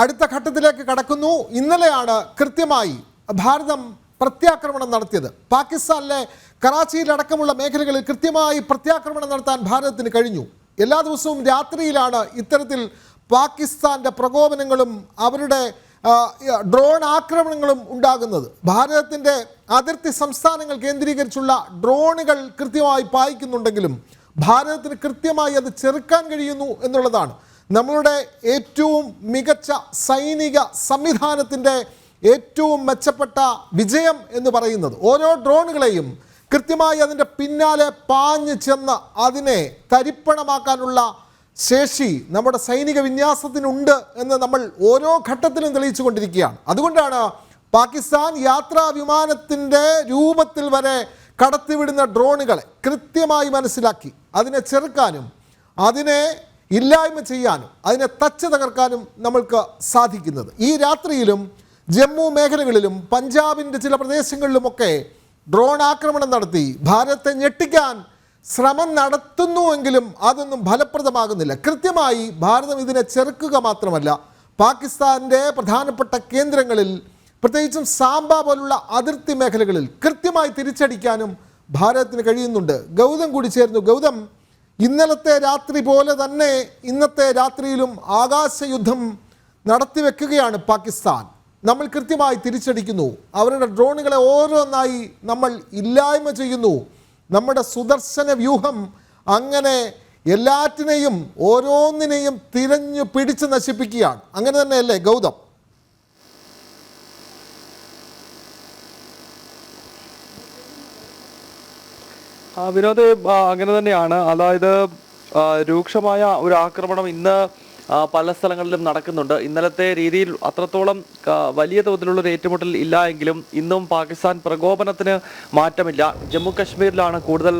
അടുത്ത ഘട്ടത്തിലേക്ക് കടക്കുന്നു. ഇന്നലെയാണ് കൃത്യമായി ഭാരതം പ്രത്യാക്രമണം നടത്തിയത്. പാകിസ്ഥാനിലെ കറാച്ചിയിലടക്കമുള്ള മേഖലകളിൽ കൃത്യമായി പ്രത്യാക്രമണം നടത്താൻ ഭാരതത്തിന് കഴിഞ്ഞു. എല്ലാ ദിവസവും രാത്രിയിലാണ് ഇത്തരത്തിൽ പാകിസ്ഥാൻ്റെ പ്രകോപനങ്ങളും അവരുടെ ഡ്രോൺ ആക്രമണങ്ങളും ഉണ്ടാകുന്നത്. ഭാരതത്തിൻ്റെ അതിർത്തി സംസ്ഥാനങ്ങൾ കേന്ദ്രീകരിച്ചുള്ള ഡ്രോണുകൾ കൃത്യമായി പായിക്കുന്നുണ്ടെങ്കിലും ഭാരതത്തിന് കൃത്യമായി അത് ചെറുക്കാൻ കഴിയുന്നു എന്നുള്ളതാണ് നമ്മളുടെ ഏറ്റവും മികച്ച സൈനിക സംവിധാനത്തിൻ്റെ ഏറ്റവും മെച്ചപ്പെട്ട വിജയം എന്ന് പറയുന്നത്. ഓരോ ഡ്രോണുകളെയും കൃത്യമായി അതിൻ്റെ പിന്നാലെ പാഞ്ഞ് ചെന്ന് അതിനെ തരിപ്പണമാക്കാനുള്ള ശേഷി നമ്മുടെ സൈനിക വിന്യാസത്തിനുണ്ട് എന്ന് നമ്മൾ ഓരോ ഘട്ടത്തിലും തെളിയിച്ചു കൊണ്ടിരിക്കുകയാണ്. അതുകൊണ്ടാണ് പാകിസ്ഥാൻ യാത്രാ വിമാനത്തിൻ്റെ രൂപത്തിൽ വരെ കടത്തിവിടുന്ന ഡ്രോണുകളെ കൃത്യമായി മനസ്സിലാക്കി അതിനെ ചെറുക്കാനും അതിനെ ഇല്ലായ്മ ചെയ്യാനും അതിനെ തച്ച് തകർക്കാനും നമ്മൾക്ക് സാധിക്കുന്നത്. ഈ രാത്രിയിലും ജമ്മു മേഖലകളിലും പഞ്ചാബിൻ്റെ ചില പ്രദേശങ്ങളിലുമൊക്കെ ഡ്രോൺ ആക്രമണം നടത്തി ഭാരതത്തെ ഞെട്ടിക്കാൻ ശ്രമം നടത്തുന്നുവെങ്കിലും അതൊന്നും ഫലപ്രദമാകുന്നില്ല. കൃത്യമായി ഭാരതം ഇതിനെ ചെറുക്കുക മാത്രമല്ല, പാകിസ്ഥാൻ്റെ പ്രധാനപ്പെട്ട കേന്ദ്രങ്ങളിൽ പ്രത്യേകിച്ചും സാംബ പോലുള്ള അതിർത്തി മേഖലകളിൽ കൃത്യമായി തിരിച്ചടിക്കാനും ഭാരതത്തിന് കഴിയുന്നുണ്ട്. ഗൗതം കൂടി ചേർന്നു. ഗൗതം, ഇന്നലത്തെ രാത്രി പോലെ തന്നെ ഇന്നത്തെ രാത്രിയിലും ആകാശയുദ്ധം നടത്തിവെക്കുകയാണ് പാകിസ്ഥാൻ. നമ്മൾ കൃത്യമായി തിരിച്ചടിക്കുന്നു. അവരുടെ ഡ്രോണുകളെ ഓരോന്നായി നമ്മൾ ഇല്ലായ്മ ചെയ്യുന്നു. നമ്മുടെ സുദർശന വ്യൂഹം അങ്ങനെ എല്ലാറ്റിനെയും ഓരോന്നിനെയും തിരഞ്ഞു പിടിച്ച് നശിപ്പിക്കുകയാണ്. അങ്ങനെ തന്നെയല്ലേ ഗൗതം? വിനോദ്, അങ്ങനെ തന്നെയാണ്. അതായത് രൂക്ഷമായ ഒരു ആക്രമണം ഇന്ന് പല സ്ഥലങ്ങളിലും നടക്കുന്നുണ്ട്. ഇന്നലത്തെ രീതിയിൽ അത്രത്തോളം വലിയ തോതിലുള്ളൊരു ഏറ്റുമുട്ടൽ ഇല്ല എങ്കിലും ഇന്നും പാകിസ്ഥാൻ പ്രകോപനത്തിന് മാറ്റമില്ല. ജമ്മു കശ്മീരിലാണ് കൂടുതൽ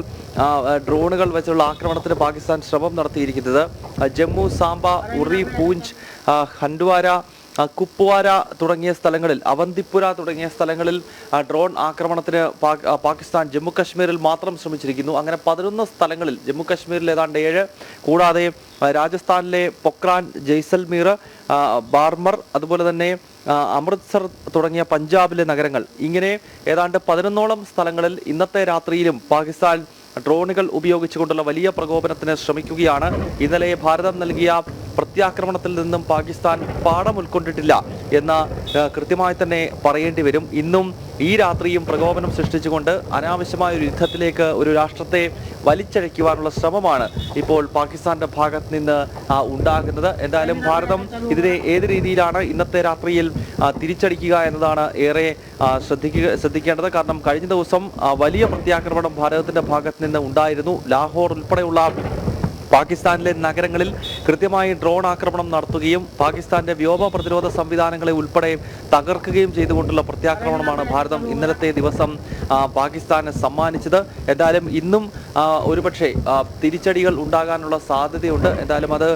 ഡ്രോണുകൾ വെച്ചുള്ള ആക്രമണത്തിന് പാകിസ്ഥാൻ ശ്രമം നടത്തിയിരിക്കുന്നത്. ജമ്മു, സാംബ, ഉറി, പൂഞ്ച്, ഹൻഡ്വാര, കുപ്വാര തുടങ്ങിയ സ്ഥലങ്ങളിൽ, അവന്തിപ്പുര തുടങ്ങിയ സ്ഥലങ്ങളിൽ ഡ്രോൺ ആക്രമണത്തിന് പാകിസ്ഥാൻ ജമ്മു കശ്മീരിൽ മാത്രം ശ്രമിച്ചിരിക്കുന്നു. അങ്ങനെ 11 സ്ഥലങ്ങളിൽ, ജമ്മു കശ്മീരിൽ ഏതാണ്ട് 7, കൂടാതെ രാജസ്ഥാനിലെ പൊക്രാൻ, ജയ്സൽമീർ, ബാർമർ, അതുപോലെ തന്നെ അമൃത്സർ തുടങ്ങിയ പഞ്ചാബിലെ നഗരങ്ങൾ, ഇങ്ങനെ ഏതാണ്ട് 11ഓളം സ്ഥലങ്ങളിൽ ഇന്നത്തെ രാത്രിയിലും പാകിസ്ഥാൻ ഡ്രോണുകൾ ഉപയോഗിച്ചുകൊണ്ടുള്ള വലിയ പ്രകോപനത്തിന് ശ്രമിക്കുകയാണ്. ഇന്നലെ ഭാരതം നൽകിയ പ്രത്യാക്രമണത്തിൽ നിന്നും പാകിസ്ഥാൻ പാഠം ഉൾക്കൊണ്ടിട്ടില്ല എന്ന് കൃത്യമായി തന്നെ പറയേണ്ടി വരും. ഇന്നും ഈ രാത്രിയും പ്രകോപനം സൃഷ്ടിച്ചുകൊണ്ട് അനാവശ്യമായ ഒരു യുദ്ധത്തിലേക്ക് ഒരു രാഷ്ട്രത്തെ വലിച്ചഴയ്ക്കുവാനുള്ള ശ്രമമാണ് ഇപ്പോൾ പാകിസ്ഥാന്റെ ഭാഗത്ത് നിന്ന് ഉണ്ടാകുന്നത്. എന്തായാലും ഭാരതം ഇതിനെ ഏത് രീതിയിലാണ് ഇന്നത്തെ രാത്രിയിൽ തിരിച്ചടിക്കുക എന്നതാണ് ഏറെ ശ്രദ്ധിക്കേണ്ടത്. കാരണം കഴിഞ്ഞ ദിവസം വലിയ പ്രത്യാക്രമണം ഭാരതത്തിന്റെ ഭാഗത്ത് നിന്ന് ഉണ്ടായിരുന്നു. ലാഹോർ ഉൾപ്പെടെയുള്ള പാകിസ്ഥാനിലെ നഗരങ്ങളിൽ കൃത്യമായി ഡ്രോൺ ആക്രമണം നടത്തുകയും പാകിസ്ഥാന്റെ വ്യോമ പ്രതിരോധ സംവിധാനങ്ങളെ ഉൾപ്പെടെ തകർക്കുകയും ചെയ്തുകൊണ്ടുള്ള പ്രത്യാക്രമണമാണ് ഭാരതം ഇന്നലത്തെ ദിവസം പാകിസ്ഥാന് സമ്മാനിച്ചത്. എന്തായാലും ഇന്നും ഒരുപക്ഷെ തിരിച്ചടികൾ ഉണ്ടാകാനുള്ള സാധ്യതയുണ്ട്. എന്തായാലും അത്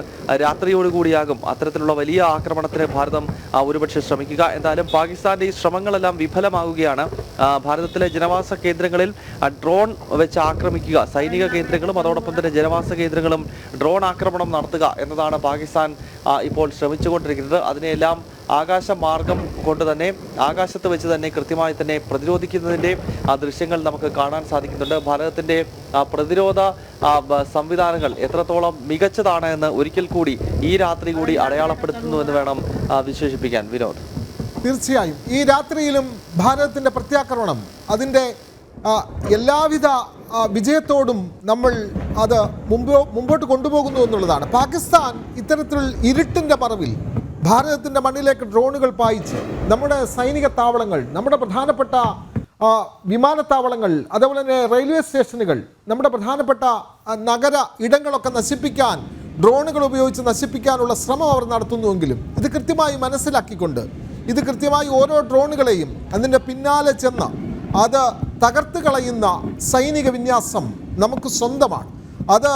രാത്രിയോടുകൂടിയാകും അത്തരത്തിലുള്ള വലിയ ആക്രമണത്തിന് ഭാരതം ഒരുപക്ഷെ ശ്രമിക്കുക. എന്തായാലും പാകിസ്ഥാന്റെ ഈ ശ്രമങ്ങളെല്ലാം വിഫലമാകുകയാണ്. ഭാരതത്തിലെ ജനവാസ കേന്ദ്രങ്ങളിൽ ഡ്രോൺ വെച്ച് ആക്രമിക്കുക, സൈനിക കേന്ദ്രങ്ങളും അതോടൊപ്പം തന്നെ ജനവാസ കേന്ദ്രങ്ങളും ഡ്രോൺ ആക്രമണം നടത്തുക എന്നതാണ് പാകിസ്ഥാൻ ഇപ്പോൾ ശ്രമിച്ചുകൊണ്ടിരിക്കുന്നത്. അതിനെല്ലാം ആകാശ മാർഗം കൊണ്ട് തന്നെ, ആകാശത്ത് വെച്ച് തന്നെ കൃത്യമായി തന്നെ പ്രതിരോധിക്കുന്നതിൻ്റെ ദൃശ്യങ്ങൾ നമുക്ക് കാണാൻ സാധിക്കുന്നുണ്ട്. ഭാരതത്തിൻ്റെ പ്രതിരോധ സംവിധാനങ്ങൾ എത്രത്തോളം മികച്ചതാണ് എന്ന് ഒരിക്കൽ കൂടി ഈ രാത്രി കൂടി അടയാളപ്പെടുത്തുന്നു എന്ന് വേണം വിശേഷിപ്പിക്കാൻ. വിനോദ്, തീർച്ചയായും ഈ രാത്രിയിലും ഭാരതത്തിൻ്റെ പ്രത്യാക്രമണം അതിൻ്റെ എല്ലാവിധ വിജയത്തോടും നമ്മൾ അത് മുമ്പോട്ട് കൊണ്ടുപോകുന്നു എന്നുള്ളതാണ്. പാകിസ്ഥാൻ ഇത്തരത്തിൽ ഇരുട്ടിൻ്റെ മറവിൽ ഭാരതത്തിൻ്റെ മണ്ണിലേക്ക് ഡ്രോണുകൾ പായിച്ച് നമ്മുടെ സൈനിക താവളങ്ങൾ, നമ്മുടെ പ്രധാനപ്പെട്ട വിമാനത്താവളങ്ങൾ, അതേപോലെ തന്നെ റെയിൽവേ സ്റ്റേഷനുകൾ, നമ്മുടെ പ്രധാനപ്പെട്ട നഗര ഇടങ്ങളൊക്കെ നശിപ്പിക്കാൻ ഡ്രോണുകൾ ഉപയോഗിച്ച് നശിപ്പിക്കാനുള്ള ശ്രമം അവർ നടത്തുന്നുവെങ്കിലും ഇത് കൃത്യമായി മനസ്സിലാക്കിക്കൊണ്ട് ഇത് കൃത്യമായി ഓരോ ഡ്രോണുകളെയും അതിൻ്റെ പിന്നാലെ ചെന്ന് അത് തകർത്ത് കളയുന്ന സൈനിക വിന്യാസം നമുക്ക് സ്വന്തമാണ്. അത്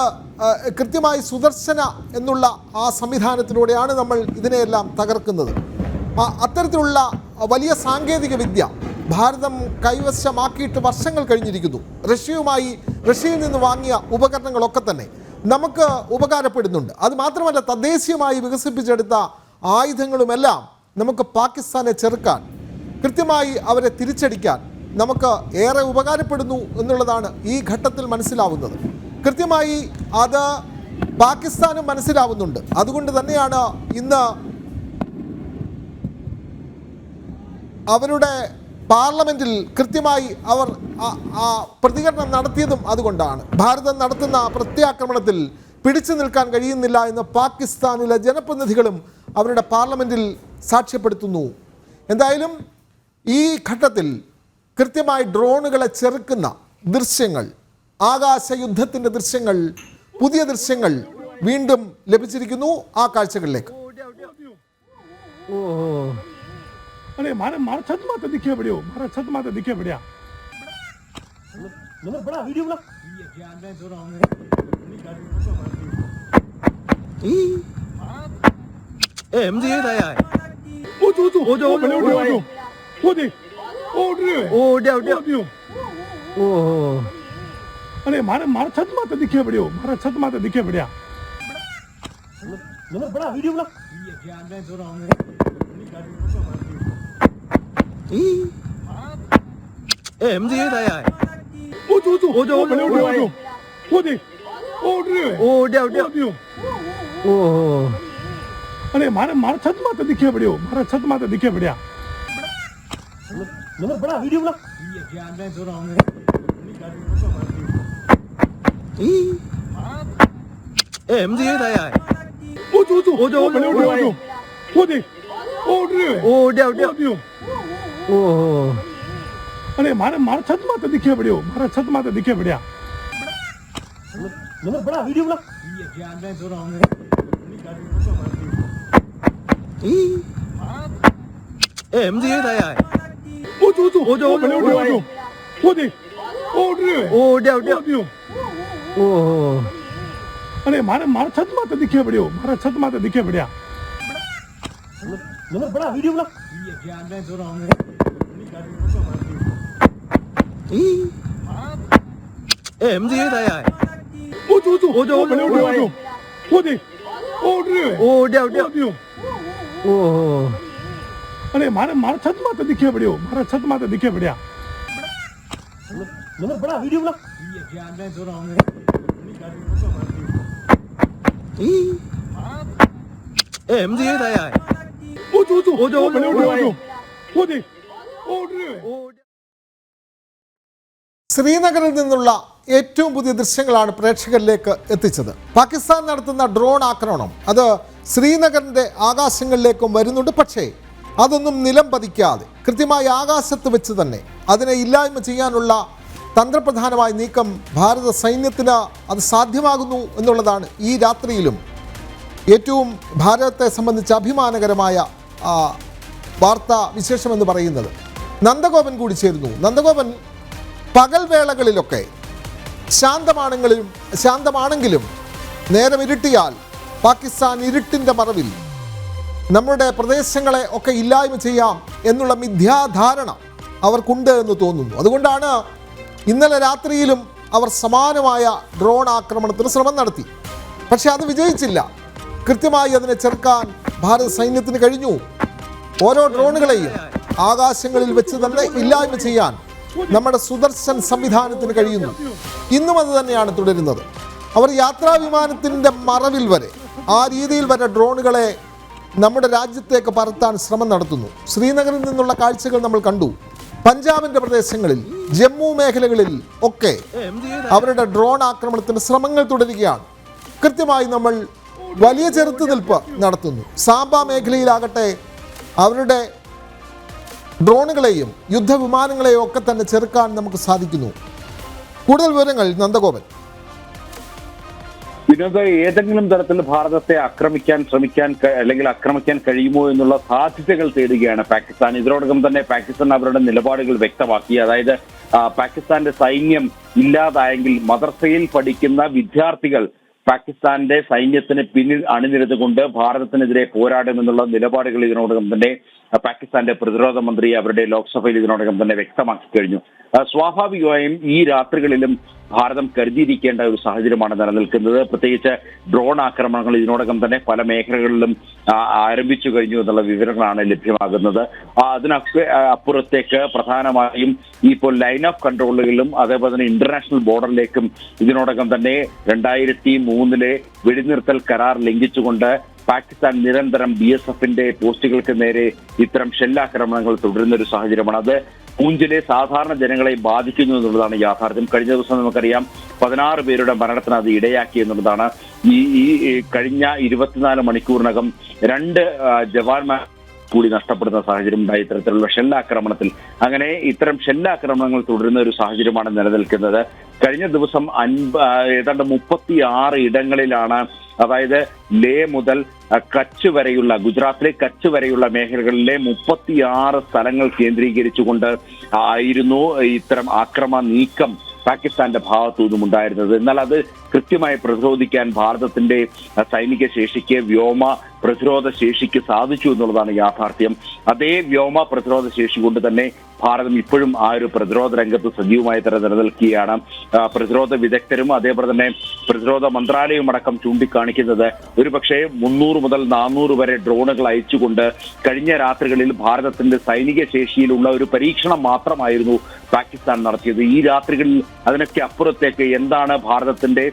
കൃത്യമായി സുദർശന എന്നുള്ള ആ സംവിധാനത്തിലൂടെയാണ് നമ്മൾ ഇതിനെയെല്ലാം തകർക്കുന്നത്. അത്തരത്തിലുള്ള വലിയ സാങ്കേതിക വിദ്യ ഭാരതം കൈവശമാക്കിയിട്ട് വർഷങ്ങൾ കഴിഞ്ഞിരിക്കുന്നു. റഷ്യയിൽ നിന്ന് വാങ്ങിയ ഉപകരണങ്ങളൊക്കെ തന്നെ നമുക്ക് ഉപകാരപ്പെടുന്നുണ്ട്. അത് മാത്രമല്ല, തദ്ദേശീയമായി വികസിപ്പിച്ചെടുത്ത ആയുധങ്ങളുമെല്ലാം നമുക്ക് പാകിസ്ഥാനെ ചെറുക്കാൻ, കൃത്യമായി അവരെ തിരിച്ചടിക്കാൻ നമുക്ക് ഏറെ ഉപകാരപ്പെടുന്നു എന്നുള്ളതാണ് ഈ ഘട്ടത്തിൽ മനസ്സിലാവുന്നത്. കൃത്യമായി അത് പാകിസ്ഥാനും മനസ്സിലാവുന്നുണ്ട്. അതുകൊണ്ട് തന്നെയാണ് ഇന്ന് അവരുടെ പാർലമെൻറ്റിൽ കൃത്യമായി അവർ പ്രതികരണം നടത്തിയതും അതുകൊണ്ടാണ്. ഭാരതം നടത്തുന്ന പ്രത്യാക്രമണത്തിൽ പിടിച്ചു നിൽക്കാൻ കഴിയുന്നില്ല എന്ന് പാകിസ്ഥാനിലെ ജനപ്രതിനിധികളും അവരുടെ പാർലമെൻറ്റിൽ സാക്ഷ്യപ്പെടുത്തുന്നു. എന്തായാലും ഈ ഘട്ടത്തിൽ കൃത്യമായി ഡ്രോണുകളെ ചെറുക്കുന്ന ദൃശ്യങ്ങൾ, ആകാശ യുദ്ധത്തിൻ്റെ ദൃശ്യങ്ങൾ, പുതിയ ദൃശ്യങ്ങൾ വീണ്ടും ലഭിച്ചിരിക്കുന്നു. ആ കാഴ്ചകളിലേക്ക്. अरे मारे मारा छत माते दिखे बढ़ियो, मारा छत माते दिखे बढ़िया। नंबर बड़ा वीडियो बड़ा ये ध्यान दे जो रहा हूं ए एमजी ये आया है ओ जो बड़े ओ दे ओ रे ओ डे ओ अरे मारे मारा छत माते दिखे बढ़ियो, मारा छत माते दिखे बढ़िया। नंबर बड़ा वीडियो बड़ा ये ध्यान दे जो रहा हूं ए एमजी ये आया है ओ जो बड़े ओ दे ओ रे ओ अरे मारे मारा छत माते दिखे बढ़ियो, मारा छत माते दिखे बढ़िया। नंबर बड़ा वीडियो बड़ा ये ध्यान दे जो रहा हूं ए एमजी ये आया है ओ जो बड़े ओ दे ओ रे ओ अरे मारे मारा छत माते दिखे बढ़ियो, मारा छत माते दिखे बढ़िया। नंबर बड़ा वीडियो बड़ा ये ध्यान दे जो रहा हूं ए एमजी ये आया है ओ जो बड़े ओ दे ओ रे ओ अरे मारे मारा छत माते दिखे बढ़ियो, मारा छत माते दिखे बढ़िया। नंबर बड़ा वीडियो बड़ा ये ध्यान दे जो रहा हूं ए एमजी ये आया है ओ जो बड़े ओ दे ओ रे ओ अरे मारे मारा छत माते दिखे बढ़ियो, मारा छत माते दिखे बढ़िया। नंबर बड़ा वीडियो बड़ा ये ध्यान दे जो रहा हूं ए एमजी ये आया है ओ जो बड़े ओ दे ओ रे ശ്രീനഗറിൽ നിന്നുള്ള ഏറ്റവും പുതിയ ദൃശ്യങ്ങളാണ് പ്രേക്ഷകരിലേക്ക് എത്തിച്ചത്. പാകിസ്ഥാൻ നടത്തുന്ന ഡ്രോൺ ആക്രമണം അത് ശ്രീനഗറിൻ്റെ ആകാശങ്ങളിലേക്കും വരുന്നുണ്ട്. പക്ഷേ അതൊന്നും നിലം പതിക്കാതെ കൃത്യമായി ആകാശത്ത് വെച്ച് തന്നെ അതിനെ ഇല്ലായ്മ ചെയ്യാനുള്ള തന്ത്രപ്രധാനമായ നീക്കം ഭാരത സൈന്യത്തിന് അത് സാധ്യമാകുന്നു എന്നുള്ളതാണ് ഈ രാത്രിയിലും ഏറ്റവും ഭാരതത്തെ സംബന്ധിച്ച് അഭിമാനകരമായ വാർത്താ വിശേഷമെന്ന് പറയുന്നത്. നന്ദഗോപൻ കൂടി ചേരുന്നു. നന്ദഗോപൻ, പകൽ വേളകളിലൊക്കെ ശാന്തമാണെങ്കിലും നേരം ഇരുട്ടിയാൽ പാകിസ്ഥാൻ ഇരുട്ടിൻ്റെ മറവിൽ നമ്മുടെ പ്രദേശങ്ങളെ ഒക്കെ ഇല്ലായ്മ ചെയ്യാം എന്നുള്ള മിഥ്യാധാരണ അവർക്കുണ്ട് എന്ന് തോന്നുന്നു. അതുകൊണ്ടാണ് ഇന്നലെ രാത്രിയിലും അവർ സമാനമായ ഡ്രോൺ ആക്രമണത്തിന് ശ്രമം നടത്തി. പക്ഷെ അത് വിജയിച്ചില്ല. കൃത്യമായി അതിനെ ചെറുക്കാൻ ഭാരത സൈന്യത്തിന് കഴിഞ്ഞു. ഓരോ ഡ്രോണുകളെയും ആകാശങ്ങളിൽ വെച്ച് തന്നെ ഇല്ലായ്മ ചെയ്യാൻ നമ്മുടെ സുദർശൻ സംവിധാനത്തിന് കഴിയുന്നു. ഇന്നും അത് തന്നെയാണ് തുടരുന്നത്. അവർ യാത്രാ വിമാനത്തിൻ്റെ മറവിൽ വരെ ആ രീതിയിൽ വരെ ഡ്രോണുകളെ നമ്മുടെ രാജ്യത്തേക്ക് പറത്താൻ ശ്രമം നടത്തുന്നു. ശ്രീനഗറിൽ നിന്നുള്ള കാഴ്ചകൾ നമ്മൾ കണ്ടു. പഞ്ചാബിൻ്റെ പ്രദേശങ്ങളിൽ, ജമ്മു മേഖലകളിൽ ഒക്കെ അവരുടെ ഡ്രോൺ ആക്രമണത്തിന് ശ്രമങ്ങൾ തുടരുകയാണ്. കൃത്യമായി നമ്മൾ വലിയ ചെറുത്തുനിൽപ്പ് നടത്തുന്നു. സാംബ മേഖലയിലാകട്ടെ അവരുടെ ഡ്രോണുകളെയും യുദ്ധവിമാനങ്ങളെയും ഒക്കെ തന്നെ ചെറുക്കാൻ നമുക്ക് സാധിക്കുന്നു. കൂടുതൽ വിവരങ്ങൾ നന്ദഗോപൻ. വിനോദ, ഏതെങ്കിലും തരത്തിൽ ഭാരതത്തെ ആക്രമിക്കാൻ കഴിയുമോ എന്നുള്ള സാധ്യതകൾ തേടുകയാണ് പാകിസ്ഥാൻ. ഇതിനോടകം തന്നെ പാകിസ്ഥാൻ അവരുടെ നിലപാടുകൾ വ്യക്തമാക്കി. അതായത് പാകിസ്ഥാന്റെ സൈന്യം ഇല്ലാതായെങ്കിൽ മദ്രസയിൽ പഠിക്കുന്ന വിദ്യാർത്ഥികൾ പാകിസ്ഥാന്റെ സൈന്യത്തിന് പിന്നിൽ അണിനിരന്നുകൊണ്ട് ഭാരതത്തിനെതിരെ പോരാടുമെന്നുള്ള നിലപാടുകൾ ഇതിനോടകം തന്നെ പാകിസ്ഥാന്റെ പ്രതിരോധ മന്ത്രി അവരുടെ ലോക്സഭയിൽ ഇതിനോടകം തന്നെ വ്യക്തമാക്കി കഴിഞ്ഞു. സ്വാഭാവികമായും ഈ രാത്രികളിലും ഭാരതം കരുതിയിരിക്കേണ്ട ഒരു സാഹചര്യമാണ് നിലനിൽക്കുന്നത്. പ്രത്യേകിച്ച് ഡ്രോൺ ആക്രമണങ്ങൾ ഇതിനോടകം തന്നെ പല മേഖലകളിലും ആരംഭിച്ചു കഴിഞ്ഞു എന്നുള്ള വിവരങ്ങളാണ് ലഭ്യമാകുന്നത്. അതിനൊക്കെ അപ്പുറത്തേക്ക് പ്രധാനമായും ഇപ്പോൾ ലൈൻ ഓഫ് കൺട്രോളുകളിലും അതേപോലെ തന്നെ ഇന്റർനാഷണൽ ബോർഡറിലേക്കും ഇതിനോടകം തന്നെ 2003 വെടിനിർത്തൽ കരാർ ലംഘിച്ചുകൊണ്ട് പാകിസ്ഥാൻ നിരന്തരം BSFന്റെ പോസ്റ്റുകൾക്ക് നേരെ ഇത്തരം ഷെല്ലാക്രമണങ്ങൾ തുടരുന്ന ഒരു സാഹചര്യമാണ്. അത് പൂഞ്ചിലെ സാധാരണ ജനങ്ങളെ ബാധിക്കുന്നു എന്നുള്ളതാണ് യാഥാർത്ഥ്യം. കഴിഞ്ഞ ദിവസം നമുക്കറിയാം 16 പേരുടെ മരണത്തിന് അത് ഇടയാക്കി എന്നുള്ളതാണ്. ഈ കഴിഞ്ഞ 24 മണിക്കൂറിനകം 2 ജവാന്മാർ കൂടി നഷ്ടപ്പെടുന്ന സാഹചര്യം ഉണ്ടായി ഇത്തരത്തിലുള്ള ഷെല്ലാക്രമണത്തിൽ. അങ്ങനെ ഇത്തരം ഷെല്ലാക്രമണങ്ങൾ തുടരുന്ന ഒരു സാഹചര്യമാണ് നിലനിൽക്കുന്നത്. കഴിഞ്ഞ ദിവസം ഏതാണ്ട് 36 ഇടങ്ങളിലാണ്, അതായത് ലേ മുതൽ കച്ച് വരെയുള്ള, ഗുജറാത്തിലെ കച്ച് വരെയുള്ള മേഖലകളിലെ 36 സ്ഥലങ്ങൾ കേന്ദ്രീകരിച്ചുകൊണ്ട് ആയിരുന്നു ഇത്തരം ആക്രമണ നീക്കം പാകിസ്ഥാന്റെ ഭാഗത്തു നിന്നും ഉണ്ടായിരുന്നത്. എന്നാൽ അത് കൃത്യമായി പ്രതിരോധിക്കാൻ ഭാരതത്തിന്റെ സൈനിക ശേഷിക്ക്, വ്യോമ പ്രതിരോധ ശേഷിക്ക് സാധിച്ചു എന്നുള്ളതാണ് യാഥാർത്ഥ്യം. അതേ വ്യോമ പ്രതിരോധ ശേഷി കൊണ്ട് തന്നെ ഭാരതം ഇപ്പോഴും ആ ഒരു പ്രതിരോധ രംഗത്ത് സജീവമായി തന്നെ നിലനിൽക്കുകയാണ്. പ്രതിരോധ വിദഗ്ധരും അതേപോലെ തന്നെ പ്രതിരോധ മന്ത്രാലയവും അടക്കം ചൂണ്ടിക്കാണിക്കുന്നത് ഒരുപക്ഷെ 300 മുതൽ 400 വരെ ഡ്രോണുകൾ അയച്ചുകൊണ്ട് കഴിഞ്ഞ രാത്രികളിൽ ഭാരതത്തിന്റെ സൈനിക ശേഷിയിലുള്ള ഒരു പരീക്ഷണം മാത്രമായിരുന്നു പാകിസ്ഥാൻ നടത്തിയത്. ഈ രാത്രികളിൽ അതിനൊക്കെ അപ്പുറത്തേക്ക് എന്താണ് ഭാരതത്തിന്റെ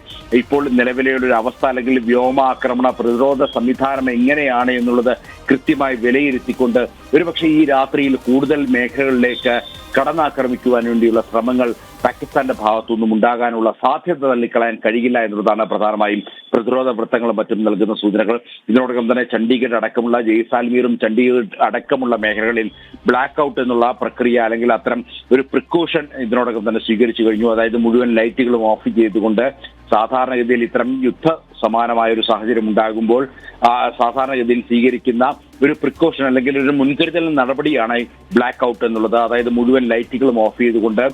ഇപ്പോൾ നിലവിലെ ഒരു അവസ്ഥ, അല്ലെങ്കിൽ വ്യോമാക്രമണ പ്രതിരോധ സംവിധാനം എങ്ങനെയാണ് എന്നുള്ളത് കൃത്യമായി വിലയിരുത്തിക്കൊണ്ട് ഒരുപക്ഷെ ഈ രാത്രിയിൽ കൂടുതൽ മേഖലകളിലേക്ക് കടന്നാക്രമിക്കുവാൻ വേണ്ടിയുള്ള ശ്രമങ്ങൾ പാകിസ്ഥാന്റെ ഭാഗത്തുനിന്നും ഉണ്ടാകാനുള്ള സാധ്യത തള്ളിക്കളയാൻ കഴിയില്ല എന്നുള്ളതാണ് പ്രധാനമായും പ്രതിരോധ വൃത്തങ്ങളും മറ്റും നൽകുന്ന സൂചനകൾ. ഇതിനോടകം തന്നെ ചണ്ഡീഗഡ് അടക്കമുള്ള ജയ്സാൽമീറും ചണ്ഡീഗഡ് അടക്കമുള്ള മേഖലകളിൽ ബ്ലാക്ക് ഔട്ട് എന്നുള്ള പ്രക്രിയ, അല്ലെങ്കിൽ അത്തരം ഒരു പ്രിക്കോഷൻ ഇതിനോടകം തന്നെ സ്വീകരിച്ചു കഴിഞ്ഞു. അതായത് മുഴുവൻ ലൈറ്റുകളും ഓഫ് ചെയ്തുകൊണ്ട് സാധാരണഗതിയിൽ ഇത്തരം യുദ്ധ സമാനമായ ഒരു സാഹചര്യം ഉണ്ടാകുമ്പോൾ സാധാരണഗതിയിൽ സ്വീകരിക്കുന്ന ഒരു പ്രിക്കോഷൻ അല്ലെങ്കിൽ ഒരു മുൻകരുതൽ നടപടിയാണ് ബ്ലാക്ക് ഔട്ട് എന്നുള്ളത്. അതായത് മുഴുവൻ ലൈറ്റുകളും ഓഫ് ചെയ്തുകൊണ്ട്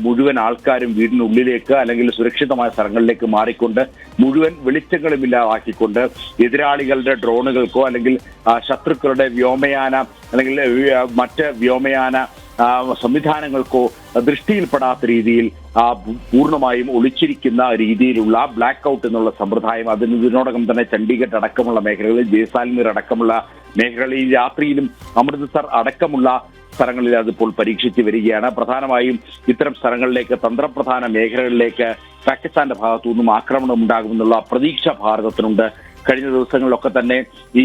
മുഴുവൻ ആൾക്കാരും വീടിനുള്ളിലേക്ക് അല്ലെങ്കിൽ സുരക്ഷിതമായ സ്ഥലങ്ങളിലേക്ക് മാറിക്കൊണ്ട് മുഴുവൻ വെളിച്ചങ്ങളും ഇല്ലാതാക്കിക്കൊണ്ട് എതിരാളികളുടെ ഡ്രോണുകൾക്കോ അല്ലെങ്കിൽ ശത്രുക്കളുടെ വ്യോമയാന അല്ലെങ്കിൽ മറ്റ് വ്യോമയാന സംവിധാനങ്ങൾക്കോ ദൃഷ്ടിയിൽപ്പെടാത്ത രീതിയിൽ പൂർണ്ണമായും ഒളിച്ചിരിക്കുന്ന രീതിയിലുള്ള ബ്ലാക്ക് ഔട്ട് എന്നുള്ള സമ്പ്രദായം ഇതിനോടകം തന്നെ ചണ്ഡീഗഡ് അടക്കമുള്ള മേഖലകളിൽ, ജയ്സാൽമീർ അടക്കമുള്ള മേഖലകളിൽ, രാത്രിയിലും അമൃത്സർ അടക്കമുള്ള സ്ഥലങ്ങളിൽ അതിപ്പോൾ പരീക്ഷിച്ച് വരികയാണ്. പ്രധാനമായും ഇത്തരം സ്ഥലങ്ങളിലേക്ക്, തന്ത്രപ്രധാന മേഖലകളിലേക്ക് പാകിസ്ഥാന്റെ ഭാഗത്തു നിന്നും ആക്രമണം ഉണ്ടാകുമെന്നുള്ള പ്രതീക്ഷ ഭാരതത്തിനുണ്ട്. കഴിഞ്ഞ ദിവസങ്ങളിലൊക്കെ തന്നെ ഈ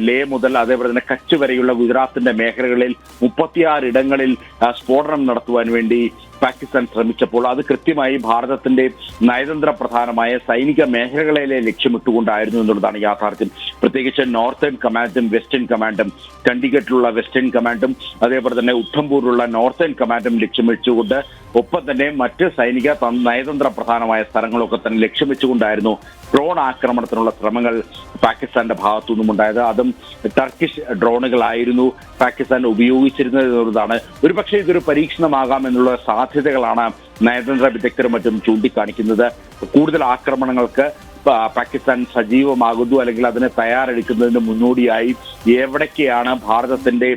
ലേ മുതൽ അതേപോലെ തന്നെ കച്ച് വരെയുള്ള ഗുജറാത്തിന്റെ മേഖലകളിൽ 36 ഇടങ്ങളിൽ സ്ഫോടനം നടത്തുവാൻ വേണ്ടി പാകിസ്ഥാൻ ശ്രമിച്ചപ്പോൾ അത് കൃത്യമായി ഭാരതത്തിന്റെ നയതന്ത്ര പ്രധാനമായ സൈനിക മേഖലകളെ ലക്ഷ്യമിട്ടുകൊണ്ടായിരുന്നു എന്നുള്ളതാണ് യാഥാർത്ഥ്യം. പ്രത്യേകിച്ച് നോർത്തേൺ കമാൻഡും വെസ്റ്റേൺ കമാൻഡും, ചണ്ഡീഗഡിലുള്ള വെസ്റ്റേൺ കമാൻഡും അതേപോലെ തന്നെ ഉദ്ധംപൂരിലുള്ള നോർത്തേൺ കമാൻഡും ലക്ഷ്യം വെച്ചുകൊണ്ട്, ഒപ്പം തന്നെ മറ്റ് സൈനിക നയതന്ത്ര പ്രധാനമായ സ്ഥലങ്ങളൊക്കെ തന്നെ ലക്ഷ്യം വെച്ചുകൊണ്ടായിരുന്നു ഡ്രോൺ ആക്രമണത്തിനുള്ള ശ്രമങ്ങൾ പാകിസ്ഥാന്റെ ഭാഗത്തു നിന്നും ഉണ്ടായത്. അതും ടർക്കിഷ് ഡ്രോണുകളായിരുന്നു പാകിസ്ഥാൻ ഉപയോഗിച്ചിരുന്നത് എന്നുള്ളതാണ്. ഒരുപക്ഷെ ഇതൊരു പരീക്ഷണമാകാമെന്നുള്ള സാധ്യതകളാണ് നയതന്ത്ര വിദഗ്ധരും മറ്റും ചൂണ്ടിക്കാണിക്കുന്നത്. കൂടുതൽ ആക്രമണങ്ങൾക്ക് പാകിസ്ഥാൻ സജീവമാകുന്നു, അല്ലെങ്കിൽ അതിന് തയ്യാറെടുക്കുന്നതിന് മുന്നോടിയായി എവിടേക്കാണ് ഭാരതത്തിന്റെ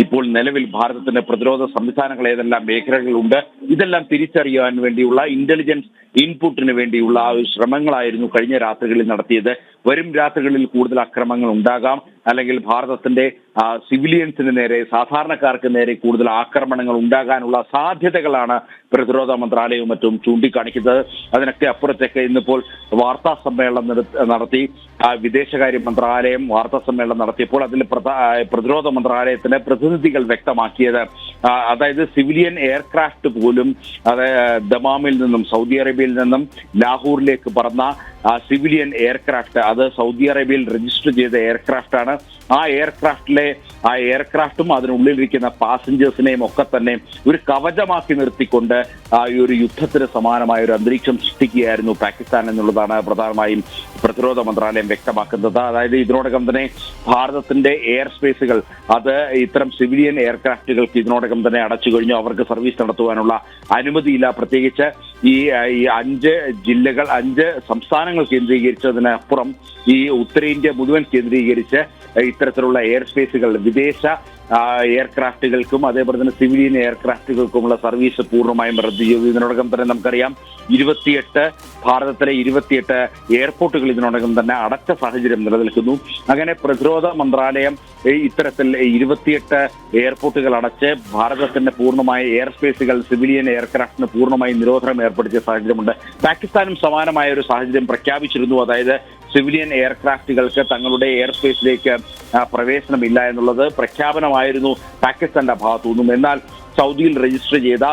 ഇപ്പോൾ നിലവിൽ ഭാരതത്തിന്റെ പ്രതിരോധ സംവിധാനങ്ങൾ ഏതെല്ലാം മേഖലകളുണ്ട്, ഇതെല്ലാം തിരിച്ചറിയാൻ വേണ്ടിയുള്ള ഇന്റലിജൻസ് ഇൻപുട്ടിന് വേണ്ടിയുള്ള ശ്രമങ്ങളായിരുന്നു കഴിഞ്ഞ രാത്രികളിൽ നടത്തിയത്. വരും രാത്രികളിൽ കൂടുതൽ ആക്രമണങ്ങൾ ഉണ്ടാകാം, അല്ലെങ്കിൽ ഭാരതത്തിന്റെ സിവിലിയൻസിന് നേരെ, സാധാരണക്കാർക്ക് നേരെ കൂടുതൽ ആക്രമണങ്ങൾ ഉണ്ടാകാനുള്ള സാധ്യതകളാണ് പ്രതിരോധ മന്ത്രാലയവും മറ്റും ചൂണ്ടിക്കാണിക്കുന്നത്. അതിനൊക്കെ അപ്പുറത്തേക്ക് ഇന്നിപ്പോൾ വാർത്താ സമ്മേളനം നടത്തി വിദേശകാര്യ മന്ത്രാലയം വാർത്താ സമ്മേളനം നടത്തിയപ്പോൾ അതിൽ പ്രതിരോധ മന്ത്രാലയത്തിന് പ്രതിനിധികൾ വ്യക്തമാക്കിയത്, അതായത് സിവിലിയൻ എയർക്രാഫ്റ്റ് പോലും ദമാമിൽ നിന്നും, സൗദി അറേബ്യയിൽ നിന്നും ലാഹോറിലേക്ക് പറന്ന സിവിലിയൻ എയർക്രാഫ്റ്റ്, അത് സൗദി അറേബ്യയിൽ രജിസ്റ്റർ ചെയ്ത എയർക്രാഫ്റ്റ് ആണ്. ആ എയർക്രാഫ്റ്റും അതിനുള്ളിലിരിക്കുന്ന പാസഞ്ചേഴ്സിനെയും ഒക്കെ തന്നെ ഒരു കവചമാക്കി നിർത്തിക്കൊണ്ട് ഈ ഒരു യുദ്ധത്തിന് സമാനമായ ഒരു അന്തരീക്ഷം സൃഷ്ടിക്കുകയായിരുന്നു പാകിസ്ഥാൻ എന്നുള്ളതാണ് പ്രധാനമായും പ്രതിരോധ മന്ത്രാലയം വ്യക്തമാക്കുന്നത്. അതായത് ഇതിനോടകം തന്നെ ഭാരതത്തിന്റെ എയർ സ്പേസുകൾ അത് ഇത്തരം സിവിലിയൻ എയർക്രാഫ്റ്റുകൾക്ക് ഇതിനോടകം തന്നെ അടച്ചു കഴിഞ്ഞു. അവർക്ക് സർവീസ് നടത്തുവാനുള്ള അനുമതിയില്ല. പ്രത്യേകിച്ച് ഈ 5 ജില്ലകൾ, 5 സംസ്ഥാനങ്ങൾ കേന്ദ്രീകരിച്ചതിനപ്പുറം ഈ ഉത്തരേന്ത്യ മുഴുവൻ കേന്ദ്രീകരിച്ച് ഇത്തരത്തിലുള്ള എയർ സ്പേസുകൾ, വിദേശ എയർക്രാഫ്റ്റുകൾക്കും അതേപോലെ തന്നെ സിവിലിയൻ എയർക്രാഫ്റ്റുകൾക്കുമുള്ള സർവീസ് പൂർണ്ണമായും റദ്ദു ചെയ്തു. ഇതിനോടകം തന്നെ നമുക്കറിയാം 28 ഭാരതത്തിലെ 28 എയർപോർട്ടുകൾ ഇതിനോടകം തന്നെ അടച്ച സാഹചര്യം നിലനിൽക്കുന്നു. അങ്ങനെ പ്രതിരോധ മന്ത്രാലയം ഇത്തരത്തിൽ 28 എയർപോർട്ടുകൾ അടച്ച് ഭാരതത്തിന്റെ പൂർണ്ണമായ എയർ സ്പേസുകൾ സിവിലിയൻ എയർക്രാഫ്റ്റിന് പൂർണ്ണമായി നിരോധനം ഏർപ്പെടുത്തിയ സാഹചര്യമുണ്ട്. പാകിസ്ഥാനും സമാനമായ ഒരു സാഹചര്യം പ്രഖ്യാപിച്ചിരുന്നു. അതായത് സിവിലിയൻ എയർക്രാഫ്റ്റുകൾക്ക് തങ്ങളുടെ എയർ സ്പേസിലേക്ക് പ്രവേശനമില്ല എന്നുള്ളത് പ്രഖ്യാപനമായിരുന്നു പാകിസ്ഥാന്റെ ഭാഗത്തുനിന്നും. എന്നാൽ സൗദിയിൽ രജിസ്റ്റർ ചെയ്ത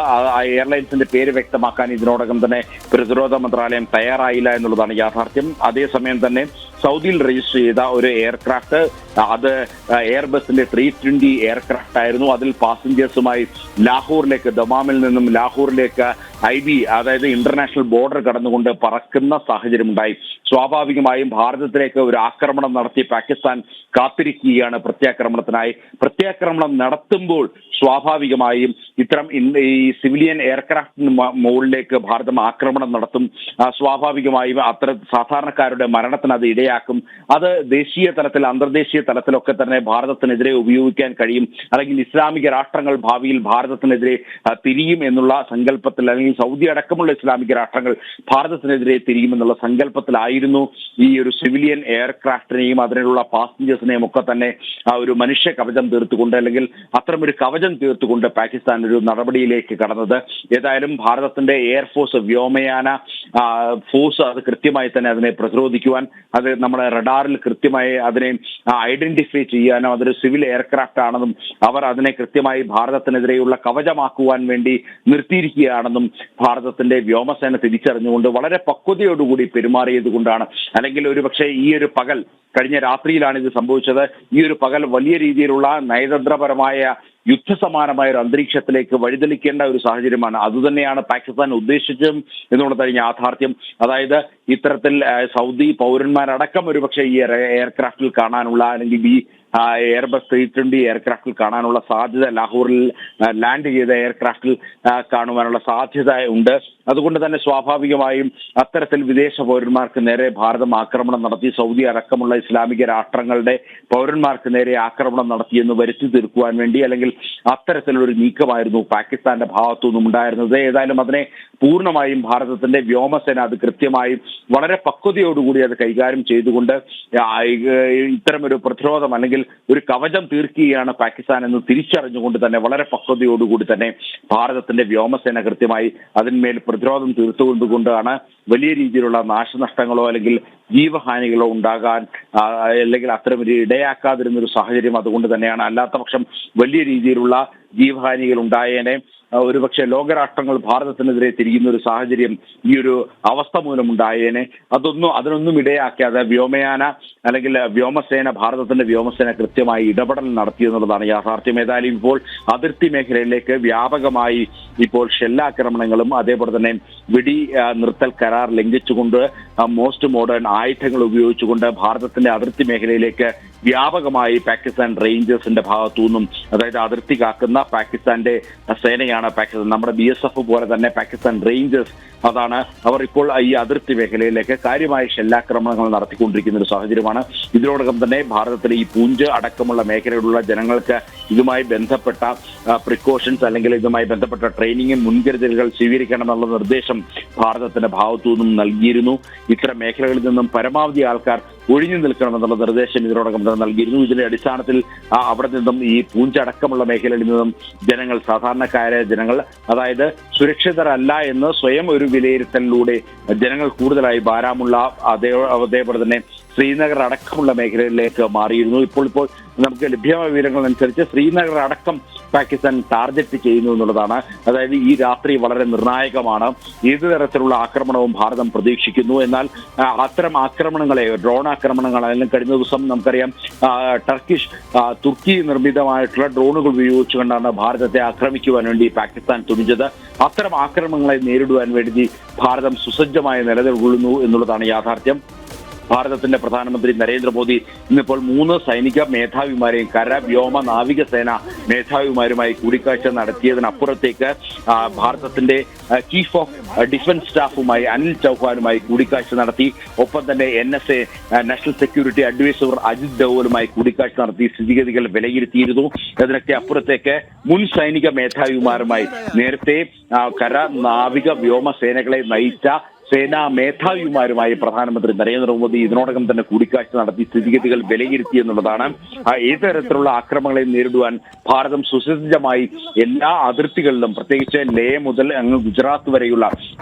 എയർലൈൻസിന്റെ പേര് വ്യക്തമാക്കാൻ ഇതിനോടകം തന്നെ പ്രതിരോധ മന്ത്രാലയം തയ്യാറായില്ല എന്നുള്ളതാണ് യാഥാർത്ഥ്യം. അതേസമയം തന്നെ സൗദിയിൽ രജിസ്റ്റർ ചെയ്ത ഒരു എയർക്രാഫ്റ്റ് അത് എയർബസിന്റെ 320 എയർക്രാഫ്റ്റ് ആയിരുന്നു. അതിൽ പാസഞ്ചേഴ്സുമായി ലാഹോറിലേക്ക്, ദമാമിൽ നിന്നും ലാഹോറിലേക്ക് IB അതായത് ഇന്റർനാഷണൽ ബോർഡർ കടന്നുകൊണ്ട് പറക്കുന്ന സാഹചര്യമുണ്ടായി. സ്വാഭാവികമായും ഭാരതത്തിലേക്ക് ഒരു ആക്രമണം നടത്തി പാകിസ്ഥാൻ കാത്തിരിക്കുകയാണ് പ്രത്യാക്രമണത്തിനായി. പ്രത്യാക്രമണം നടത്തുമ്പോൾ സ്വാഭാവികമായും ഇത്തരം ഈ സിവിലിയൻ എയർക്രാഫ്റ്റിന് മുകളിലേക്ക് ഭാരതം ആക്രമണം നടത്തും. സ്വാഭാവികമായും അത്തരം സാധാരണക്കാരുടെ മരണത്തിന് അത് ഇടയാക്കും. അത് ദേശീയ തലത്തിൽ അന്തർദേശീയ തലത്തിലൊക്കെ തന്നെ ഭാരതത്തിനെതിരെ ഉപയോഗിക്കാൻ കഴിയും. അല്ലെങ്കിൽ ഇസ്ലാമിക രാഷ്ട്രങ്ങൾ ഭാവിയിൽ ഭാരതത്തിനെതിരെ തിരിയും എന്നുള്ള സങ്കല്പത്തിൽ, അല്ലെങ്കിൽ സൗദി അടക്കമുള്ള ഇസ്ലാമിക രാഷ്ട്രങ്ങൾ ഭാരതത്തിനെതിരെ തിരിയുമെന്നുള്ള സങ്കല്പത്തിലായിരുന്നു ഈ ഒരു സിവിലിയൻ എയർക്രാഫ്റ്റിനെയും അതിനുള്ള പാസഞ്ചേഴ്സിനെയും ഒക്കെ തന്നെ ഒരു മനുഷ്യ കവചം തീർത്തുകൊണ്ട്, അല്ലെങ്കിൽ അത്തരമൊരു കവചം തീർത്തുകൊണ്ട് പാകിസ്ഥാൻ ഒരു നടപടിയിലേക്ക് കടന്നത്. ഏതായാലും ഭാരതത്തിന്റെ എയർഫോഴ്സ്, വ്യോമയാന ഫോഴ്സ് അത് കൃത്യമായി തന്നെ അതിനെ പ്രതിരോധിക്കുവാൻ, അത് നമ്മുടെ റഡാറിൽ കൃത്യമായി അതിനെ ഐഡന്റിഫൈ ചെയ്യാനും അതൊരു സിവിൽ എയർക്രാഫ്റ്റ് ആണെന്നും അവർ അതിനെ കൃത്യമായി ഭാരതത്തിനെതിരെയുള്ള കവചമാക്കുവാൻ വേണ്ടി നിർത്തിയിരിക്കുകയാണെന്നും ഭാരതത്തിന്റെ വ്യോമസേന തിരിച്ചറിഞ്ഞുകൊണ്ട് വളരെ പക്വതയോടുകൂടി പെരുമാറിയത് കൊണ്ടാണ്, അല്ലെങ്കിൽ ഒരുപക്ഷെ ഈ ഒരു പകൽ, കഴിഞ്ഞ രാത്രിയിലാണ് ഇത് സംഭവിച്ചത്, ഈ ഒരു പകൽ വലിയ രീതിയിലുള്ള നയതന്ത്രപരമായ യുദ്ധസമാനമായ ഒരു അന്തരീക്ഷത്തിലേക്ക് വഴിതെളിക്കേണ്ട ഒരു സാഹചര്യമാണ്. അതുതന്നെയാണ് പാകിസ്ഥാൻ ഉദ്ദേശിച്ചതും എന്നുള്ളതാണ് യാഥാർത്ഥ്യം. അതായത് ഇത്തരത്തിൽ സൗദി പൗരന്മാരടക്കം ഒരുപക്ഷെ ഈ എയർക്രാഫ്റ്റിൽ കാണാനുള്ള, അല്ലെങ്കിൽ ഈ എയർബസ് 320 എയർക്രാഫ്റ്റിൽ കാണാനുള്ള സാധ്യത, ലാഹോറിൽ ലാൻഡ് ചെയ്ത എയർക്രാഫ്റ്റിൽ കാണുവാനുള്ള സാധ്യത ഉണ്ട്. അതുകൊണ്ട് തന്നെ സ്വാഭാവികമായും അത്തരത്തിൽ വിദേശ പൗരന്മാർക്ക് നേരെ ഭാരതം ആക്രമണം നടത്തി, സൗദി അടക്കമുള്ള ഇസ്ലാമിക രാഷ്ട്രങ്ങളുടെ പൗരന്മാർക്ക് നേരെ ആക്രമണം നടത്തിയെന്ന് വരുത്തി തീർക്കുവാൻ വേണ്ടി, അല്ലെങ്കിൽ അത്തരത്തിലൊരു നീക്കമായിരുന്നു പാകിസ്ഥാന്റെ ഭാഗത്തുനിന്നും ഉണ്ടായിരുന്നത്. ഏതായാലും അതിനെ പൂർണ്ണമായും ഭാരതത്തിന്റെ വ്യോമസേന അത് കൃത്യമായും വളരെ പക്വതയോടുകൂടി അത് കൈകാര്യം ചെയ്തുകൊണ്ട് ഇത്തരമൊരു പ്രതിരോധം അല്ലെങ്കിൽ ഒരു കവചം തീർക്കുകയാണ് പാകിസ്ഥാൻ എന്ന് തിരിച്ചറിഞ്ഞുകൊണ്ട് തന്നെ വളരെ പക്വതയോടുകൂടി തന്നെ ഭാരതത്തിന്റെ വ്യോമസേന കൃത്യമായി അതിന്മേൽ പ്രതിരോധം തീർത്തുകൊണ്ടുകൊണ്ടാണ് വലിയ രീതിയിലുള്ള നാശനഷ്ടങ്ങളോ അല്ലെങ്കിൽ ജീവഹാനികളോ ഉണ്ടാകാൻ അല്ലെങ്കിൽ അത്തരമൊരു ഇടയാക്കാതിരുന്നൊരു സാഹചര്യം അതുകൊണ്ട് തന്നെയാണ്. അല്ലാത്ത പക്ഷം വലിയ രീതിയിലുള്ള ജീവഹാനികൾ ഉണ്ടായേനെ. ഒരുപക്ഷെ ലോകരാഷ്ട്രങ്ങൾ ഭാരതത്തിനെതിരെ തിരിയുന്ന ഒരു സാഹചര്യം ഈ ഒരു അവസ്ഥ മൂലമുണ്ടായേനെ. അതിനൊന്നും ഇടയാക്കാതെ വ്യോമയാന അല്ലെങ്കിൽ വ്യോമസേന, ഭാരതത്തിന്റെ വ്യോമസേന കൃത്യമായി ഇടപെടൽ നടത്തിയെന്നുള്ളതാണ് യാഥാർത്ഥ്യം. ഏതായാലും ഇപ്പോൾ അതിർത്തി മേഖലയിലേക്ക് വ്യാപകമായി ഇപ്പോൾ ഷെല്ലാക്രമണങ്ങളും അതേപോലെ തന്നെ വെടി നിർത്തൽ കരാർ ലംഘിച്ചുകൊണ്ട് മോസ്റ്റ് മോഡേൺ ആയുധങ്ങൾ ഉപയോഗിച്ചുകൊണ്ട് ഭാരതത്തിന്റെ അതിർത്തി മേഖലയിലേക്ക് വ്യാപകമായി പാകിസ്ഥാൻ റേഞ്ചേഴ്സിന്റെ ഭാഗത്തു നിന്നും, അതായത് അതിർത്തി കാക്കുന്ന പാകിസ്ഥാന്റെ സേനയാണ് പാകിസ്ഥാൻ, നമ്മുടെ BSF പോലെ തന്നെ പാകിസ്ഥാൻ റേഞ്ചേഴ്സ്, അതാണ് അവർ ഇപ്പോൾ ഈ അതിർത്തി മേഖലയിലേക്ക് കാര്യമായ ഷെല്ലാക്രമണങ്ങൾ നടത്തിക്കൊണ്ടിരിക്കുന്ന ഒരു സാഹചര്യമാണ്. ഇതിനോടകം തന്നെ ഭാരതത്തിലെ ഈ പൂഞ്ച് അടക്കമുള്ള മേഖലയിലുള്ള ജനങ്ങൾക്ക് ഇതുമായി ബന്ധപ്പെട്ട പ്രിക്കോഷൻസ് അല്ലെങ്കിൽ ഇതുമായി ബന്ധപ്പെട്ട ട്രെയിനിങ്ങും മുൻകരുതലുകൾ സ്വീകരിക്കണമെന്നുള്ള നിർദ്ദേശം ഭാരതത്തിന്റെ ഭാഗത്തു നിന്നും നൽകിയിരുന്നു. ഇത്തരം മേഖലകളിൽ നിന്നും പരമാവധി ആൾക്കാർ ഒഴിഞ്ഞു നിൽക്കണമെന്നുള്ള നിർദ്ദേശം ഇതിനോടകം തന്നെ നൽകിയിരുന്നു. ഇതിന്റെ അടിസ്ഥാനത്തിൽ അവിടെ നിന്നും ഈ പൂഞ്ചടക്കമുള്ള മേഖലയിൽ നിന്നും ജനങ്ങൾ, സാധാരണക്കാരായ ജനങ്ങൾ, അതായത് സുരക്ഷിതരല്ല എന്ന് സ്വയം ഒരു വിലയിരുത്തലിലൂടെ ജനങ്ങൾ കൂടുതലായി ബാരാമുള്ള അതേപോലെ തന്നെ ശ്രീനഗർ അടക്കമുള്ള മേഖലയിലേക്ക് മാറിയിരുന്നു. ഇപ്പോൾ നമുക്ക് ലഭ്യമായ വിവരങ്ങൾ അനുസരിച്ച് ശ്രീനഗർ അടക്കം പാകിസ്ഥാൻ ടാർഗറ്റ് ചെയ്യുന്നു എന്നുള്ളതാണ്. അതായത് ഈ രാത്രി വളരെ നിർണായകമാണ്. ഏതു തരത്തിലുള്ള ആക്രമണവും ഭാരതം പ്രതീക്ഷിക്കുന്നു. എന്നാൽ അത്തരം ആക്രമണങ്ങളെ, ഡ്രോൺ ആക്രമണങ്ങൾ, അല്ലെങ്കിൽ കഴിഞ്ഞ ദിവസം നമുക്കറിയാം തുർക്കി നിർമ്മിതമായിട്ടുള്ള ഡ്രോണുകൾ ഉപയോഗിച്ചുകൊണ്ടാണ് ഭാരതത്തെ ആക്രമിക്കുവാൻ വേണ്ടി പാകിസ്ഥാൻ തുനിഞ്ഞത്. അത്തരം ആക്രമണങ്ങളെ നേരിടുവാൻ വേണ്ടി ഭാരതം സുസജ്ജമായി നിലകൊള്ളുന്നു എന്നുള്ളതാണ് യാഥാർത്ഥ്യം. ഭാരതത്തിന്റെ പ്രധാനമന്ത്രി നരേന്ദ്രമോദി ഇന്നിപ്പോൾ 3 സൈനിക മേധാവിമാരെയും കര, വ്യോമ, നാവികസേന മേധാവിമാരുമായി കൂടിക്കാഴ്ച നടത്തിയതിനപ്പുറത്തേക്ക് ഭാരതത്തിന്റെ ചീഫ് ഓഫ് ഡിഫൻസ് സ്റ്റാഫുമായി അനിൽ ചൗഹാനുമായി കൂടിക്കാഴ്ച നടത്തി. ഒപ്പം തന്നെ NSA national security adviser Ajit ഡോവലുമായി കൂടിക്കാഴ്ച നടത്തി സ്ഥിതിഗതികൾ വിലയിരുത്തിയിരുന്നു. ഇതിനൊക്കെ അപ്പുറത്തേക്ക് മുൻ സൈനിക മേധാവിമാരുമായി നേരത്തെ കര, നാവിക, വ്യോമസേനകളെ നയിച്ച സേനാ മേധാവിമാരുമായി പ്രധാനമന്ത്രി നരേന്ദ്രമോദി ഇതിനോടകം തന്നെ കൂടിക്കാഴ്ച നടത്തി സ്ഥിതിഗതികൾ വിലയിരുത്തി എന്നുള്ളതാണ്. ഏത് തരത്തിലുള്ള ആക്രമണങ്ങളെ നേരിടുവാൻ ഭാരതം സുസജ്ജമായി എല്ലാ അതിർത്തികളിലും, പ്രത്യേകിച്ച് ലേ മുതൽ അങ്ങ് ഗുജറാത്ത് വരെയുള്ള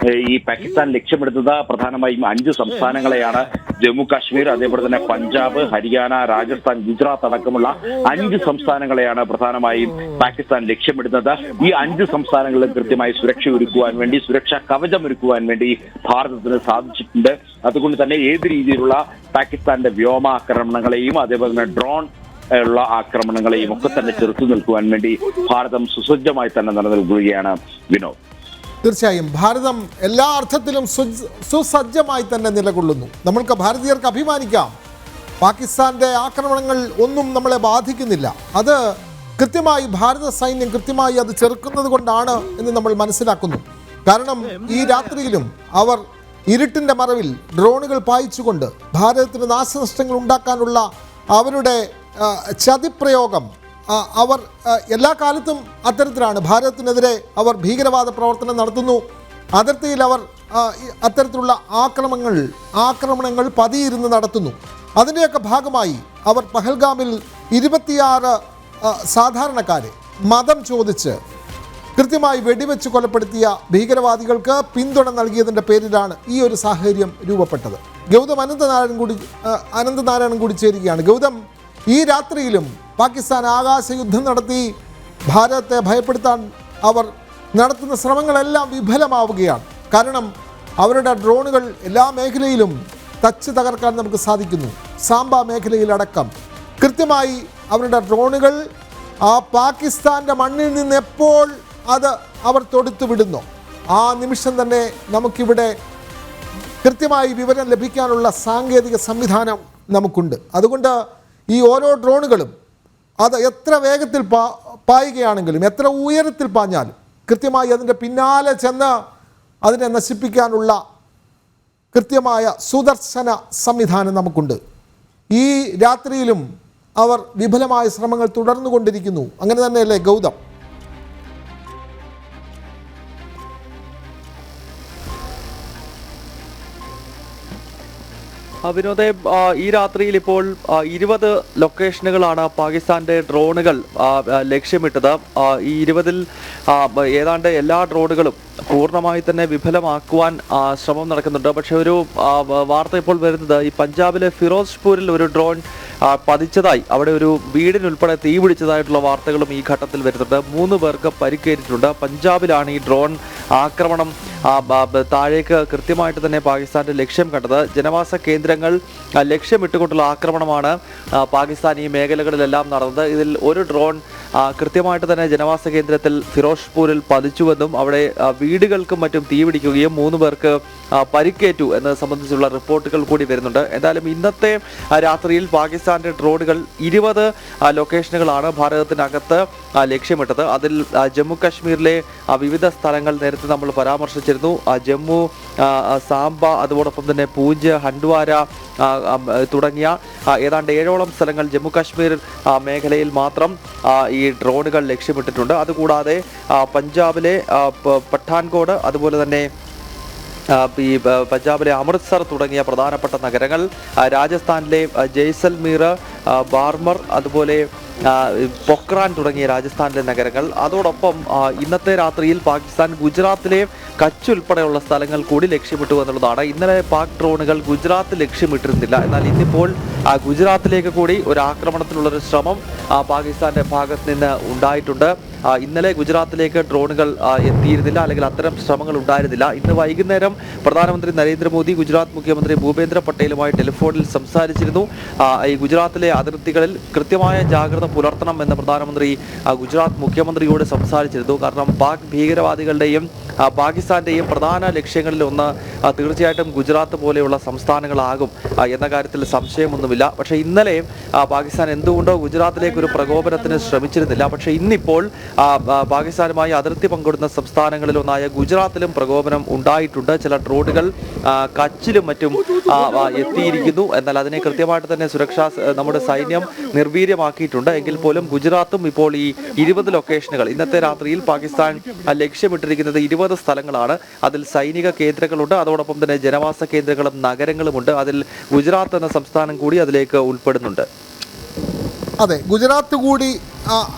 ഈ പാകിസ്ഥാൻ ലക്ഷ്യമിടുന്നത് പ്രധാനമായും 5 സംസ്ഥാനങ്ങളെയാണ്. ജമ്മു കാശ്മീർ, അതേപോലെ തന്നെ പഞ്ചാബ്, ഹരിയാന, രാജസ്ഥാൻ, ഗുജറാത്ത് അടക്കമുള്ള 5 സംസ്ഥാനങ്ങളെയാണ് പ്രധാനമായും പാകിസ്ഥാൻ ലക്ഷ്യമിടുന്നത്. ഈ 5 സംസ്ഥാനങ്ങളിലും കൃത്യമായി സുരക്ഷ ഒരുക്കുവാൻ വേണ്ടി, സുരക്ഷാ കവചം ഒരുക്കുവാൻ വേണ്ടി ഭാരതത്തിന് സാധിച്ചിട്ടുണ്ട്. അതുകൊണ്ട് തന്നെ ഏത് രീതിയിലുള്ള പാകിസ്ഥാന്റെ വ്യോമാക്രമണങ്ങളെയും അതേപോലെ തന്നെ ഡ്രോൺ ഉള്ള ആക്രമണങ്ങളെയും ഒക്കെ തന്നെ ചെറുത്തു നിൽക്കുവാൻ വേണ്ടി ഭാരതം സുസജ്ജമായി തന്നെ നിലനിൽക്കുകയാണ്. വിനോദ്, തീർച്ചയായും ഭാരതം എല്ലാ അർത്ഥത്തിലും സുസജ്ജമായി തന്നെ നിലകൊള്ളുന്നു. നമ്മൾക്ക് ഭാരതീയർക്ക് അഭിമാനിക്കാം. പാകിസ്ഥാന്റെ ആക്രമണങ്ങൾ ഒന്നും നമ്മളെ ബാധിക്കുന്നില്ല. അത് കൃത്യമായി ഭാരത സൈന്യം കൃത്യമായി അത് ചെറുക്കുന്നത് കൊണ്ടാണ് എന്ന് നമ്മൾ മനസ്സിലാക്കുന്നു. കാരണം ഈ രാത്രിയിലും അവർ ഇരുട്ടിൻ്റെ മറവിൽ ഡ്രോണുകൾ പായിച്ചുകൊണ്ട് ഭാരതത്തിന് നാശനഷ്ടങ്ങൾ ഉണ്ടാക്കാനുള്ള അവരുടെ ചതിപ്രയോഗം അവർ എല്ലാ കാലത്തും അത്തരത്തിലാണ്. ഭാരതത്തിനെതിരെ അവർ ഭീകരവാദ പ്രവർത്തനം നടത്തുന്നു. അതിർത്തിയിൽ അവർ അത്തരത്തിലുള്ള ആക്രമണങ്ങൾ പതിയിരുന്ന് നടത്തുന്നു. അതിൻ്റെയൊക്കെ ഭാഗമായി അവർ പഹൽഗാമിൽ 26 സാധാരണക്കാരെ മതം ചോദിച്ച് കൃത്യമായി വെടിവെച്ച് കൊലപ്പെടുത്തിയ ഭീകരവാദികൾക്ക് പിന്തുണ നൽകിയതിൻ്റെ പേരിലാണ് ഈ ഒരു സാഹചര്യം രൂപപ്പെട്ടത്. ഗൗതം അനന്തനാരായണൻ കൂടി ചേരുകയാണ്. ഗൗതം, ഈ രാത്രിയിലും പാകിസ്ഥാൻ ആകാശയുദ്ധം നടത്തി ഭാരതത്തെ ഭയപ്പെടുത്താൻ അവർ നടത്തുന്ന ശ്രമങ്ങളെല്ലാം വിഫലമാവുകയാണ്. കാരണം അവരുടെ ഡ്രോണുകൾ എല്ലാ മേഖലയിലും തച്ച് തകർക്കാൻ നമുക്ക് സാധിക്കുന്നു. സാംബ മേഖലയിലടക്കം കൃത്യമായി അവരുടെ ഡ്രോണുകൾ പാകിസ്ഥാൻ്റെ മണ്ണിൽ നിന്ന് എപ്പോൾ അത് അവർ തൊടുത്തു വിടുന്നു ആ നിമിഷം തന്നെ നമുക്കിവിടെ കൃത്യമായി വിവരം ലഭിക്കാനുള്ള സാങ്കേതിക സംവിധാനം നമുക്കുണ്ട്. അതുകൊണ്ട് ഈ ഓരോ ഡ്രോണുകളും അത് എത്ര വേഗത്തിൽ പായുകയാണെങ്കിലും എത്ര ഉയരത്തിൽ പാഞ്ഞാലും കൃത്യമായി അതിൻ്റെ പിന്നാലെ ചെന്ന് അതിനെ നശിപ്പിക്കാനുള്ള കൃത്യമായ സുദർശന സംവിധാനം നമുക്കുണ്ട്. ഈ രാത്രിയിലും അവർ വിഫലമായ ശ്രമങ്ങൾ തുടർന്നുകൊണ്ടിരിക്കുന്നു. അങ്ങനെ തന്നെയല്ലേ ഗൗതം? വിനോദേ, ഈ രാത്രിയിൽ ഇപ്പോൾ 20 ലൊക്കേഷനുകളാണ് പാകിസ്ഥാന്റെ ഡ്രോണുകൾ ലക്ഷ്യമിട്ടത്. ഈ 20-ൽ ഏതാണ്ട് എല്ലാ ഡ്രോണുകളും പൂർണ്ണമായി തന്നെ വിഫലമാക്കുവാൻ ശ്രമം നടക്കുന്നുണ്ട്. പക്ഷെ ഒരു വാർത്ത ഇപ്പോൾ വരുന്നത് ഈ പഞ്ചാബിലെ ഫിറോസ്പൂരിൽ ഒരു ഡ്രോൺ പതിച്ചതായി, അവിടെ ഒരു വീടിനുൾപ്പെടെ തീ പിടിച്ചതായിട്ടുള്ള വാർത്തകളും ഈ ഘട്ടത്തിൽ വരുന്നുണ്ട്. 3 പേർക്ക് പരിക്കേറ്റിട്ടുണ്ട്. പഞ്ചാബിലാണ് ഈ ഡ്രോൺ ആക്രമണം താഴേക്ക് കൃത്യമായിട്ട് തന്നെ പാകിസ്ഥാന്റെ ലക്ഷ്യം കണ്ടത്. ജനവാസ കേന്ദ്രങ്ങൾ ലക്ഷ്യമിട്ടുകൊണ്ടുള്ള ആക്രമണമാണ് പാകിസ്ഥാൻ ഈ മേഖലകളിലെല്ലാം നടന്നത്. ഇതിൽ ഒരു ഡ്രോൺ കൃത്യമായിട്ട് തന്നെ ജനവാസ കേന്ദ്രത്തിൽ ഫിറോസ്പൂരിൽ പതിച്ചുവെന്നും അവിടെ വീടുകൾക്കും മറ്റും തീപിടിക്കുകയും 3 പേർക്ക് പരിക്കേറ്റു എന്നത് സംബന്ധിച്ചുള്ള റിപ്പോർട്ടുകൾ കൂടി വരുന്നുണ്ട്. എന്തായാലും ഇന്നത്തെ രാത്രിയിൽ പാകിസ്ഥാന്റെ ഡ്രോണുകൾ 20 ലൊക്കേഷനുകളാണ് ഭാരതത്തിനകത്ത് ലക്ഷ്യമിട്ടത്. അതിൽ ജമ്മു കാശ്മീരിലെ വിവിധ സ്ഥലങ്ങൾ നേരത്തെ നമ്മൾ പരാമർശിച്ചിരുന്നു. ജമ്മു, സാംബ, അതോടൊപ്പം തന്നെ പൂഞ്ച്, ഹണ്ട്വാര തുടങ്ങിയ ഏതാണ്ട് 7ഓളം സ്ഥലങ്ങൾ ജമ്മു കാശ്മീർ മേഖലയിൽ മാത്രം ഈ ഡ്രോണുകൾ ലക്ഷ്യമിട്ടിട്ടുണ്ട്. അതുകൂടാതെ പഞ്ചാബിലെ പഠാൻകോട്ട്, അതുപോലെ തന്നെ ഈ പഞ്ചാബിലെ അമൃത്സർ തുടങ്ങിയ പ്രധാനപ്പെട്ട നഗരങ്ങൾ, രാജസ്ഥാനിലെ ജയ്സൽമീർ, ബാർമർ, അതുപോലെ പൊക്രാൻ തുടങ്ങിയ രാജസ്ഥാനിലെ നഗരങ്ങൾ. അതോടൊപ്പം ഇന്നത്തെ രാത്രിയിൽ പാകിസ്ഥാൻ ഗുജറാത്തിലെ കച്ച് ഉൾപ്പെടെയുള്ള സ്ഥലങ്ങൾ കൂടി ലക്ഷ്യമിട്ടു എന്നുള്ളതാണ്. ഇന്നലെ പാക് ഡ്രോണുകൾ ഗുജറാത്ത് ലക്ഷ്യമിട്ടിരുന്നില്ല. എന്നാൽ ഇന്നിപ്പോൾ ഗുജറാത്തിലേക്ക് കൂടി ഒരു ആക്രമണത്തിനുള്ളൊരു ശ്രമം പാകിസ്ഥാന്റെ ഭാഗത്ത് നിന്ന് ഉണ്ടായിട്ടുണ്ട്. ഇന്നലെ ഗുജറാത്തിലേക്ക് ഡ്രോണുകൾ എത്തിയിരുന്നില്ല, അല്ലെങ്കിൽ അത്തരം ശ്രമങ്ങൾ ഉണ്ടായിരുന്നില്ല. ഇന്ന് വൈകുന്നേരം പ്രധാനമന്ത്രി നരേന്ദ്രമോദി ഗുജറാത്ത് മുഖ്യമന്ത്രി ഭൂപേന്ദ്ര പട്ടേലുമായി ടെലിഫോണിൽ സംസാരിച്ചിരുന്നു. ഈ ഗുജറാത്തിലെ അതിർത്തികളിൽ കൃത്യമായ ജാഗ്രത പുലർത്തണം എന്ന് പ്രധാനമന്ത്രി ഗുജറാത്ത് മുഖ്യമന്ത്രിയോട് സംസാരിച്ചിരുന്നു. കാരണം പാക് ഭീകരവാദികളുടെയും പാകിസ്ഥാൻ പാകിസ്ഥാന്റെയും പ്രധാന ലക്ഷ്യങ്ങളിലൊന്ന് തീർച്ചയായിട്ടും ഗുജറാത്ത് പോലെയുള്ള സംസ്ഥാനങ്ങളാകും എന്ന കാര്യത്തിൽ സംശയമൊന്നുമില്ല. പക്ഷേ ഇന്നലെ പാകിസ്ഥാൻ എന്തുകൊണ്ടോ ഗുജറാത്തിലേക്ക് ഒരു പ്രകോപനത്തിന് ശ്രമിച്ചിരുന്നില്ല. പക്ഷേ ഇന്നിപ്പോൾ പാകിസ്ഥാനുമായി അതിർത്തി പങ്കിടുന്ന സംസ്ഥാനങ്ങളിലൊന്നായ ഗുജറാത്തിലും പ്രകോപനം ഉണ്ടായിട്ടുണ്ട്. ചില ഡ്രോണുകൾ കച്ചിലും മറ്റും എത്തിയിരിക്കുന്നു. എന്നാൽ അതിനെ കൃത്യമായിട്ട് തന്നെ നമ്മുടെ സൈന്യം നിർവീര്യമാക്കിയിട്ടുണ്ട്. എങ്കിൽ പോലും ഗുജറാത്തും ഇപ്പോൾ ഈ 20 ലൊക്കേഷനുകൾ ഇന്നത്തെ രാത്രിയിൽ പാകിസ്ഥാൻ ലക്ഷ്യമിട്ടിരിക്കുന്നത് 20 സ്ഥലങ്ങളാണ്. അതിൽ സൈനിക കേന്ദ്രങ്ങളുണ്ട്, അതോടൊപ്പം തന്നെ ജനവാസ കേന്ദ്രങ്ങളും നഗരങ്ങളുമുണ്ട്. അതിൽ ഗുജറാത്ത് എന്ന സംസ്ഥാനം കൂടി അതിലേക്ക് ഉൾപ്പെടുന്നുണ്ട്. അതെ, ഗുജറാത്ത് കൂടി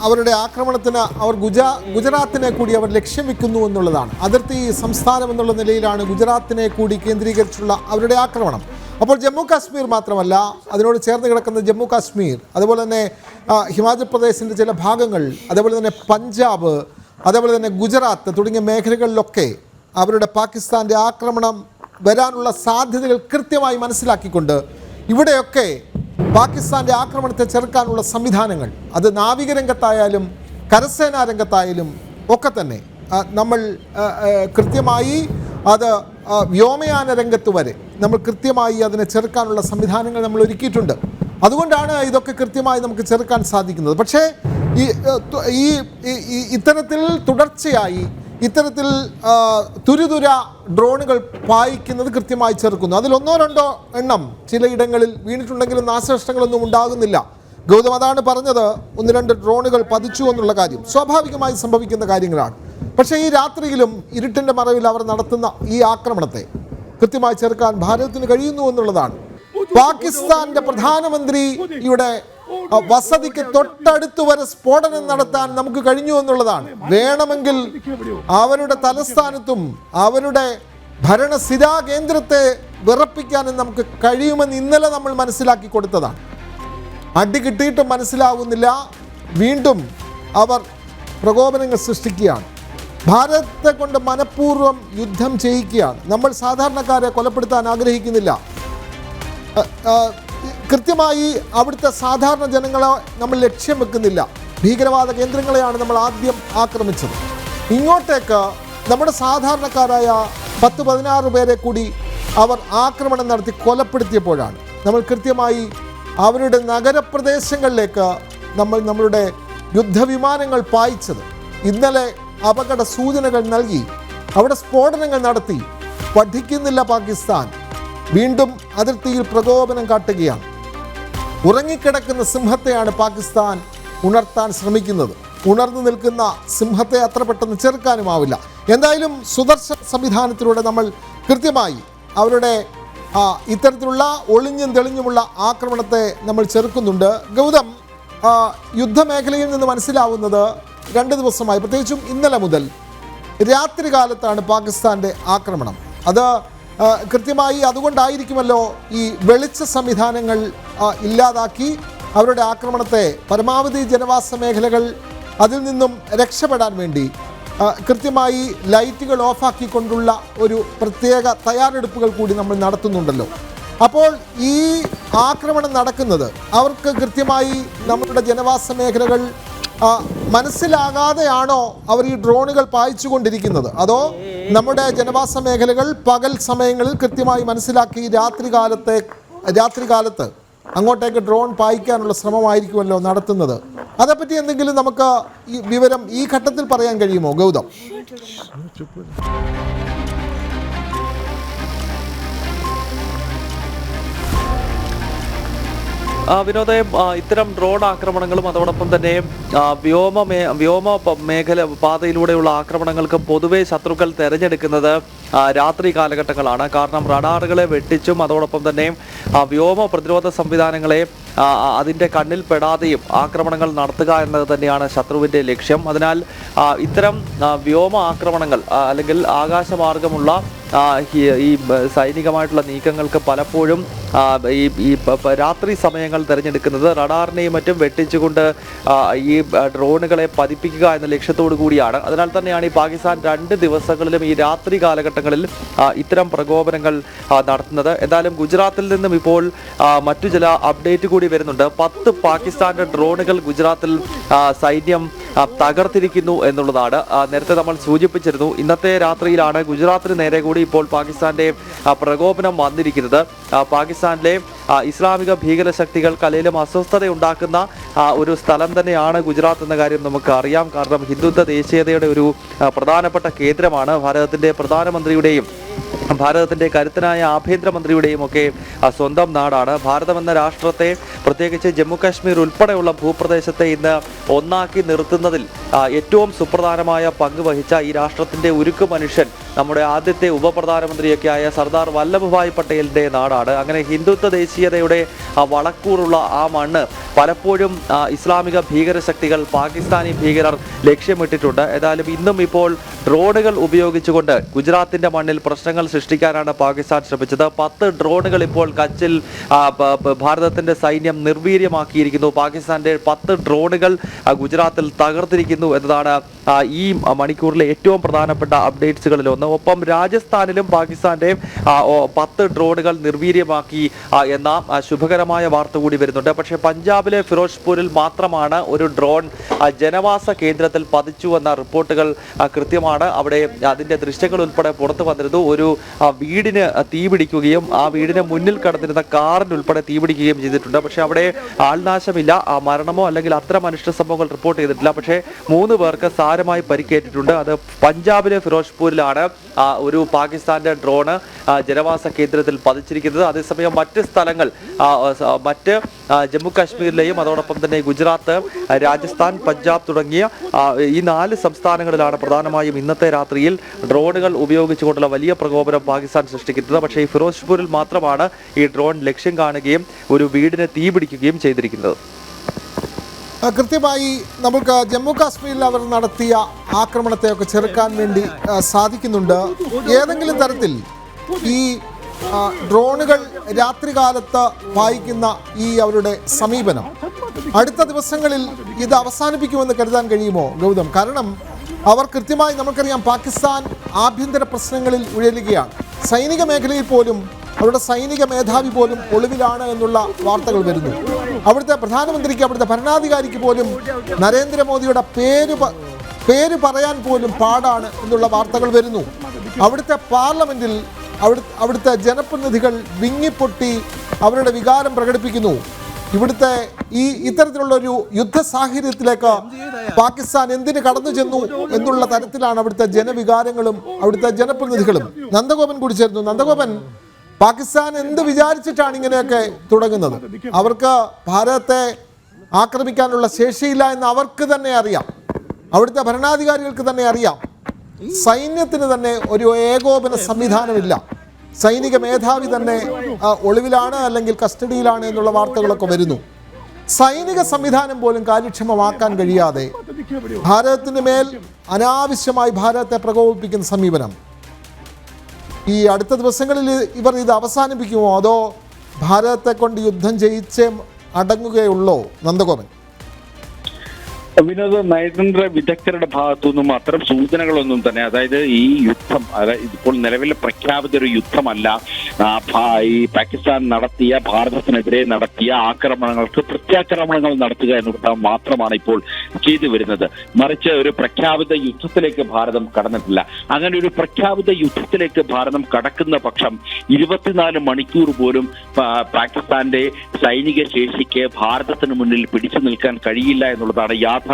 അവരുടെ ആക്രമണത്തിന് അവർ ഗുജറാത്തിനെ കൂടി അവർ ലക്ഷ്യം വെക്കുന്നു എന്നുള്ളതാണ്. അതിർത്തി സംസ്ഥാനം എന്നുള്ള നിലയിലാണ് ഗുജറാത്തിനെ കൂടി കേന്ദ്രീകരിച്ചുള്ള അവരുടെ ആക്രമണം. അപ്പോൾ ജമ്മു കാശ്മീർ മാത്രമല്ല, അതിനോട് ചേർന്ന് കിടക്കുന്ന ജമ്മു കാശ്മീർ, അതുപോലെ തന്നെ ഹിമാചൽ പ്രദേശിൻ്റെ ചില ഭാഗങ്ങൾ, അതേപോലെ തന്നെ പഞ്ചാബ്, അതേപോലെ തന്നെ ഗുജറാത്ത് തുടങ്ങിയ മേഖലകളിലൊക്കെ അവരുടെ പാകിസ്ഥാൻ്റെ ആക്രമണം വരാനുള്ള സാധ്യതകൾ കൃത്യമായി മനസ്സിലാക്കിക്കൊണ്ട് ഇവിടെയൊക്കെ പാകിസ്ഥാൻ്റെ ആക്രമണത്തെ ചെറുക്കാനുള്ള സംവിധാനങ്ങൾ, അത് നാവിക രംഗത്തായാലും കരസേനാ രംഗത്തായാലും ഒക്കെ തന്നെ നമ്മൾ കൃത്യമായി അത് വ്യോമയാന രംഗത്ത് വരെ നമ്മൾ കൃത്യമായി അതിനെ ചെറുക്കാനുള്ള സംവിധാനങ്ങൾ നമ്മൾ ഒരുക്കിയിട്ടുണ്ട്. അതുകൊണ്ടാണ് ഇതൊക്കെ കൃത്യമായി നമുക്ക് ചെറുക്കാൻ സാധിക്കുന്നത്. പക്ഷേ ഇത്തരത്തിൽ തുടർച്ചയായി ഇത്തരത്തിൽ തുരുതുര ഡ്രോണുകൾ പായിക്കുന്നത് കൃത്യമായി ചെറുക്കുന്നു. അതിൽ 1-2 എണ്ണം ചിലയിടങ്ങളിൽ വീണിട്ടുണ്ടെങ്കിലും നാശനഷ്ടങ്ങളൊന്നും ഉണ്ടാകുന്നില്ല. ഗൗതം അതാണ് പറഞ്ഞത്, 1-2 ഡ്രോണുകൾ പതിച്ചു എന്നുള്ള കാര്യം സ്വാഭാവികമായി സംഭവിക്കുന്ന കാര്യങ്ങളാണ്. പക്ഷേ ഈ രാത്രിയിലും ഇരുട്ടിൻ്റെ മറവിൽ അവർ നടത്തുന്ന ഈ ആക്രമണത്തെ കൃത്യമായി ചെറുക്കാൻ ഭാരതത്തിന് കഴിയുന്നു എന്നുള്ളതാണ്. പാകിസ്ഥാന്റെ പ്രധാനമന്ത്രിയുടെ വസതിക്ക് തൊട്ടടുത്ത് വരെ സ്ഫോടനം നടത്താൻ നമുക്ക് കഴിഞ്ഞു എന്നുള്ളതാണ്. വേണമെങ്കിൽ അവരുടെ തലസ്ഥാനത്തും അവരുടെ ഭരണസിരാ കേന്ദ്രത്തെ വിറപ്പിക്കാനും നമുക്ക് കഴിയുമെന്ന് ഇന്നലെ നമ്മൾ മനസ്സിലാക്കി കൊടുത്തതാണ്. അടി കിട്ടിയിട്ടും മനസ്സിലാവുന്നില്ല, വീണ്ടും അവർ പ്രകോപനങ്ങൾ സൃഷ്ടിക്കുകയാണ്. ഭാരതത്തെ കൊണ്ട് മനഃപൂർവ്വം യുദ്ധം ചെയ്യിക്കുകയാണ്. നമ്മൾ സാധാരണക്കാരെ കൊലപ്പെടുത്താൻ ആഗ്രഹിക്കുന്നില്ല. കൃത്യമായി അവിടുത്തെ സാധാരണ ജനങ്ങളെ നമ്മൾ ലക്ഷ്യം വെക്കുന്നില്ല. ഭീകരവാദ കേന്ദ്രങ്ങളെയാണ് നമ്മൾ ആദ്യം ആക്രമിച്ചത്. ഇങ്ങോട്ടേക്ക് നമ്മുടെ സാധാരണക്കാരായ 10-16 പേരെ കൂടി അവർ ആക്രമണം നടത്തി കൊലപ്പെടുത്തിയപ്പോഴാണ് നമ്മൾ കൃത്യമായി അവരുടെ നഗരപ്രദേശങ്ങളിലേക്ക് നമ്മളുടെ യുദ്ധവിമാനങ്ങൾ പായിച്ചത്. ഇന്നലെ അപകട സൂചനകൾ നൽകി അവിടെ സ്ഫോടനങ്ങൾ നടത്തി. പഠിക്കുന്നില്ല പാകിസ്ഥാൻ, വീണ്ടും അതിർത്തിയിൽ പ്രകോപനം കാട്ടുകയാണ്. ഉറങ്ങിക്കിടക്കുന്ന സിംഹത്തെയാണ് പാകിസ്ഥാൻ ഉണർത്താൻ ശ്രമിക്കുന്നത്. ഉണർന്നു നിൽക്കുന്ന സിംഹത്തെ അത്ര പെട്ടെന്ന് ചെറുക്കാനുമാവില്ല. എന്തായാലും സുദർശന സംവിധാനത്തിലൂടെ നമ്മൾ കൃത്യമായി അവരുടെ ഇത്തരത്തിലുള്ള ഒളിഞ്ഞും തെളിഞ്ഞുമുള്ള ആക്രമണത്തെ നമ്മൾ ചെറുക്കുന്നുണ്ട്. ഗൗതം, യുദ്ധമേഖലയിൽ നിന്ന് മനസ്സിലാവുന്നത് 2 ദിവസമായി, പ്രത്യേകിച്ചും ഇന്നലെ മുതൽ രാത്രി കാലത്താണ് പാകിസ്ഥാൻ്റെ ആക്രമണം. അത് കൃത്യമായി അതുകൊണ്ടായിരിക്കുമല്ലോ ഈ വെളിച്ച സംവിധാനങ്ങൾ ഇല്ലാതാക്കി അവരുടെ ആക്രമണത്തെ പരമാവധി ജനവാസ മേഖലകൾ അതിൽ നിന്നും രക്ഷപ്പെടാൻ വേണ്ടി കൃത്യമായി ലൈറ്റുകൾ ഓഫാക്കിക്കൊണ്ടുള്ള ഒരു പ്രത്യേക തയ്യാറെടുപ്പുകൾ കൂടി നമ്മൾ നടത്തുന്നുണ്ടല്ലോ. അപ്പോൾ ഈ ആക്രമണം നടക്കുന്നത് അവർക്ക് കൃത്യമായി നമ്മുടെ ജനവാസ മേഖലകൾ മനസ്സിലാകാതെയാണോ അവർ ഈ ഡ്രോണുകൾ പായിച്ചുകൊണ്ടിരിക്കുന്നത്, അതോ നമ്മുടെ ജനവാസ മേഖലകൾ പകൽ സമയങ്ങളിൽ കൃത്യമായി മനസ്സിലാക്കി രാത്രികാലത്ത് അങ്ങോട്ടേക്ക് ഡ്രോൺ പായിക്കാനുള്ള ശ്രമമായിരിക്കുമല്ലോ നടത്തുന്നത്? അതേപ്പറ്റി എന്തെങ്കിലും നമുക്ക് ഈ വിവരം ഈ ഘട്ടത്തിൽ പറയാൻ കഴിയുമോ ഗൗതം? വിനോദ, ഇത്തരം ഡ്രോൺ ആക്രമണങ്ങളും അതോടൊപ്പം തന്നെ വ്യോമ മേഖല പാതയിലൂടെയുള്ള ആക്രമണങ്ങൾക്ക് പൊതുവെ ശത്രുക്കൾ തിരഞ്ഞെടുക്കുന്നത് രാത്രി കാലഘട്ടങ്ങളാണ്. കാരണം റഡാറുകളെ വെട്ടിച്ചും അതോടൊപ്പം തന്നെ വ്യോമ പ്രതിരോധ സംവിധാനങ്ങളെ അതിൻ്റെ കണ്ണിൽ പെടാതെയും ആക്രമണങ്ങൾ നടത്തുക എന്നത് തന്നെയാണ് ശത്രുവിൻ്റെ ലക്ഷ്യം. അതിനാൽ ഇത്തരം വ്യോമ ആക്രമണങ്ങൾ അല്ലെങ്കിൽ ആകാശമാർഗമുള്ള ഈ സൈനികമായിട്ടുള്ള നീക്കങ്ങൾക്ക് പലപ്പോഴും ഈ രാത്രി സമയങ്ങൾ തിരഞ്ഞെടുക്കുന്നത് റഡാറിനെയും മറ്റും വെട്ടിച്ചുകൊണ്ട് ഈ ഡ്രോണുകളെ പതിപ്പിക്കുക എന്ന ലക്ഷ്യത്തോടു കൂടിയാണ്. അതിനാൽ തന്നെയാണ് ഈ പാകിസ്ഥാൻ 2 ദിവസങ്ങളിലും ഈ രാത്രി കാലഘട്ടങ്ങളിൽ ഇത്തരം പ്രകോപനങ്ങൾ നടത്തുന്നത്. എന്തായാലും ഗുജറാത്തിൽ നിന്നും ഇപ്പോൾ മറ്റു ചില അപ്ഡേറ്റ് കൂടി വരുന്നുണ്ട്. 10 പാകിസ്ഥാന്റെ ഡ്രോണുകൾ ഗുജറാത്തിൽ സൈന്യം തകർത്തിരിക്കുന്നു എന്നുള്ളതാണ്. നേരത്തെ നമ്മൾ സൂചിപ്പിച്ചിരുന്നു, ഇന്നത്തെ രാത്രിയിലാണ് ഗുജറാത്തിന് നേരെ കൂടി ഇപ്പോൾ പാകിസ്ഥാന്റെ പ്രകോപനം വന്നിരിക്കുന്നത്. പാകിസ്ഥാനിലെ ഇസ്ലാമിക ഭീകര ശക്തികൾ കലയിലും അസ്വസ്ഥതയുണ്ടാക്കുന്ന ഒരു സ്ഥലം തന്നെയാണ് ഗുജറാത്ത് എന്ന കാര്യം നമുക്ക് അറിയാം. കാരണം ഹിന്ദുത്വ ദേശീയതയുടെ ഒരു പ്രധാനപ്പെട്ട കേന്ദ്രമാണ്. ഭാരതത്തിന്റെ പ്രധാനമന്ത്രിയുടെയും ഭാരതത്തിന്റെ കരുത്തനായ ആഭ്യന്തരമന്ത്രിയുടെയും ഒക്കെ സ്വന്തം നാടാണ്. ഭാരതമെന്ന രാഷ്ട്രത്തെ, പ്രത്യേകിച്ച് ജമ്മു കാശ്മീർ ഉൾപ്പെടെയുള്ള ഭൂപ്രദേശത്തെ ഇന്ന് ഒന്നാക്കി നിർത്തുന്നതിൽ ഏറ്റവും സുപ്രധാനമായ പങ്ക് വഹിച്ച ഈ രാഷ്ട്രത്തിന്റെ ഉരുക്കു മനുഷ്യൻ നമ്മുടെ ആദ്യത്തെ ഉപപ്രധാനമന്ത്രിയൊക്കെ ആയ സർദാർ വല്ലഭഭായ് പട്ടേലിന്റെ നാടാണ്. അങ്ങനെ ഹിന്ദുത്വ ദേശീയതയുടെ വളക്കൂറുള്ള ആ മണ്ണ് പലപ്പോഴും ഇസ്ലാമിക ഭീകര ശക്തികൾ, പാകിസ്ഥാനി ഭീകരർ ലക്ഷ്യമിട്ടിട്ടുണ്ട്. ഏതായാലും ഇന്നും ഇപ്പോൾ ഡ്രോണുകൾ ഉപയോഗിച്ചുകൊണ്ട് ഗുജറാത്തിന്റെ മണ്ണിൽ പ്രശ്നങ്ങൾ സൃഷ്ടിക്കാനാണ് പാകിസ്ഥാൻ ശ്രമിച്ചത്. 10 ഡ്രോണുകൾ ഇപ്പോൾ കച്ചിൽ ഭാരതത്തിന്റെ സൈന്യം നിർവീര്യമാക്കിയിരിക്കുന്നു. പാകിസ്ഥാന്റെ 10 ഡ്രോണുകൾ ഗുജറാത്തിൽ തകർത്തിരിക്കുന്നു എന്നതാണ് ഈ മണിക്കൂറിലെ ഏറ്റവും പ്രധാനപ്പെട്ട അപ്ഡേറ്റ്സുകളിലൊന്ന്. ഒപ്പം രാജസ്ഥാനിലും പാകിസ്ഥാന്റെ 10 ഡ്രോണുകൾ നിർവീര്യമാക്കി എന്ന ശുഭകരമായ വാർത്ത കൂടി വരുന്നുണ്ട്. പക്ഷേ പഞ്ചാബിലെ ഫിറോസ്പൂരിൽ മാത്രമാണ് ഒരു ഡ്രോൺ ജനവാസ കേന്ദ്രത്തിൽ പതിച്ചു എന്ന റിപ്പോർട്ടുകൾ കൃത്യമാണ്. അവിടെ അതിന്റെ ദൃശ്യങ്ങൾ ഉൾപ്പെടെ പുറത്തു വന്നിരുന്നു. ഒരു വീടിന് തീപിടിക്കുകയും ആ വീടിന് മുന്നിൽ കടന്നിരുന്ന കാറിന് ഉൾപ്പെടെ തീപിടിക്കുകയും ചെയ്തിട്ടുണ്ട്. പക്ഷേ അവിടെ ആൾനാശമില്ല, മരണമോ അല്ലെങ്കിൽ അത്തരം അനിഷ്ട സംഭവങ്ങൾ റിപ്പോർട്ട് ചെയ്തിട്ടില്ല. പക്ഷേ 3 പേർക്ക് സാരമായി പരിക്കേറ്റിട്ടുണ്ട്. അത് പഞ്ചാബിലെ ഫിറോസ്പൂരിലാണ് ഒരു പാകിസ്ഥാന്റെ ഡ്രോണ് ജനവാസ കേന്ദ്രത്തിൽ പതിച്ചിരിക്കുന്നത്. അതേസമയം മറ്റ് സ്ഥലങ്ങൾ, മറ്റ് ജമ്മു കാശ്മീരിലെയും അതോടൊപ്പം തന്നെ ഗുജറാത്ത്, രാജസ്ഥാൻ, പഞ്ചാബ് തുടങ്ങിയ ഈ 4 സംസ്ഥാനങ്ങളിലാണ് പ്രധാനമായും ഇന്നത്തെ രാത്രിയിൽ ഡ്രോണുകൾ ഉപയോഗിച്ചുകൊണ്ടുള്ള വലിയ പ്രകോപനം പാകിസ്ഥാൻ സൃഷ്ടിക്കുന്നത്. പക്ഷേ ഈ ഫിറോസ്പൂരിൽ മാത്രമാണ് ഈ ഡ്രോൺ ലക്ഷ്യം കാണുകയും ഒരു വീടിന് തീപിടിക്കുകയും ചെയ്തിരിക്കുന്നത്. കൃത്യമായി നമുക്ക് ജമ്മു കാശ്മീരിൽ അവർ നടത്തിയ ആക്രമണത്തെയൊക്കെ ചെറുക്കാൻ വേണ്ടി സാധിക്കുന്നുണ്ട്. ഏതെങ്കിലും തരത്തിൽ ഈ ഡ്രോണുകൾ രാത്രികാലത്ത് വായിക്കുന്ന ഈ അവരുടെ സമീപനം അടുത്ത ദിവസങ്ങളിൽ ഇത് അവസാനിപ്പിക്കുമെന്ന് കരുതാൻ കഴിയുമോ ഗൗതം? കാരണം അവർ കൃത്യമായി, നമുക്കറിയാം, പാകിസ്ഥാൻ ആഭ്യന്തര പ്രശ്നങ്ങളിൽ ഉഴലുകയാണ്. സൈനിക മേഖലയിൽ പോലും അവരുടെ സൈനിക മേധാവി പോലും ഒളിവിലാണ് എന്നുള്ള വാർത്തകൾ വരുന്നു. അവിടുത്തെ പ്രധാനമന്ത്രിക്ക്, അവിടുത്തെ ഭരണാധികാരിക്ക് പോലും നരേന്ദ്രമോദിയുടെ പേര് പറയാൻ പോലും പാടാണ് എന്നുള്ള വാർത്തകൾ വരുന്നു. അവിടുത്തെ പാർലമെന്റിൽ അവിടുത്തെ ജനപ്രതിനിധികൾ വിങ്ങിപ്പൊട്ടി അവരുടെ വികാരം പ്രകടിപ്പിക്കുന്നു. ഇവിടുത്തെ ഇത്തരത്തിലുള്ള ഒരു യുദ്ധ സാഹചര്യത്തിലേക്ക് പാകിസ്ഥാൻ എന്തിന് കടന്നു ചെന്നു എന്നുള്ള തരത്തിലാണ് അവിടുത്തെ ജനവികാരങ്ങളും അവിടുത്തെ ജനപ്രതിനിധികളും. നന്ദഗോപൻ കൂടി ചേർന്നു. നന്ദഗോപൻ, പാകിസ്ഥാൻ എന്ത് വിചാരിച്ചിട്ടാണ് ഇങ്ങനെയൊക്കെ തുടങ്ങുന്നത്? അവർക്ക് ഭാരതത്തെ ആക്രമിക്കാനുള്ള ശേഷിയില്ല എന്ന് അവർക്ക് തന്നെ അറിയാം. അവിടുത്തെ ഭരണാധികാരികൾക്ക് തന്നെ അറിയാം. സൈന്യത്തിന് തന്നെ ഒരു ഏകോപന സംവിധാനമില്ല. സൈനിക മേധാവി തന്നെ ഒളിവിലാണ് അല്ലെങ്കിൽ കസ്റ്റഡിയിലാണ് എന്നുള്ള വാർത്തകളൊക്കെ വരുന്നു. സൈനിക സംവിധാനം പോലും കാര്യക്ഷമമാക്കാൻ കഴിയാതെ ഭാരതത്തിന് മേൽ അനാവശ്യമായി ഭാരതത്തെ പ്രകോപിപ്പിക്കുന്ന സമീപനം, ഈ അടുത്ത ദിവസങ്ങളിൽ ഇവർ ഇത് അവസാനിപ്പിക്കുമോ, അതോ ഭാരതത്തെ കൊണ്ട് യുദ്ധം ജയിച്ചേ അടങ്ങുകയുള്ളോ? നന്ദഗോപൻ. വിനോദ, നയതന്ത്ര വിദഗ്ധരുടെ ഭാഗത്തുനിന്നും അത്തരം സൂചനകളൊന്നും തന്നെ, അതായത് ഈ യുദ്ധം, അതായത് ഇപ്പോൾ നിലവിൽ പ്രഖ്യാപിത ഒരു യുദ്ധമല്ല. ഈ പാകിസ്ഥാൻ നടത്തിയ, ഭാരതത്തിനെതിരെ നടത്തിയ ആക്രമണങ്ങൾക്ക് പ്രത്യാക്രമണങ്ങൾ നടത്തുക എന്നുള്ളത് മാത്രമാണ് ഇപ്പോൾ ചെയ്തു വരുന്നത്. മറിച്ച് ഒരു പ്രഖ്യാപിത യുദ്ധത്തിലേക്ക് ഭാരതം കടന്നിട്ടില്ല. അങ്ങനെ ഒരു പ്രഖ്യാപിത യുദ്ധത്തിലേക്ക് ഭാരതം കടക്കുന്ന പക്ഷം 24 മണിക്കൂർ പോലും പാകിസ്ഥാന്റെ സൈനിക ശേഷിക്ക് ഭാരതത്തിന് മുന്നിൽ പിടിച്ചു നിൽക്കാൻ കഴിയില്ല എന്നുള്ളതാണ് യാഥാർത്ഥ്യം.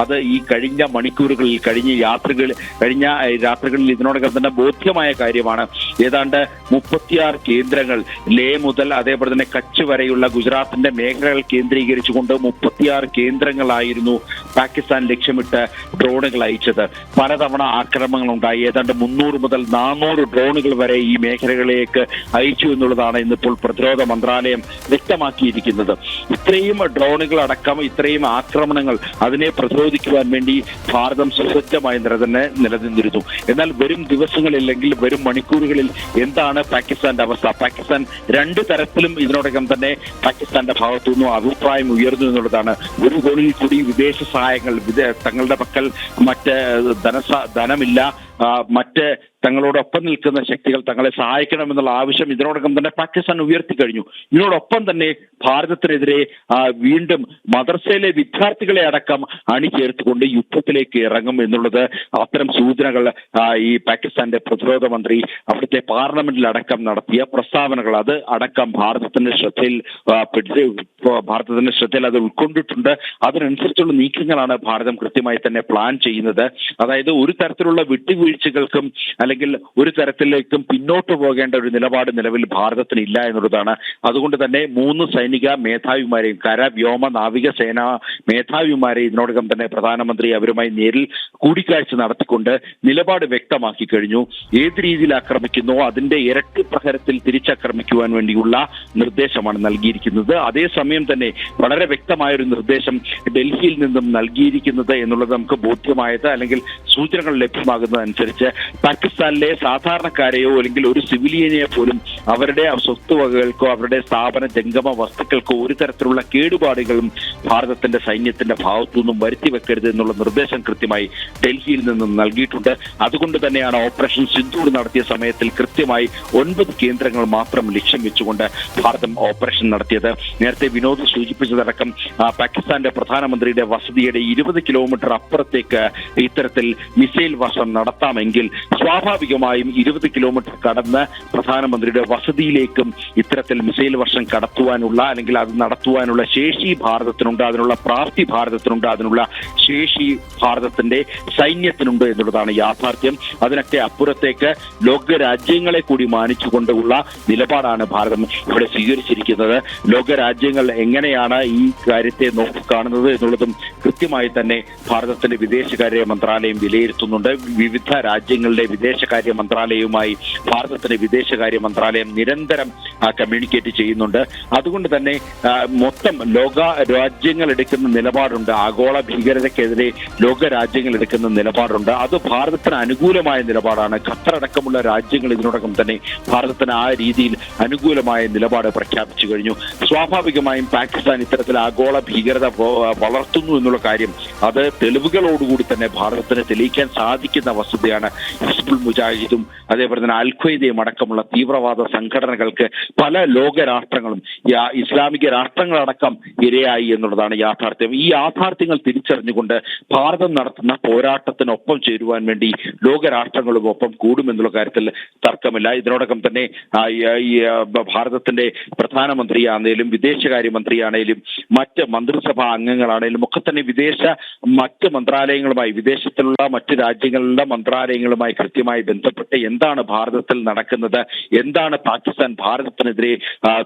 അത് ഈ കഴിഞ്ഞ മണിക്കൂറുകളിൽ, കഴിഞ്ഞ രാത്രികളിൽ ഇതിനോടകം തന്നെ ബോധ്യമായ കാര്യമാണ്. ഏതാണ്ട് 36 കേന്ദ്രങ്ങൾ, ലേ മുതൽ അതേപോലെ തന്നെ കച്ച് വരെയുള്ള ഗുജറാത്തിന്റെ മേഖലകൾ കേന്ദ്രീകരിച്ചുകൊണ്ട് 36 കേന്ദ്രങ്ങളായിരുന്നു പാകിസ്ഥാൻ ലക്ഷ്യമിട്ട് ഡ്രോണുകൾ അയച്ചത്. പലതവണ ആക്രമണങ്ങൾ ഉണ്ടായി. ഏതാണ്ട് 300 മുതൽ 400 ഡ്രോണുകൾ വരെ ഈ മേഖലകളിലേക്ക് അയച്ചു എന്നുള്ളതാണ് ഇന്നിപ്പോൾ പ്രതിരോധ മന്ത്രാലയം വ്യക്തമാക്കിയിരിക്കുന്നത്. ഇത്രയും ഡ്രോണുകൾ അടക്കം, ഇത്രയും ആക്രമണങ്ങൾ, അതിനെ പ്രതിരോധിക്കുവാൻ വേണ്ടി ഭാരതം സുസജ്ജമായി തന്നെ നിലനിന്നിരുന്നു. എന്നാൽ വരും ദിവസങ്ങളില്ലെങ്കിൽ വരും മണിക്കൂറുകളിൽ എന്താണ് പാകിസ്ഥാന്റെ അവസ്ഥ? പാകിസ്ഥാൻ 2 തരത്തിലും ഇതിനോടകം തന്നെ പാകിസ്ഥാന്റെ ഭാഗത്തുനിന്നും അഭിപ്രായം ഉയർന്നു എന്നുള്ളതാണ്. ഒരു കോണിൽ കൂടി വിദേശ സഹായങ്ങൾ, തങ്ങളുടെ പക്കൽ മറ്റ് ധനമില്ല, മറ്റ് തങ്ങളോടൊപ്പം നിൽക്കുന്ന ശക്തികൾ തങ്ങളെ സഹായിക്കണമെന്നുള്ള ആവശ്യം ഇതിനോടകം തന്നെ പാകിസ്ഥാൻ ഉയർത്തി കഴിഞ്ഞു. ഇതിനോടൊപ്പം തന്നെ ഭാരതത്തിനെതിരെ വീണ്ടും മദ്രസയിലെ വിദ്യാർത്ഥികളെ അടക്കം അണിചേർത്തുകൊണ്ട് യുദ്ധത്തിലേക്ക് ഇറങ്ങും എന്നുള്ളത് അത്തരം സൂചനകൾ ഈ പാകിസ്ഥാന്റെ പ്രതിരോധ മന്ത്രി അവിടുത്തെ പാർലമെന്റിലടക്കം നടത്തിയ പ്രസ്താവനകൾ അത് അടക്കം ഭാരതത്തിന്റെ ശ്രദ്ധയിൽ അത് ഉൾക്കൊണ്ടിട്ടുണ്ട്. അതിനനുസരിച്ചുള്ള നീക്കങ്ങളാണ് ഭാരതം കൃത്യമായി തന്നെ പ്ലാൻ ചെയ്യുന്നത്. അതായത് ഒരു തരത്തിലുള്ള വിട്ടുവീഴ്ചകൾക്കും അല്ലെങ്കിൽ ഒരു തരത്തിലേക്കും പിന്നോട്ട് പോകേണ്ട ഒരു നിലപാട് നിലവിൽ ഭാരതത്തിന് ഇല്ല എന്നുള്ളതാണ്. അതുകൊണ്ട് തന്നെ 3 സൈനിക മേധാവിമാരെയും കര, വ്യോമ, നാവിക സേനാ മേധാവിമാരെ ഇതിനോടകം തന്നെ പ്രധാനമന്ത്രി അവരുമായി നേരിൽ കൂടിക്കാഴ്ച നടത്തിക്കൊണ്ട് നിലപാട് വ്യക്തമാക്കി കഴിഞ്ഞു. ഏത് രീതിയിൽ ആക്രമിക്കുന്നോ അതിന്റെ ഇരട്ടി പ്രഹരത്തിൽ തിരിച്ചാക്രമിക്കുവാൻ വേണ്ടിയുള്ള നിർദ്ദേശമാണ് നൽകിയിരിക്കുന്നത്. അതേസമയം തന്നെ വളരെ വ്യക്തമായൊരു നിർദ്ദേശം ഡൽഹിയിൽ നിന്നും നൽകിയിരിക്കുന്നത് എന്നുള്ളത് നമുക്ക് ബോധ്യമായത് അല്ലെങ്കിൽ സൂചനകൾ ലഭ്യമാകുന്നതനുസരിച്ച് പാകിസ്ഥാനിലെ സാധാരണക്കാരെയോ അല്ലെങ്കിൽ ഒരു സിവിലിയനെ പോലും അവരുടെ സ്വത്തുവകകൾക്കോ അവരുടെ സ്ഥാപന ജംഗമ വസ്തുക്കൾക്കോ ഒരു തരത്തിലുള്ള കേടുപാടുകളും ഭാരതത്തിന്റെ സൈന്യത്തിന്റെ ഭാഗത്തു നിന്നും വരുത്തി വെക്കരുത് എന്നുള്ള നിർദ്ദേശം കൃത്യമായി ഡൽഹിയിൽ നിന്നും നൽകിയിട്ടുണ്ട്. അതുകൊണ്ട് തന്നെയാണ് ഓപ്പറേഷൻ സിന്ദൂർ നടത്തിയ സമയത്തിൽ കൃത്യമായി 9 കേന്ദ്രങ്ങൾ മാത്രം ലക്ഷ്യം വെച്ചുകൊണ്ട് ഭാരതം ഓപ്പറേഷൻ നടത്തിയത്. നേരത്തെ വിനോദ് സൂചിപ്പിച്ചതടക്കം പാകിസ്ഥാന്റെ പ്രധാനമന്ത്രിയുടെ വസതിയുടെ 20 കിലോമീറ്റർ അപ്പുറത്തേക്ക് ഇത്തരത്തിൽ മിസൈൽ വർഷം നടത്താമെങ്കിൽ സ്വാഭാവികമായും 20 കിലോമീറ്റർ കടന്ന് പ്രധാനമന്ത്രിയുടെ വസതിയിലേക്കും ഇത്തരത്തിൽ മിസൈൽ വർഷം കടത്തുവാനുള്ള അല്ലെങ്കിൽ അത് നടത്തുവാനുള്ള ശേഷി ഭാരതത്തിനുണ്ട്, അതിനുള്ള പ്രാപ്തി ഭാരതത്തിനുണ്ട്, അതിനുള്ള ശേഷി ഭാരതത്തിന്റെ സൈന്യത്തിനുണ്ട് എന്നുള്ളതാണ് യാഥാർത്ഥ്യം. അതിനൊക്കെ അപ്പുറത്തേക്ക് ലോകരാജ്യങ്ങളെ കൂടി മാനിച്ചുകൊണ്ടുള്ള നിലപാടാണ് ഭാരതം ഇവിടെ സ്വീകരിച്ചിരിക്കുന്നത്. ലോകരാജ്യങ്ങൾ എങ്ങനെയാണ് ഈ കാര്യത്തെ നോക്കിക്കാണുന്നത് എന്നുള്ളതും കൃത്യമായി തന്നെ ഭാരതത്തിന്റെ വിദേശകാര്യ മന്ത്രാലയം വിലയിരുത്തുന്നുണ്ട്. വിവിധ രാജ്യങ്ങളുടെ വിദേശകാര്യ മന്ത്രാലയവുമായി ഭാരതത്തിന്റെ വിദേശകാര്യ മന്ത്രാലയം നിരന്തരം കമ്മ്യൂണിക്കേറ്റ് ചെയ്യുന്നുണ്ട്. അതുകൊണ്ട് തന്നെ മൊത്തം ലോക രാജ്യങ്ങൾ എടുക്കുന്ന നിലപാടുണ്ട്. ആഗോള ഭീകരതയ്ക്കെതിരെ ലോക രാജ്യങ്ങൾ എടുക്കുന്ന നിലപാടുണ്ട്. അത് ഭാരതത്തിന് അനുകൂലമായ നിലപാടാണ്. ഖത്തർ അടക്കമുള്ള രാജ്യങ്ങൾ ഇതിനോടകം തന്നെ ഭാരതത്തിന് ആ രീതിയിൽ അനുകൂലമായ നിലപാട് പ്രഖ്യാപിച്ചു കഴിഞ്ഞു. സ്വാഭാവികമായും പാകിസ്ഥാൻ ഇത്തരത്തിൽ ആഗോള ഭീകരത വളർത്തുന്നു എന്നുള്ള കാര്യം അത് തെളിവുകളോടുകൂടി തന്നെ ഭാരതത്തിന് തെളിയിക്കാൻ സാധിക്കുന്ന വസ്തുതയാണ്. ഹിസ്ബുൾ മുജാഹിദും അതേപോലെ തന്നെ അൽ-ഖ്വയ്ദയും അടക്കമുള്ള തീവ്രവാദ സംഘടനകൾക്ക് പല ലോക രാഷ്ട്രങ്ങളും ഇസ്ലാമിക രാഷ്ട്രങ്ങളടക്കം ഇരയായി എന്നുള്ളതാണ് യാഥാർത്ഥ്യം. ഈ യാഥാർത്ഥ്യങ്ങൾ തിരിച്ചറിഞ്ഞുകൊണ്ട് ഭാരതം നടത്തുന്ന പോരാട്ടത്തിനൊപ്പം ചേരുവാൻ വേണ്ടി ലോകരാഷ്ട്രങ്ങളും ഒപ്പം കൂടുമെന്നുള്ള കാര്യത്തിൽ തർക്കമില്ല. ഇതിനോടകം തന്നെ ഭാരതത്തിന്റെ പ്രധാനമന്ത്രിയാണേലും വിദേശകാര്യമന്ത്രിയാണേലും മറ്റ് മന്ത്രിസഭാ അംഗങ്ങളാണേലും ഒക്കെ തന്നെ മറ്റ് മന്ത്രാലയങ്ങളുമായി വിദേശത്തിലുള്ള മറ്റ് രാജ്യങ്ങളിലുള്ള മന്ത്രാലയങ്ങളുമായി കൃത്യമായി ബന്ധപ്പെട്ട് എന്താണ് ഭാരതത്തിൽ നടക്കുന്നത്, എന്താണ് പാകിസ്ഥാൻ ഭാരതത്തിനെതിരെ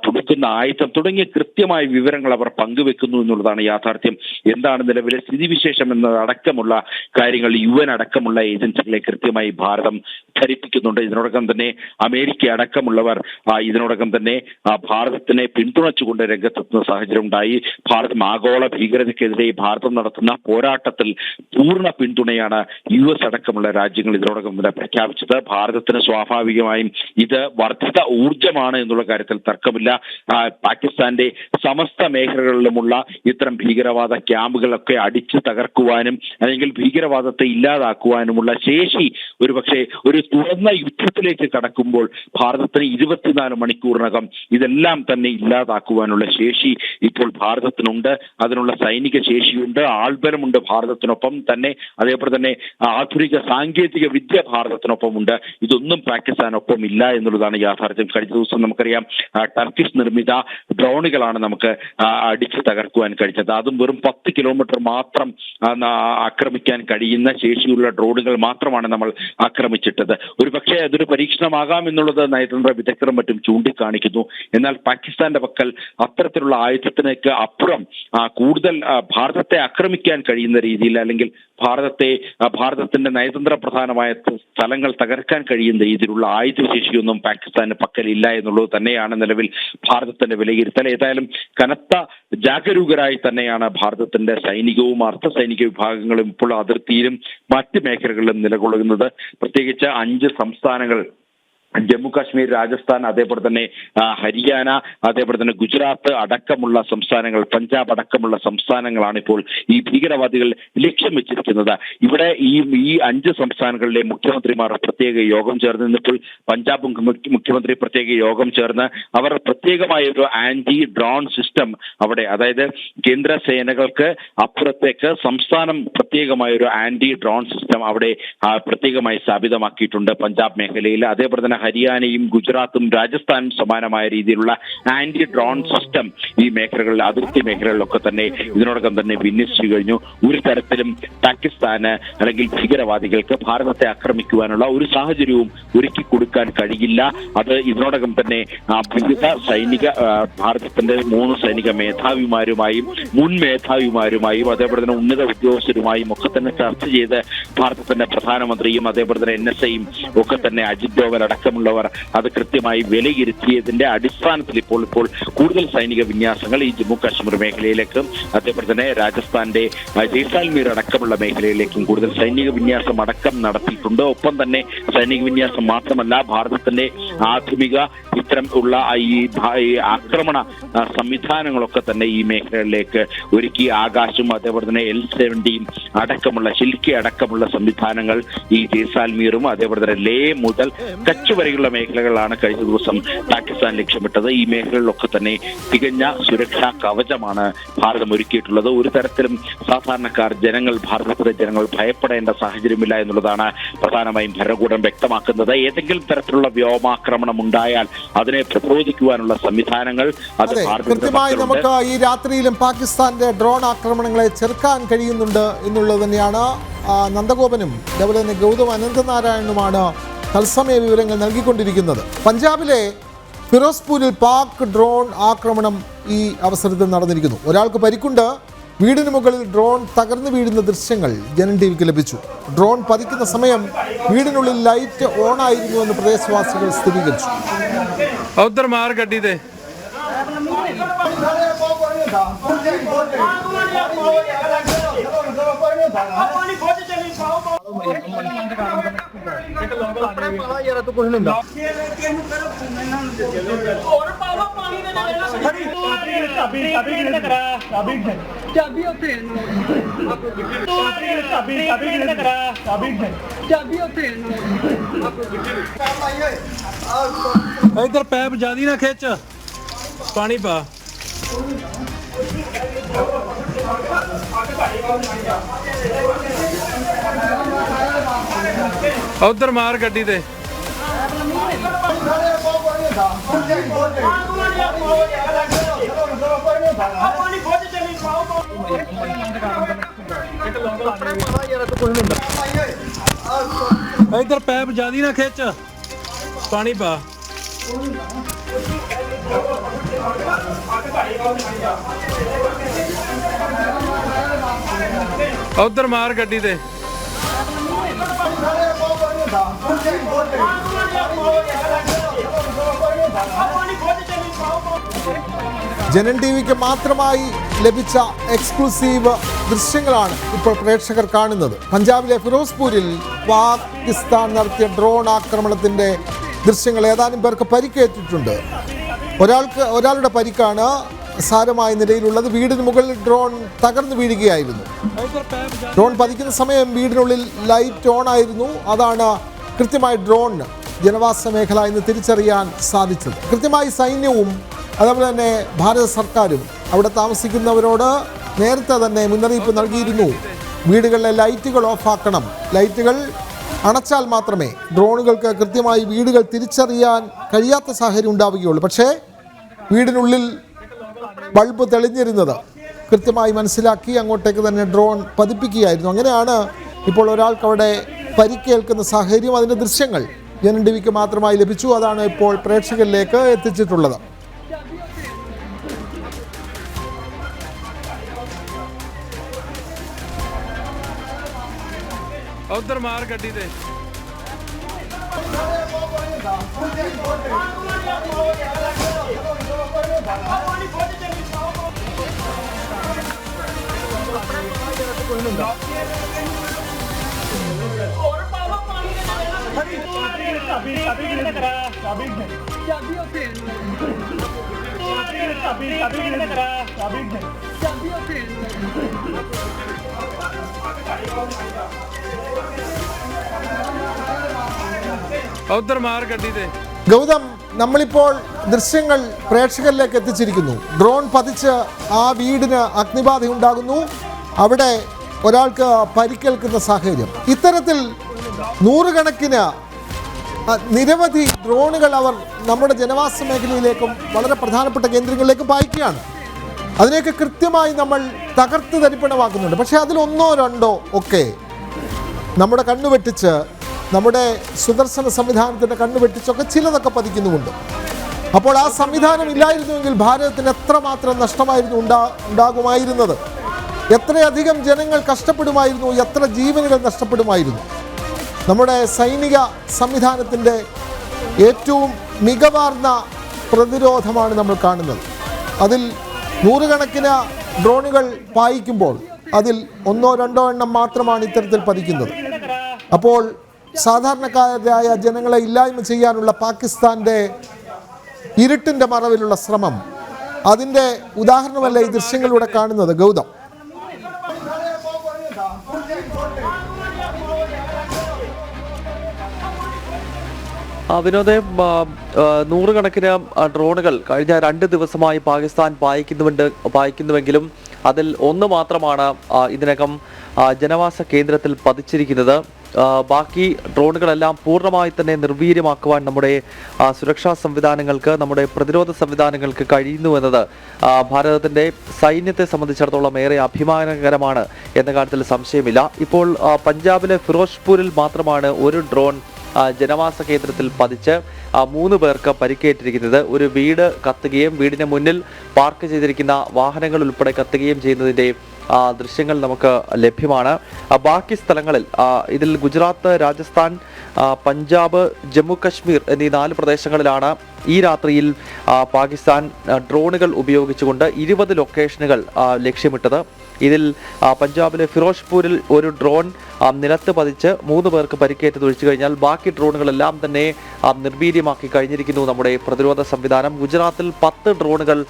തുടുക്കുന്ന ആയുധം തുടങ്ങിയ കൃത്യമായ വിവരങ്ങൾ അവർ പങ്കുവെക്കുന്നു എന്നുള്ളതാണ് യാഥാർത്ഥ്യം. എന്താണ് നിലവിലെ സ്ഥിതിവിശേഷം എന്നതടക്കമുള്ള കാര്യങ്ങൾ UN അടക്കമുള്ള ഏജൻസികളെ കൃത്യമായി ഭാരതം ധരിപ്പിക്കുന്നുണ്ട്. ഇതിനോടകം തന്നെ അമേരിക്ക അടക്കമുള്ളവർ ഇതിനോടകം തന്നെ ഭാരതത്തിനെ പിന്തുണച്ചുകൊണ്ട് രംഗത്തെത്തുന്ന സാഹചര്യം ഉണ്ടായി. ഭാരതം ആഗോള ഭീകരതയ്ക്കെതിരെ ഭാരതം നടത്തുന്ന പോരാട്ടത്തിൽ പൂർണ്ണ പിന്തുണയാണ് US അടക്കമുള്ള രാജ്യങ്ങൾ ഇതിനോടകം തന്നെ പ്രഖ്യാപിച്ചത്. ഭാരതത്തിന് സ്വാഭാവികമായും ഇത് വർദ്ധിത ഊർജമാണ് എന്നുള്ള കാര്യത്തിൽ തർക്കമില്ല. പാകിസ്ഥാന്റെ സമസ്ത മേഖലകളിലുമുള്ള ഇത്തരം ഭീകരവാദ ക്യാമ്പുകളൊക്കെ അടിച്ചു തകർക്കുവാനും അല്ലെങ്കിൽ ഭീകരവാദത്തെ ഇല്ലാതാക്കുവാനുമുള്ള ശേഷി ഒരുപക്ഷെ ഒരു തുറന്ന യുദ്ധത്തിലേക്ക് കടക്കുമ്പോൾ ഭാരതത്തിന് 24 മണിക്കൂറിനകം ഇതെല്ലാം തന്നെ ഇല്ലാതാക്കുവാനുള്ള ശേഷി ഇപ്പോൾ ഭാരതത്തിനുണ്ട്. അതിനുള്ള സൈനിക ശേഷിയുണ്ട്, ആൾബലമുണ്ട് ഭാരതത്തിനൊപ്പം തന്നെ. അതേപോലെ തന്നെ ആധുനിക സാങ്കേതിക വിദ്യ ഭാരതത്തിനൊപ്പം ഉണ്ട്. ഇതൊന്നും പാകിസ്ഥാനൊപ്പം ഇല്ല എന്നുള്ളതാണ് യാഥാർത്ഥ്യം. കഴിഞ്ഞ ദിവസം നമുക്കറിയാം ടർക്കിഷ് നിർമ്മിത ഡ്രോണുകളാണ് നമുക്ക് അടിച്ചു തകർക്കുവാൻ കഴിഞ്ഞത്. അതും വെറും 10 കിലോമീറ്റർ മാത്രം ആക്രമിക്കാൻ കഴിയുന്ന ശേഷിയുള്ള ഡ്രോണുകൾ മാത്രമാണ് നമ്മൾ ആക്രമിച്ചിട്ടത്. ഒരു പക്ഷേ അതൊരു പരീക്ഷണമാകാം എന്നുള്ളത് നയതന്ത്ര വിദഗ്ധരും മറ്റും ചൂണ്ടിക്കാണിക്കുന്നു. എന്നാൽ പാകിസ്ഥാന്റെ പക്കൽ അത്തരത്തിലുള്ള ആയുധത്തിനേക്ക് അപ്പുറം കൂടുതൽ ഭാരതത്തെ ആക്രമിക്കാൻ കഴിയുന്ന രീതിയിൽ അല്ലെങ്കിൽ ഭാരതത്തിന്റെ നയതന്ത്ര പ്രധാനമായ സ്ഥലങ്ങൾ തകർക്കാൻ കഴിയുന്ന രീതിയിലുള്ള ആയുധശേഷിയൊന്നും പാകിസ്ഥാന്റെ പക്കലില്ല എന്നുള്ളത് തന്നെയാണ് നിലവിൽ ഭാരതത്തിന്റെ വിലയിരുത്തൽ. ഏതായാലും കനത്ത ജാഗരൂകരായി തന്നെയാണ് ഭാരതത്തിന്റെ സൈനികവും അർദ്ധ സൈനിക വിഭാഗങ്ങളും ഇപ്പോൾ അതിർത്തിയിലും മറ്റ് മേഖലകളിലും നിലകൊള്ളുന്നത്. പ്രത്യേകിച്ച് 5 സംസ്ഥാനങ്ങൾ ജമ്മു കാശ്മീർ, രാജസ്ഥാൻ, അതേപോലെ തന്നെ ഹരിയാന, അതേപോലെ തന്നെ ഗുജറാത്ത് അടക്കമുള്ള സംസ്ഥാനങ്ങൾ, പഞ്ചാബ് അടക്കമുള്ള സംസ്ഥാനങ്ങളാണ് ഇപ്പോൾ ഈ ഭീകരവാദികൾ ലക്ഷ്യം വെച്ചിരിക്കുന്നത്. ഇവിടെ ഈ 5 സംസ്ഥാനങ്ങളിലെ മുഖ്യമന്ത്രിമാർ പ്രത്യേക യോഗം ചേർന്ന് ഇന്നിപ്പോൾ പഞ്ചാബ് മുഖ്യമന്ത്രി പ്രത്യേക യോഗം ചേർന്ന് അവർ പ്രത്യേകമായ ഒരു ആന്റി ഡ്രോൺ സിസ്റ്റം അവിടെ, അതായത് കേന്ദ്ര സേനകൾക്ക് അപ്പുറത്തേക്ക് സംസ്ഥാനം പ്രത്യേകമായ ഒരു ആന്റി ഡ്രോൺ സിസ്റ്റം അവിടെ പ്രത്യേകമായി സ്ഥാപിതമാക്കിയിട്ടുണ്ട് പഞ്ചാബ് മേഖലയിൽ. അതേപോലെ തന്നെ ഹരിയാനയും ഗുജറാത്തും രാജസ്ഥാനും സമാനമായ രീതിയിലുള്ള ആന്റി ഡ്രോൺ സിസ്റ്റം ഈ മേഖലകളിൽ, അതിർത്തി മേഖലകളിലൊക്കെ തന്നെ ഇതിനോടകം തന്നെ വിന്യസിച്ചു കഴിഞ്ഞു. ഒരു തരത്തിലും പാകിസ്ഥാന് അല്ലെങ്കിൽ ഭീകരവാദികൾക്ക് ഭാരതത്തെ ആക്രമിക്കുവാനുള്ള ഒരു സാഹചര്യവും ഒരുക്കി കൊടുക്കാൻ കഴിയില്ല. അത് ഇതിനോടകം തന്നെ വിവിധ സൈനിക, ഭാരതത്തിന്റെ 3 സൈനിക മേധാവിമാരുമായും മുൻ മേധാവിമാരുമായും അതേപോലെ തന്നെ ഉന്നത ഉദ്യോഗസ്ഥരുമായും ഒക്കെ തന്നെ ചർച്ച ചെയ്ത് ഭാരതത്തിന്റെ പ്രധാനമന്ത്രിയും അതേപോലെ തന്നെ NSAയും ഒക്കെ തന്നെ അജിത് ഡോവൽ അടക്കമുള്ളവർ അത് കൃത്യമായി വിലയിരുത്തിയതിന്റെ അടിസ്ഥാനത്തിൽ ഇപ്പോൾ കൂടുതൽ സൈനിക വിന്യാസങ്ങൾ ഈ ജമ്മു കാശ്മീർ മേഖലയിലേക്കും അതേപോലെ തന്നെ രാജസ്ഥാന്റെ ജയ്സാൽമീർ അടക്കമുള്ള മേഖലയിലേക്കും കൂടുതൽ സൈനിക വിന്യാസം അടക്കം നടത്തിയിട്ടുണ്ട്. ഒപ്പം തന്നെ സൈനിക വിന്യാസം മാത്രമല്ല, ഭാരതത്തിന്റെ ആധുനിക ഇത്തരം ഉള്ള ഈ ആക്രമണ സംവിധാനങ്ങളൊക്കെ തന്നെ ഈ മേഖലകളിലേക്ക് ഒരുക്കി. ആകാശും അതേപോലെ തന്നെ L-70 അടക്കമുള്ള ഷിൽക്കി അടക്കമുള്ള സംവിധാനങ്ങൾ ഈ ജയ്സാൽമീറും അതേപോലെ തന്നെ ലേ മുതൽ കച്ച് വരെയുള്ള മേഖലകളാണ് കഴിഞ്ഞ ദിവസം പാകിസ്ഥാൻ ലക്ഷ്യമിട്ടത്. ഈ മേഖലകളിലൊക്കെ തന്നെ തികഞ്ഞ സുരക്ഷാ കവചമാണ് ഭാരതം ഒരുക്കിയിട്ടുള്ളത്. ഒരു തരത്തിലും സാധാരണക്കാർ, ഭാരതത്തിലെ ജനങ്ങൾ ഭയപ്പെടേണ്ട സാഹചര്യമില്ല എന്നുള്ളതാണ് പ്രധാനമായും ഭരണകൂടം വ്യക്തമാക്കുന്നത്. ഏതെങ്കിലും തരത്തിലുള്ള വ്യോമാക്രമണം ഉണ്ടായാൽ അതിനെ പ്രതിരോധിക്കുവാനുള്ള സംവിധാനങ്ങൾ അത് കൃത്യമായി നമുക്ക് ഈ രാത്രിയിലും പാകിസ്ഥാന്റെ ഡ്രോൺ ആക്രമണങ്ങളെ ചെറുക്കാൻ കഴിയുന്നുണ്ട് എന്നുള്ളത് തന്നെയാണ് നന്ദഗോപനും അതുപോലെ തന്നെ ഗൗതം അനന്തനാരായണനുമാണ് തത്സമയ വിവരങ്ങൾ നൽകിക്കൊണ്ടിരിക്കുന്നത്. പഞ്ചാബിലെ ഫിറോസ്പൂരിൽ പാക് ഡ്രോൺ ആക്രമണം ഈ അവസരത്തിൽ നടന്നിരിക്കുന്നു. ഒരാൾക്ക് പരിക്കുണ്ട്. വീടിന് മുകളിൽ ഡ്രോൺ തകർന്നു വീഴുന്ന ദൃശ്യങ്ങൾ ജനം ടിവിക്ക് ലഭിച്ചു. ഡ്രോൺ പതിക്കുന്ന സമയം വീടിനുള്ളിൽ ലൈറ്റ് ഓൺ ആയിരുന്നു എന്ന് പ്രദേശവാസികൾ സ്ഥിരീകരിച്ചു. इधर पैप ज्यादा ना खिंच, पानी पा। उधर मार गड्डी दे। इधर पैप ज्यादा ना खिंच, पानी पा। उधर मार गड्डी दे। ജനൻ ടിവിക്ക് മാത്രമായി ലഭിച്ച എക്സ്ക്ലൂസീവ് ദൃശ്യങ്ങളാണ് ഇപ്പോൾ പ്രേക്ഷകർ കാണുന്നത്. പഞ്ചാബിലെ ഫിറോസ്പൂരിൽ പാകിസ്ഥാൻ നടത്തിയ ഡ്രോൺ ആക്രമണത്തിൻ്റെ ദൃശ്യങ്ങൾ. ഏതാനും പേർക്ക് പരിക്കേറ്റിട്ടുണ്ട്. ഒരാളുടെ പരിക്കാണ് സാരമായ നിലയിലുള്ളത്. വീടിന് മുകളിൽ ഡ്രോൺ തകർന്നു വീഴുകയായിരുന്നു. ഡ്രോൺ പതിക്കുന്ന സമയം വീടിനുള്ളിൽ ലൈറ്റ് ഓൺ ആയിരുന്നു. അതാണ് കൃത്യമായി ഡ്രോൺ ജനവാസ മേഖല എന്ന് തിരിച്ചറിയാൻ സാധിച്ചത്. കൃത്യമായി സൈന്യവും അതുപോലെ തന്നെ ഭാരത സർക്കാരും അവിടെ താമസിക്കുന്നവരോട് നേരത്തെ തന്നെ മുന്നറിയിപ്പ് നൽകിയിരുന്നു. വീടുകളിലെ ലൈറ്റുകൾ ഓഫാക്കണം. ലൈറ്റുകൾ അണച്ചാൽ മാത്രമേ ഡ്രോണുകൾക്ക് കൃത്യമായി വീടുകൾ തിരിച്ചറിയാൻ കഴിയാത്ത സാഹചര്യം ഉണ്ടാവുകയുള്ളൂ. പക്ഷേ വീടിനുള്ളിൽ ബൾബ് തെളിഞ്ഞിരുന്നത് കൃത്യമായി മനസ്സിലാക്കി അങ്ങോട്ടേക്ക് തന്നെ ഡ്രോൺ പതിപ്പിക്കുകയായിരുന്നു. അങ്ങനെയാണ് ഇപ്പോൾ ഒരാൾക്ക് അവിടെ പരിക്കേൽക്കുന്ന സാഹചര്യം. അതിൻ്റെ ദൃശ്യങ്ങൾ ജനൻ ടിവിക്ക് മാത്രമായി ലഭിച്ചു. അതാണ് ഇപ്പോൾ പ്രേക്ഷകരിലേക്ക് എത്തിച്ചിട്ടുള്ളത്. उधर मार गड्डी दे। उधर मार गड्डी दे ഗൗതം, നമ്മളിപ്പോൾ ദൃശ്യങ്ങൾ പ്രേക്ഷകരിലേക്ക് എത്തിച്ചിരിക്കുന്നു. ഡ്രോൺ പതിച്ച് ആ വീടിന് അഗ്നിബാധ ഉണ്ടാകുന്നു. അവിടെ ഒരാൾക്ക് പരിക്കേൽക്കുന്ന സാഹചര്യം. ഇത്തരത്തിൽ നൂറുകണക്കിന് നിരവധി ഡ്രോണുകൾ അവർ നമ്മുടെ ജനവാസ മേഖലയിലേക്കും വളരെ പ്രധാനപ്പെട്ട കേന്ദ്രങ്ങളിലേക്കും പായിക്കുകയാണ്. അതിനെയൊക്കെ കൃത്യമായി നമ്മൾ തകർത്ത് തരിപ്പണമാക്കുന്നുണ്ട്. പക്ഷേ അതിലൊന്നോ രണ്ടോ ഒക്കെ നമ്മുടെ കണ്ണുവെട്ടിച്ച്, നമ്മുടെ സുദർശന സംവിധാനത്തിൻ്റെ കണ്ണുവെട്ടിച്ചൊക്കെ ചിലതൊക്കെ പതിക്കുന്നുമുണ്ട്. അപ്പോൾ ആ സംവിധാനം ഇല്ലായിരുന്നുവെങ്കിൽ ഭാരതത്തിന് എത്രമാത്രം നഷ്ടമായിരുന്നു ഉണ്ടാകുമായിരുന്നത്, എത്രയധികം ജനങ്ങൾ കഷ്ടപ്പെടുമായിരുന്നു, എത്ര ജീവനുകൾ നഷ്ടപ്പെടുമായിരുന്നു. നമ്മുടെ സൈനിക സംവിധാനത്തിൻ്റെ ഏറ്റവും മികവാർന്ന പ്രതിരോധമാണ് നമ്മൾ കാണുന്നത്. അതിൽ നൂറുകണക്കിന് ഡ്രോണുകൾ പായിക്കുമ്പോൾ അതിൽ ഒന്നോ രണ്ടോ എണ്ണം മാത്രമാണ് ഇത്തരത്തിൽ പതിക്കുന്നത്. അപ്പോൾ സാധാരണക്കാരായ ജനങ്ങളെ ഇല്ലായ്മ ചെയ്യാനുള്ള പാകിസ്ഥാൻ്റെ ഇരുട്ടിൻ്റെ മറവിലുള്ള ശ്രമം, അതിൻ്റെ ഉദാഹരണമല്ല ഈ ദൃശ്യങ്ങളിലൂടെ കാണുന്നത്. ഗൗതം, വിനോദേ, നൂറുകണക്കിന് ഡ്രോണുകൾ കഴിഞ്ഞ 2 ദിവസമായി പാകിസ്ഥാൻ പായിക്കുന്നുവെങ്കിലും അതിൽ ഒന്ന് മാത്രമാണ് ഇതിനകം ജനവാസ കേന്ദ്രത്തിൽ പതിച്ചിരിക്കുന്നത്. ബാക്കി ഡ്രോണുകളെല്ലാം പൂർണ്ണമായി തന്നെ നിർവീര്യമാക്കുവാൻ നമ്മുടെ സുരക്ഷാ സംവിധാനങ്ങൾക്ക്, നമ്മുടെ പ്രതിരോധ സംവിധാനങ്ങൾക്ക് കഴിയുന്നുവെന്നത് ഭാരതത്തിൻ്റെ സൈന്യത്തെ സംബന്ധിച്ചിടത്തോളം ഏറെ അഭിമാനകരമാണ് എന്ന കാര്യത്തിൽ സംശയമില്ല. ഇപ്പോൾ പഞ്ചാബിലെ ഫിറോസ്പൂരിൽ മാത്രമാണ് ഒരു ഡ്രോൺ ജനവാസ കേന്ദ്രത്തിൽ പതിച്ച് 3 പേർക്ക് പരിക്കേറ്റിരിക്കുന്നത്. ഒരു വീട് കത്തുകയും വീടിന് മുന്നിൽ പാർക്ക് ചെയ്തിരിക്കുന്ന വാഹനങ്ങൾ ഉൾപ്പെടെ കത്തുകയും ചെയ്യുന്നതിൻ്റെ ദൃശ്യങ്ങൾ നമുക്ക് ലഭ്യമാണ്. ബാക്കി സ്ഥലങ്ങളിൽ ഇതിൽ ഗുജറാത്ത്, രാജസ്ഥാൻ, പഞ്ചാബ്, ജമ്മു കശ്മീർ എന്നീ 4 പ്രദേശങ്ങളിലാണ് ഈ രാത്രിയിൽ പാകിസ്ഥാൻ ഡ്രോണുകൾ ഉപയോഗിച്ചുകൊണ്ട് 20 ലൊക്കേഷനുകൾ ലക്ഷ്യമിട്ടത്. ഇതിൽ പഞ്ചാബിലെ ഫിറോസ്പൂരിൽ ഒരു ഡ്രോൺ നിലത്ത് പതിച്ച് 3 പേർക്ക് പരിക്കേറ്റത് ഒഴിച്ചു കഴിഞ്ഞാൽ ബാക്കി ഡ്രോണുകളെല്ലാം തന്നെ നിർവീര്യമാക്കി കഴിഞ്ഞിരിക്കുന്നു നമ്മുടെ പ്രതിരോധ സംവിധാനം. ഗുജറാത്തിൽ 10 ഡ്രോണുകൾ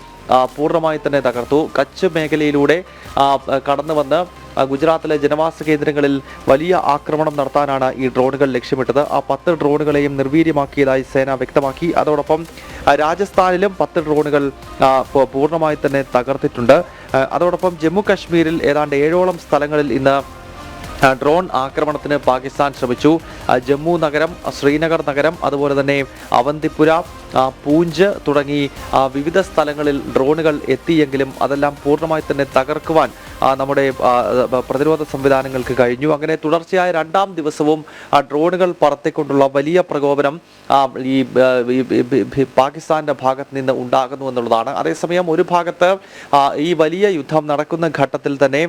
പൂർണ്ണമായി തന്നെ തകർത്തു. കച്ച് മേഖലയിലൂടെ കടന്നു വന്ന് ഗുജറാത്തിലെ ജനവാസ കേന്ദ്രങ്ങളിൽ വലിയ ആക്രമണം നടത്താനാണ് ഈ ഡ്രോണുകൾ ലക്ഷ്യമിട്ടത്. ആ 10 ഡ്രോണുകളെയും നിർവീര്യമാക്കിയതായി സേന വ്യക്തമാക്കി. അതോടൊപ്പം രാജസ്ഥാനിലും 10 ഡ്രോണുകൾ പൂർണ്ണമായി തന്നെ തകർത്തിട്ടുണ്ട്. അതോടൊപ്പം ജമ്മു കശ്മീരിൽ ഏതാണ്ട് 7ഓളം സ്ഥലങ്ങളിൽ ഇന്ന് ഡ്രോൺ ആക്രമണത്തിന് പാകിസ്ഥാൻ ശ്രമിച്ചു. ജമ്മു നഗരം, ശ്രീനഗർ നഗരം, അതുപോലെ തന്നെ അവന്തിപ്പുര, പൂഞ്ച് തുടങ്ങി വിവിധ സ്ഥലങ്ങളിൽ ഡ്രോണുകൾ എത്തിയെങ്കിലും അതെല്ലാം പൂർണ്ണമായി തന്നെ തകർക്കുവാൻ നമ്മുടെ പ്രതിരോധ സംവിധാനങ്ങൾക്ക് കഴിഞ്ഞു. അങ്ങനെ തുടർച്ചയായ 2ാം ദിവസവും ഡ്രോണുകൾ പറത്തിക്കൊണ്ടുള്ള വലിയ പ്രകോപനം ഈ പാകിസ്ഥാന്റെ ഭാഗത്ത് നിന്ന് ഉണ്ടാകുന്നു എന്നുള്ളതാണ്. അതേസമയം ഒരു ഭാഗത്ത് ഈ വലിയ യുദ്ധം നടക്കുന്ന ഘട്ടത്തിൽ തന്നെ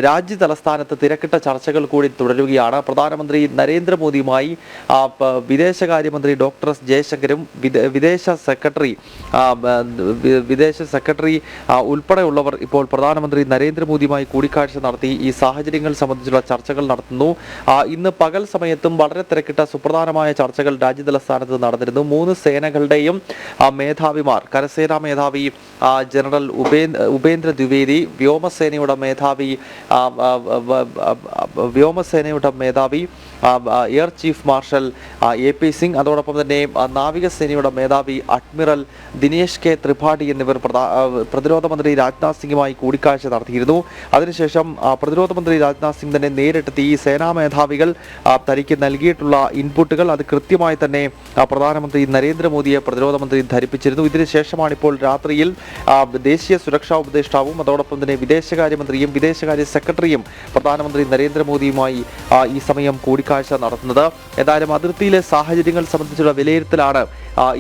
രാജ്യ തലസ്ഥാനത്ത് തിരക്കിട്ട ചർച്ചകൾ കൂടി തുടരുകയാണ്. പ്രധാനമന്ത്രി നരേന്ദ്രമോദിയുമായി വിദേശകാര്യമന്ത്രി ഡോക്ടർ എസ് ജയശങ്കറും വിദേശ സെക്രട്ടറി ഉൾപ്പെടെയുള്ളവർ ഇപ്പോൾ പ്രധാനമന്ത്രി നരേന്ദ്രമോദിയുമായി കൂടിക്കാഴ്ച നടത്തി ഈ സാഹചര്യങ്ങൾ സംബന്ധിച്ചുള്ള ചർച്ചകൾ നടത്തുന്നു. ഇന്ന് പകൽ സമയത്തും വളരെ തിരക്കിട്ട സുപ്രധാനമായ ചർച്ചകൾ രാജ്യതലസ്ഥാനത്ത് നടന്നിരുന്നു. 3 സേനകളുടെയും മേധാവിമാർ, കരസേനാ മേധാവി ജനറൽ ഉപേന്ദ്ര ദ്വിവേദി, വ്യോമസേനയുടെ മേധാവി air chief marshal AP Singh, അതോടൊപ്പം തന്നെ നാവികസേനയുടെ മേധാവി അഡ്മിറൽ ദിനേശ് കെ ത്രിപാഠി എന്നിവർ പ്രതിരോധ മന്ത്രി രാജ്നാഥ് സിംഗുമായി കൂടിക്കാഴ്ച നടത്തിയിരുന്നു. അതിനുശേഷം പ്രതിരോധ മന്ത്രി രാജ്നാഥ് സിംഗ് തന്നെ നേരിട്ടെത്തി ഈ സേനാ മേധാവികൾ തനിക്ക് നൽകിയിട്ടുള്ള ഇൻപുട്ടുകൾ അത് കൃത്യമായി തന്നെ പ്രധാനമന്ത്രി നരേന്ദ്രമോദിയെ പ്രതിരോധ മന്ത്രി ധരിപ്പിച്ചിരുന്നു. ഇതിനുശേഷമാണ് ഇപ്പോൾ രാത്രിയിൽ ദേശീയ സുരക്ഷാ ഉപദേഷ്ടാവും അതോടൊപ്പം തന്നെ വിദേശകാര്യമന്ത്രിയും വിദേശകാര്യ സെക്രട്ടറിയും പ്രധാനമന്ത്രി നരേന്ദ്രമോദിയുമായി ഈ സമയം കൂടിക്കാഴ്ച നടത്തുന്നത്. ഏതായാലും അതിർത്തിയിലെ സാഹചര്യങ്ങൾ സംബന്ധിച്ചുള്ള വിലയിരുത്തലാണ്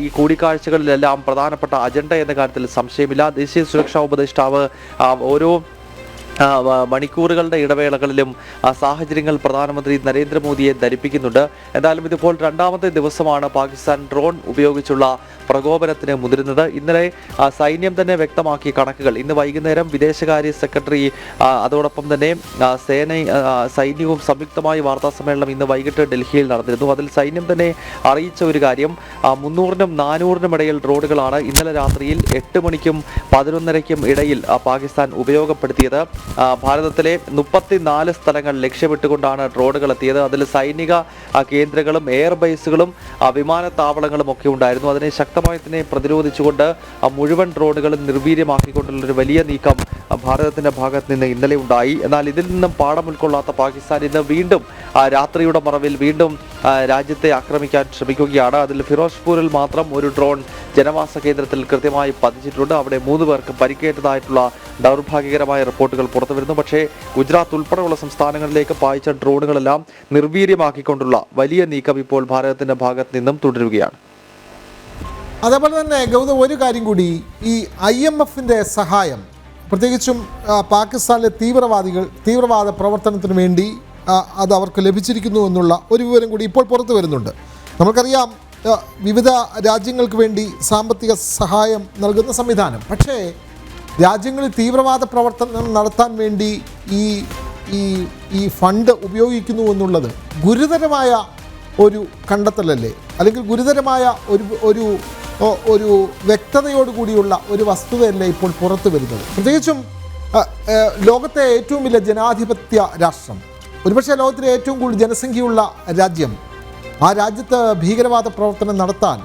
ഈ കൂടിക്കാഴ്ചകളിലെല്ലാം പ്രധാനപ്പെട്ട അജണ്ട എന്ന കാര്യത്തിൽ സംശയമില്ല. ദേശീയ സുരക്ഷാ ഉപദേഷ്ടാവ് ഓരോ മണിക്കൂറുകളുടെ ഇടവേളകളിലും സാഹചര്യങ്ങൾ പ്രധാനമന്ത്രി നരേന്ദ്രമോദിയെ ധരിപ്പിക്കുന്നുണ്ട്. എന്തായാലും ഇതിപ്പോൾ രണ്ടാമത്തെ ദിവസമാണ് പാകിസ്ഥാൻ ഡ്രോൺ ഉപയോഗിച്ചുള്ള പ്രകോപനത്തിന് മുതിരുന്നത്. ഇന്നലെ സൈന്യം തന്നെ വ്യക്തമാക്കിയ കണക്കുകൾ ഇന്ന് വൈകുന്നേരം വിദേശകാര്യ സെക്രട്ടറി അതോടൊപ്പം തന്നെ സൈന്യവും സംയുക്തമായി വാർത്താ സമ്മേളനം ഇന്ന് വൈകിട്ട് ഡൽഹിയിൽ നടന്നിരുന്നു. അതിൽ സൈന്യം തന്നെ അറിയിച്ച ഒരു കാര്യം 300-നും 400-നും ഇടയിൽ ഡ്രോണുകളാണ് ഇന്നലെ രാത്രിയിൽ 8 മണിക്കും 11:30-ക്കും ഇടയിൽ പാകിസ്ഥാൻ ഉപയോഗപ്പെടുത്തിയത്. ഭാരതത്തിലെ 34 സ്ഥലങ്ങൾ ലക്ഷ്യമിട്ടുകൊണ്ടാണ് ഡ്രോണുകൾ എത്തിയത്. അതിൽ സൈനിക കേന്ദ്രങ്ങളും എയർബേസുകളും വിമാനത്താവളങ്ങളും ഒക്കെ ഉണ്ടായിരുന്നു. അതിനെ ശക്തമായി തന്നെ പ്രതിരോധിച്ചുകൊണ്ട് മുഴുവൻ ഡ്രോണുകളും നിർവീര്യമാക്കിക്കൊണ്ടുള്ളൊരു വലിയ നീക്കം ഭാരതത്തിന്റെ ഭാഗത്ത് നിന്ന് ഇന്നലെ ഉണ്ടായി. എന്നാൽ ഇതിൽ നിന്നും പാഠം ഉൾക്കൊള്ളാത്ത പാകിസ്ഥാൻ ഇന്ന് വീണ്ടും രാത്രിയുടെ മറവിൽ വീണ്ടും രാജ്യത്തെ ആക്രമിക്കാൻ ശ്രമിക്കുകയാണ്. അതിൽ ഫിറോസ്പൂരിൽ മാത്രം ഒരു ഡ്രോൺ ജനവാസ കേന്ദ്രത്തിൽ കൃത്യമായി പതിച്ചിട്ടുണ്ട്. അവിടെ 3 പേർക്ക് പരിക്കേറ്റതായിട്ടുള്ള ദൗർഭാഗ്യകരമായ റിപ്പോർട്ടുകൾ പുറത്തുവരുന്നു. പക്ഷേ ഗുജറാത്ത് ഉൾപ്പെടെയുള്ള സംസ്ഥാനങ്ങളിലേക്ക് പായിച്ച ഡ്രോണുകളെല്ലാം നിർവീര്യമാക്കിക്കൊണ്ടുള്ള വലിയ നീക്കം ഇപ്പോൾ ഭാരതത്തിന്റെ ഭാഗത്ത് നിന്നും തുടരുകയാണ്. അതേപോലെ തന്നെ ഗൗതം, ഒരു കാര്യം കൂടി, ഈ IMFന്റെ സഹായം പ്രത്യേകിച്ചും പാകിസ്ഥാനിലെ തീവ്രവാദ പ്രവർത്തനത്തിന് വേണ്ടി അത് അവർക്ക് ലഭിച്ചിരിക്കുന്നു എന്നുള്ള ഒരു വിവരം കൂടി ഇപ്പോൾ പുറത്തു വരുന്നുണ്ട്. നമുക്കറിയാം വിവിധ രാജ്യങ്ങൾക്ക് വേണ്ടി സാമ്പത്തിക സഹായം നൽകുന്ന സംവിധാനം. പക്ഷേ രാജ്യങ്ങളിൽ തീവ്രവാദ പ്രവർത്തനം നടത്താൻ വേണ്ടി ഈ ഫണ്ട് ഉപയോഗിക്കുന്നു എന്നുള്ളത് ഗുരുതരമായ ഒരു കണ്ടെത്തലല്ലേ, അല്ലെങ്കിൽ ഗുരുതരമായ ഒരു വ്യക്തതയോടുകൂടിയുള്ള ഒരു വസ്തുതയല്ലേ ഇപ്പോൾ പുറത്തു വരുന്നത്? പ്രത്യേകിച്ചും ലോകത്തെ ഏറ്റവും വലിയ ജനാധിപത്യ രാഷ്ട്രം, ഒരുപക്ഷെ ലോകത്തിലെ ഏറ്റവും കൂടുതൽ ജനസംഖ്യയുള്ള രാജ്യം, ആ രാജ്യത്ത് ഭീകരവാദ പ്രവർത്തനം നടത്താൻ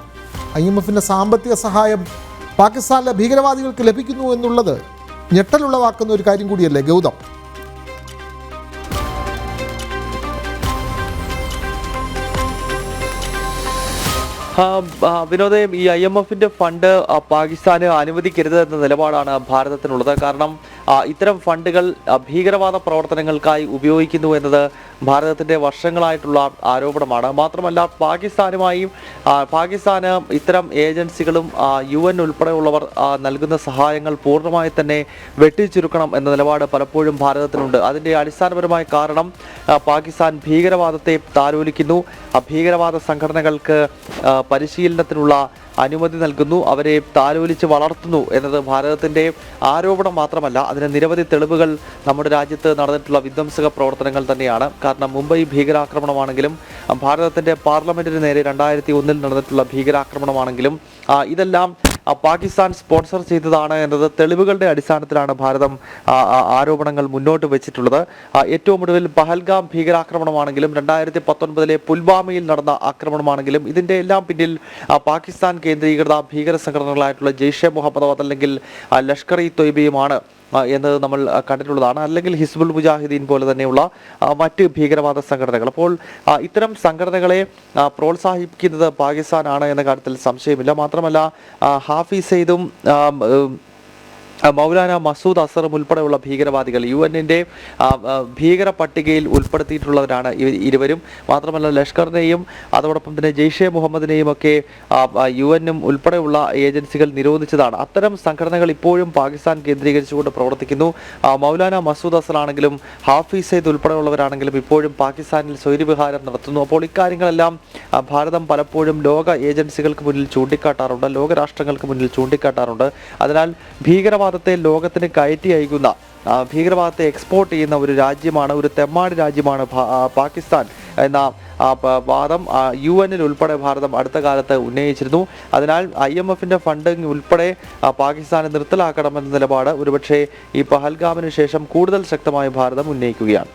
IMFന്റെ സാമ്പത്തിക സഹായം പാകിസ്ഥാനിലെ ഭീകരവാദികൾക്ക് ലഭിക്കുന്നു എന്നുള്ളത് ഞെട്ടലുളവാക്കുന്ന ഒരു കാര്യം കൂടിയല്ലേ ഗൗതം? വിനോദേ, ഈ IMFന്റെ ഫണ്ട് പാകിസ്ഥാന് അനുവദിക്കരുത് എന്ന നിലപാടാണ് ഭാരതത്തിനുള്ളത്. കാരണം ഇത്തരം ഫണ്ടുകൾ ഭീകരവാദ പ്രവർത്തനങ്ങൾക്കായി ഉപയോഗിക്കുന്നു എന്നത് ഭാരതത്തിന്റെ വർഷങ്ങളായിട്ടുള്ള ആരോപണമാണ്. മാത്രമല്ല പാകിസ്ഥാന് ഇത്തരം ഏജൻസികളും UN ഉൾപ്പെടെയുള്ളവർ നൽകുന്ന സഹായങ്ങൾ പൂർണ്ണമായി തന്നെ വെട്ടിച്ചുരുക്കണം എന്ന നിലപാട് പലപ്പോഴും ഭാരതത്തിനുണ്ട്. അതിന്റെ അടിസ്ഥാനപരമായ കാരണം പാകിസ്ഥാൻ ഭീകരവാദത്തെ താലോലിക്കുന്നു, ഭീകരവാദ സംഘടനകൾക്ക് പരിശീലനത്തിനുള്ള അനുമതി നൽകുന്നു, അവരെ താലോലിച്ച് വളർത്തുന്നു എന്നത് ഭാരതത്തിന്റെ ആരോപണം മാത്രമല്ല, അതിന് നിരവധി തെളിവുകൾ നമ്മുടെ രാജ്യത്ത് നടന്നിട്ടുള്ള വിധ്വംസക പ്രവർത്തനങ്ങൾ തന്നെയാണ്. കാരണം മുംബൈ ഭീകരാക്രമണമാണെങ്കിലും ഭാരതത്തിന്റെ പാർലമെന്റിന് നേരെ 2001-ൽ നടന്നിട്ടുള്ള ഭീകരാക്രമണമാണെങ്കിലും ഇതെല്ലാം പാകിസ്ഥാൻ സ്പോൺസർ ചെയ്തതാണ് എന്നത് തെളിവുകളുടെ അടിസ്ഥാനത്തിലാണ് ഭാരതം ആരോപണങ്ങൾ മുന്നോട്ട് വെച്ചിട്ടുള്ളത്. ഏറ്റവും ഒടുവിൽ പഹൽഗാം ഭീകരാക്രമണമാണെങ്കിലും 2019-ലെ പുൽവാമയിൽ നടന്ന ആക്രമണമാണെങ്കിലും ഇതിന്റെ എല്ലാം പിന്നിൽ പാകിസ്ഥാൻ കേന്ദ്രീകൃത ഭീകര സംഘടനകളായിട്ടുള്ള ജെയ്ഷെ മുഹമ്മദ് അല്ലെങ്കിൽ ലഷ്കർ ഇ തൊയ്ബയുമാണ് എന്നത് നമ്മൾ കണ്ടിട്ടുള്ളതാണ്. അല്ലെങ്കിൽ ഹിസ്ബുൾ മുജാഹിദീൻ പോലെ തന്നെയുള്ള മറ്റ് ഭീകരവാദ സംഘടനകൾ. അപ്പോൾ ഇത്തരം സംഘടനകളെ പ്രോത്സാഹിപ്പിക്കുന്നത് പാകിസ്ഥാനാണ് എന്ന കാര്യത്തിൽ സംശയമില്ല. മാത്രമല്ല ഹാഫിസ് സെയ്ദും മൗലാന മസൂദ് അസറും ഉൾപ്പെടെയുള്ള ഭീകരവാദികൾ UN-ന്റെ ഭീകര പട്ടികയിൽ ഉൾപ്പെടുത്തിയിട്ടുള്ളവരാണ് ഇരുവരും. മാത്രമല്ല ലഷ്കറിനെയും അതോടൊപ്പം തന്നെ ജെയ്ഷെ മുഹമ്മദിനെയും ഒക്കെ UN-ഉം ഉൾപ്പെടെയുള്ള ഏജൻസികൾ നിരോധിച്ചതാണ്. അത്തരം സംഘടനകൾ ഇപ്പോഴും പാകിസ്ഥാൻ കേന്ദ്രീകരിച്ചുകൊണ്ട് പ്രവർത്തിക്കുന്നു. മൗലാന മസൂദ് അസറാണെങ്കിലും ഹാഫിസ് സെയ്ദ് ഉൾപ്പെടെയുള്ളവരാണെങ്കിലും ഇപ്പോഴും പാകിസ്ഥാനിൽ സ്വൈരവിഹാരം നടത്തുന്നു. അപ്പോൾ ഇക്കാര്യങ്ങളെല്ലാം ഭാരതം പലപ്പോഴും ലോക ഏജൻസികൾക്ക് മുന്നിൽ ചൂണ്ടിക്കാട്ടാറുണ്ട്, ലോകരാഷ്ട്രങ്ങൾക്ക് മുന്നിൽ ചൂണ്ടിക്കാട്ടാറുണ്ട്. അതിനാൽ ഭീകരവാദത്തെ ലോകത്തിന് കയറ്റി അയക്കുന്ന, ഭീകരവാദത്തെ എക്സ്പോർട്ട് ചെയ്യുന്ന ഒരു രാജ്യമാണ്, ഒരു തെമ്മാടി രാജ്യമാണ് പാകിസ്ഥാൻ എന്ന വാദം UN-ൽ ഉൾപ്പെടെ ഭാരതം അടുത്ത കാലത്ത് ഉന്നയിച്ചിരുന്നു. അതിനാൽ IMFന്റെ ഫണ്ടിങ് ഉൾപ്പെടെ പാകിസ്ഥാനെ നിർത്തലാക്കണമെന്ന നിലപാട് ഒരുപക്ഷെ ഈ പഹൽഗാമിന് ശേഷം കൂടുതൽ ശക്തമായി ഭാരതം ഉന്നയിക്കുകയാണ്.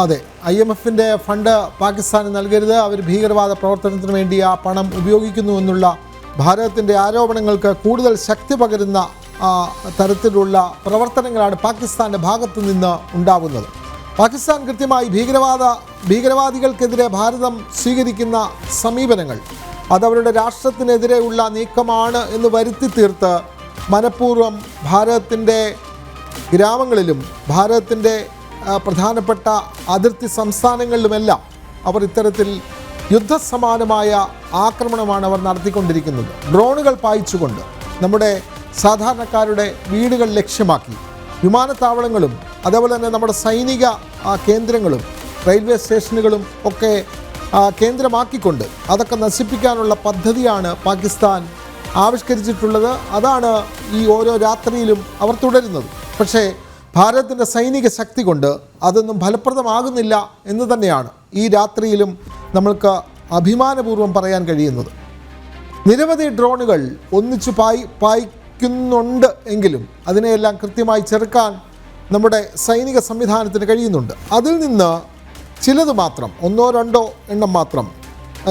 അതെ, IMFന്റെ ഫണ്ട് പാകിസ്ഥാന് നൽകരുത്, അവർ ഭീകരവാദ പ്രവർത്തനത്തിന് വേണ്ടി ആ പണം ഉപയോഗിക്കുന്നു എന്നുള്ള ഭാരതത്തിൻ്റെ ആരോപണങ്ങൾക്ക് കൂടുതൽ ശക്തി പകരുന്ന തരത്തിലുള്ള പ്രവർത്തനങ്ങളാണ് പാകിസ്ഥാൻ്റെ ഭാഗത്തു നിന്ന് ഉണ്ടാവുന്നത്. പാകിസ്ഥാൻ കൃത്യമായി ഭീകരവാദികൾക്കെതിരെ ഭാരതം സ്വീകരിക്കുന്ന സമീപനങ്ങൾ അതവരുടെ രാഷ്ട്രത്തിനെതിരെയുള്ള നീക്കമാണ് എന്ന് വരുത്തി തീർത്ത് മനഃപൂർവ്വം ഭാരതത്തിൻ്റെ ഗ്രാമങ്ങളിലും ഭാരതത്തിൻ്റെ പ്രധാനപ്പെട്ട അതിർത്തി സംസ്ഥാനങ്ങളിലുമെല്ലാം അവർ ഇത്തരത്തിൽ യുദ്ധസമാനമായ ആക്രമണമാണ് അവർ നടത്തിക്കൊണ്ടിരിക്കുന്നത്. ഡ്രോണുകൾ പായിച്ചുകൊണ്ട് നമ്മുടെ സാധാരണക്കാരുടെ വീടുകൾ ലക്ഷ്യമാക്കി വിമാനത്താവളങ്ങളും അതേപോലെ തന്നെ നമ്മുടെ സൈനിക കേന്ദ്രങ്ങളും റെയിൽവേ സ്റ്റേഷനുകളും ഒക്കെ കേന്ദ്രമാക്കിക്കൊണ്ട് അതൊക്കെ നശിപ്പിക്കാനുള്ള പദ്ധതിയാണ് പാകിസ്ഥാൻ ആവിഷ്കരിച്ചിട്ടുള്ളത്. അതാണ് ഈ ഓരോ രാത്രിയിലും അവർ തുടരുന്നത്. പക്ഷേ ഭാരതത്തിൻ്റെ സൈനിക ശക്തി കൊണ്ട് അതൊന്നും ഫലപ്രദമാകുന്നില്ല എന്ന് തന്നെയാണ് ഈ രാത്രിയിലും നമ്മൾക്ക് അഭിമാനപൂർവ്വം പറയാൻ കഴിയുന്നത്. നിരവധി ഡ്രോണുകൾ ഒന്നിച്ചു പായിക്കുന്നുണ്ട് എങ്കിലും അതിനെയെല്ലാം കൃത്യമായി ചെറുക്കാൻ നമ്മുടെ സൈനിക സംവിധാനത്തിന് കഴിയുന്നുണ്ട്. അതിൽ നിന്ന് ചിലത് മാത്രം, 1-2 എണ്ണം മാത്രം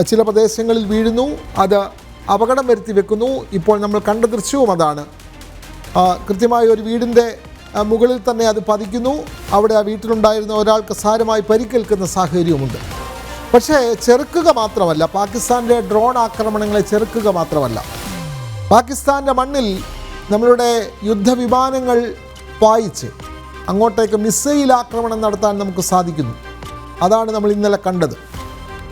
ചില പ്രദേശങ്ങളിൽ വീഴുന്നു, അത് അപകടം വരുത്തി വെക്കുന്നു. ഇപ്പോൾ നമ്മൾ കണ്ട ദൃശ്യവും അതാണ്. കൃത്യമായി ഒരു വീടിൻ്റെ മുകളിൽ തന്നെ അത് പതിക്കുന്നു. അവിടെ ആ വീട്ടിലുണ്ടായിരുന്ന ഒരാൾക്ക് സാരമായി പരിക്കേൽക്കുന്ന സാഹചര്യവുമുണ്ട്. പക്ഷേ ചെറുക്കുക മാത്രമല്ല, പാകിസ്ഥാൻ്റെ ഡ്രോൺ ആക്രമണങ്ങളെ ചെറുക്കുക മാത്രമല്ല, പാകിസ്ഥാൻ്റെ മണ്ണിൽ നമ്മളുടെ യുദ്ധവിമാനങ്ങൾ പായിച്ച് അങ്ങോട്ടേക്ക് മിസൈൽ ആക്രമണം നടത്താൻ നമുക്ക് സാധിക്കുന്നു. അതാണ് നമ്മൾ ഇന്നലെ കണ്ടത്.